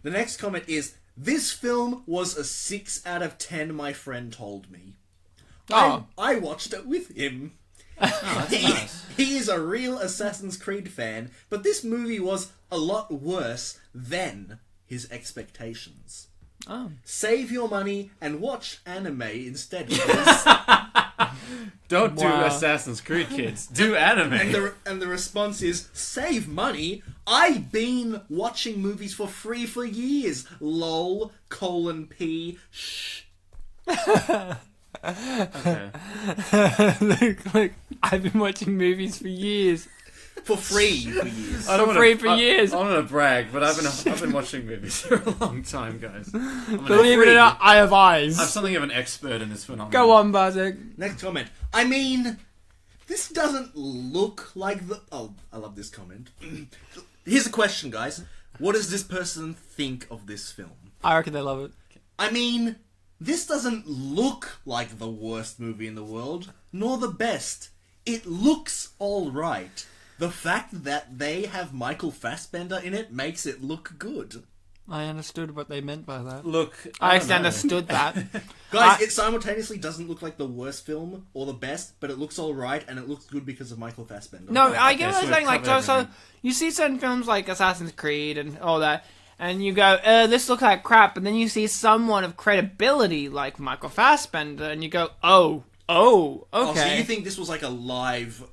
The next comment is, this film was a 6 out of 10, my friend told me. Oh. I watched it with him. Oh, that's nice. He is a real Assassin's Creed fan, but this movie was a lot worse than his expectations. Oh. Save your money and watch anime instead, please. Don't do Wow. Assassin's Creed, kids. Do anime. and the response is, save money? I've been watching movies for free for years. Lol, P. Shh. Okay. look, I've been watching movies for years. For free for years. I don't For wanna- free for I- years. I don't want to brag, but I've been watching movies for a long time, guys. Believe it free. or not, I have eyes. I'm something of an expert in this phenomenon. Go on, Bartek. Next comment. I mean, this doesn't look like the... Oh, I love this comment. Here's a question, guys. What does this person think of this film? I reckon they love it. I mean, this doesn't look like the worst movie in the world, nor the best. It looks alright. The fact that they have Michael Fassbender in it makes it look good. I understood what they meant by that. Look, I don't know. understood that. Guys, it simultaneously doesn't look like the worst film or the best, but it looks alright and it looks good because of Michael Fassbender. No, I get Okay, what so you're we've saying. Like, covered so everything. you see certain films like Assassin's Creed and all that, and you go, this looks like crap, and then you see someone of credibility like Michael Fassbender, and you go, oh, okay. Oh, so you think this was like a live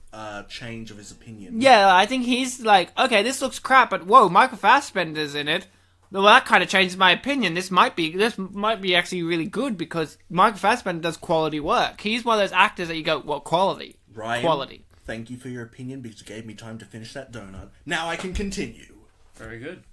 change of his opinion? Yeah, I think he's like, okay, this looks crap, but whoa, Michael Fassbender's in it. Well, that kind of changes my opinion. This might be actually really good because Michael Fassbender does quality work. He's one of those actors that you go, well, quality. Ryan, Quality. thank you for your opinion because you gave me time to finish that donut. Now I can continue. Very good.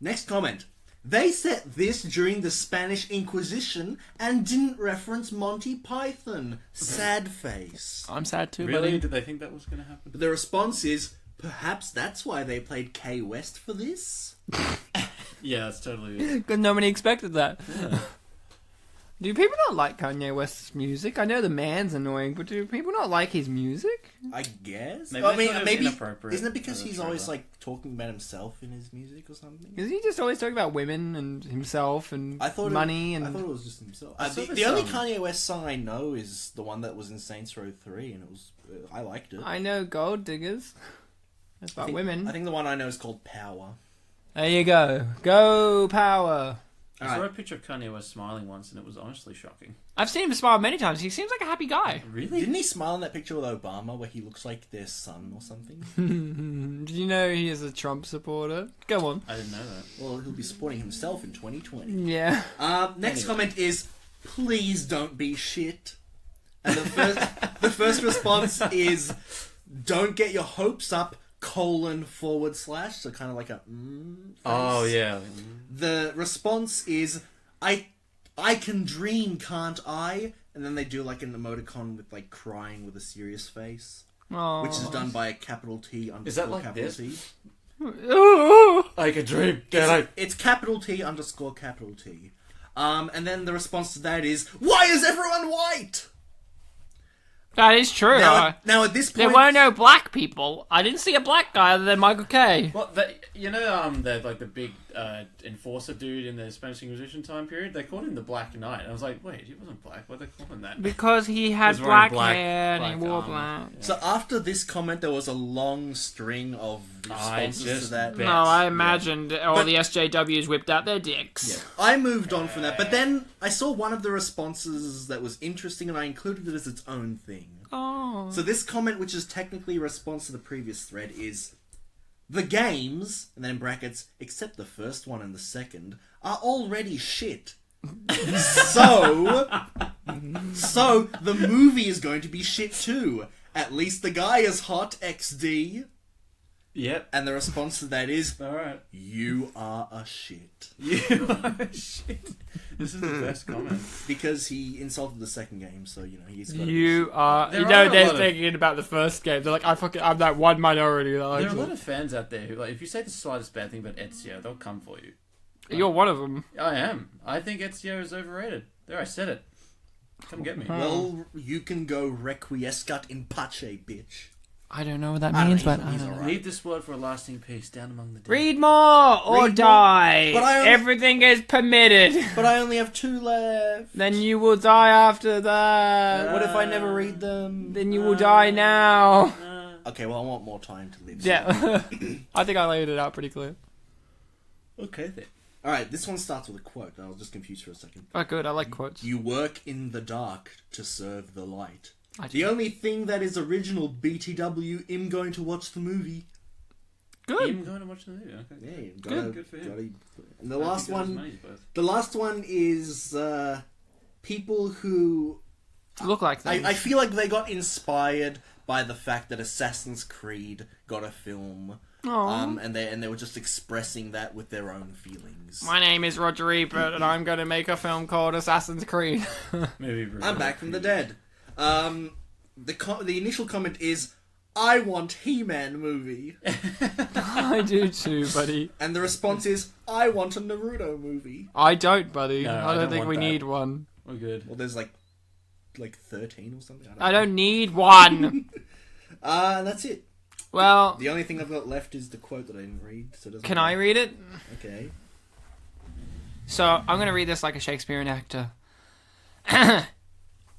Next comment. They set this during the Spanish Inquisition and didn't reference Monty Python. Sad face. I'm sad too, Really? buddy. Did they think that was going to happen? But the response is, Perhaps that's why they played Kay West for this? Yeah, that's totally it. Because nobody expected that. Yeah. Do people not like Kanye West's music? I know the man's annoying, but do people not like his music? I guess. Maybe I they mean, thought it was maybe inappropriate isn't it because for the he's always trailer. like talking about himself in his music or something? Is he just always talking about women and himself and I thought money I and... thought it was just himself. I saw The this, only Kanye West song I know is the one that was in Saints Row 3, and it was I liked it. I know Gold Diggers. That's about women. I think the one I know is called Power. There you go. Go Power. I Alright. saw a picture of Kanye West smiling once, and it was honestly shocking. I've seen him smile many times. He seems like a happy guy. Really? Didn't he smile in that picture with Obama where he looks like their son or something? Did you know he is a Trump supporter? Go on. I didn't know that. Well, he'll be supporting himself in 2020. Yeah. Next Anyway. comment is, please don't be shit. And the first response is, don't get your hopes up, // so kind of like a face. Oh, yeah. The response is, I can dream, can't I? And then they do like an emoticon with like crying with a serious face, Oh. which is done by a capital T underscore Is that like capital this? T. I can dream. It's capital T underscore capital T. And then the response to that is, why is everyone white? That is true. Now at this point, There were no black people. I didn't see a black guy other than Michael K. Well, the big enforcer dude in the Spanish Inquisition time period. They called him the Black Knight. I was like, wait, he wasn't black. Why they call him that? Because he had He was wearing black hair and he black wore armor. black. Yeah. So after this comment, there was a long string of responses to just that. bet. No, I imagined all But- the SJWs whipped out their dicks. Yeah. I moved on from that, but then I saw one of the responses that was interesting, and I included it as its own thing. Oh. So this comment, which is technically a response to the previous thread, is, the games, and then in brackets, except the first one and the second, are already shit. So the movie is going to be shit too. At least the guy is hot, XD. Yep. And the response to that is, All right. you are a shit. You are shit. This is the best comment. Because he insulted the second game, so, he's got to You are... There You are know, a they're lot of- thinking about the first game. They're like, I'm that one minority that likes There are a lot it. of fans out there who, like, if you say the slightest bad thing about Ezio, they'll come for you. You're one of them. I am. I think Ezio is overrated. There, I said it. Come get me. Well, you can go requiescat in pace, bitch. I don't know what that I don't means, know, but I he's don't know. alright. Leave this world for a lasting peace down among the dead. Read more or Read more. die. But I only- Everything is permitted. But I only have 2 left. Then you will die after that. What if I never read them? Then you will die now. Okay, well, I want more time to live. so- Yeah. I think I laid it out pretty clear. Okay then. Alright, this one starts with a quote. I was just confused for a second. Oh, good. I like quotes. You work in the dark to serve the light. I The only thing that is original, BTW, I'm going to watch the movie. Good. Him going to watch the movie. Okay. Yeah, you gotta, Good for him. gotta- and the I last think it was one, money's worth. the last one is people who Look like them. I feel like they got inspired by the fact that Assassin's Creed got a film, Aw. and they were just expressing that with their own feelings. My name is Roger Ebert, and I'm going to make a film called Assassin's Creed. Maybe I'm back from the dead. The initial comment is, I want He-Man movie, I do too, buddy. and the response is, I want a Naruto movie. I don't, buddy. No, I don't think want we that. need one. We're good. Well, there's like 13 or something. I don't need one. And that's it. Well, The only thing I've got left is the quote that I didn't read. So it doesn't can I matter. read it? Okay. So, I'm going to read this like a Shakespearean actor.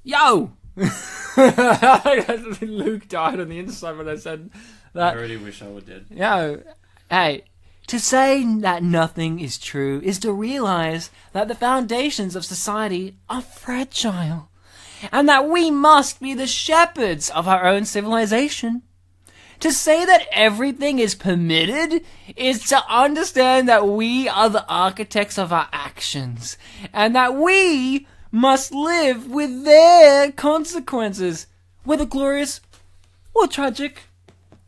Yo! Luke died on the inside when I said I that. already wish I were dead. Yo, hey, to say that nothing is true is to realize that the foundations of society are fragile, and that we must be the shepherds of our own civilization. To say that everything is permitted is to understand that we are the architects of our actions, and that we must live with their consequences, whether glorious or tragic.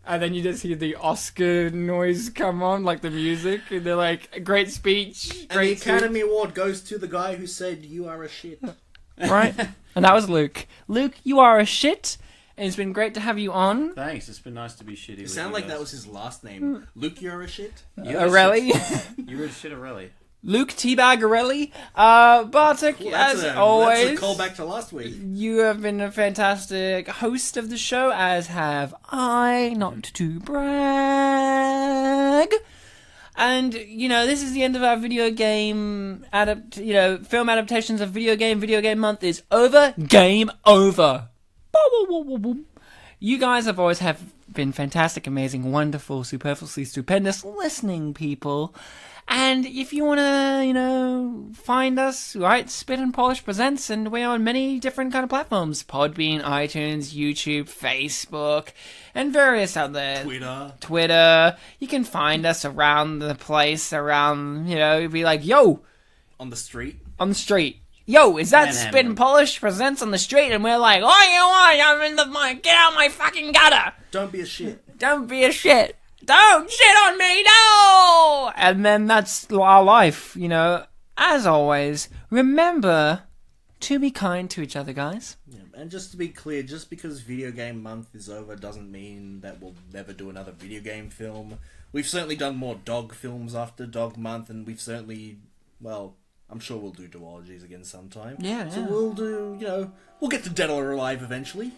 And then you just hear the Oscar noise come on, like the music, and they're like, great speech, And the great Academy Award goes to the guy who said, you are a shit. speech. Right? And that was Luke. Luke, you are a shit, and it's been great to have you on. Thanks. It's been nice to be shitty. It sounded like that was his last name. Luke, you're a shit? Arelli. You're a shit, Arelli. Luke Teabag Arelli. Bartek, as always. That's a callback to last week. You have been a fantastic host of the show, as have I, not to brag. And, this is the end of our video game film adaptations of video game month is over. Game over. You guys have always been fantastic, amazing, wonderful, superfluously stupendous listening people. And if you want to, find us, right, Spit and Polish Presents, and we're on many different kind of platforms. Podbean, iTunes, YouTube, Facebook, and various out there. Twitter. You can find us around the place, be like, yo! On the street. Yo, is that Spit and Polish Presents on the street? And we're like, I'm in get out of my fucking gutter! Don't be a shit. Don't shit on me, no! And then that's our life, As always, remember to be kind to each other, guys. Yeah, and just to be clear, just because Video Game Month is over doesn't mean that we'll never do another video game film. We've certainly done more dog films after Dog Month, and we've certainly, I'm sure we'll do duologies again sometime. Yeah. So we'll do, we'll get to Dead or Alive eventually.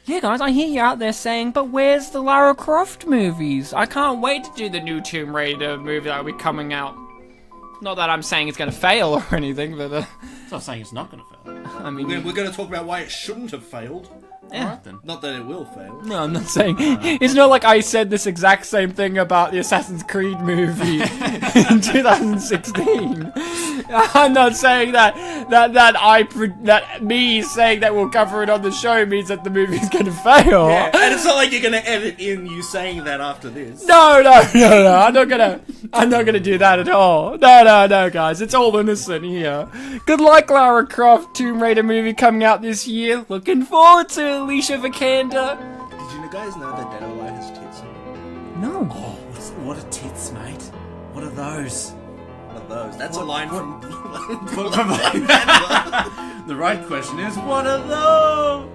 Yeah, guys, I hear you out there saying, but where's the Lara Croft movies? I can't wait to do the new Tomb Raider movie that will be coming out. Not that I'm saying it's going to fail or anything, but... It's not saying it's not going to fail. I mean... We're going to talk about why it shouldn't have failed. Yeah. Alright then. Not that it will fail. No, I'm not saying... It's not like I said this exact same thing about the Assassin's Creed movie in 2016. I'm not saying that me saying that we'll cover it on the show means that the movie's gonna fail. Yeah, and it's not like you're gonna edit in you saying that after this. No. I'm not gonna do that at all. No, guys. It's all innocent here. Good luck, Lara Croft Tomb Raider movie coming out this year. Looking forward to it, Alicia Vikander. Did you guys know that Dead or Alive has tits? No. Oh, what are tits, mate? What are those? That's a line from... The right question is, what are those?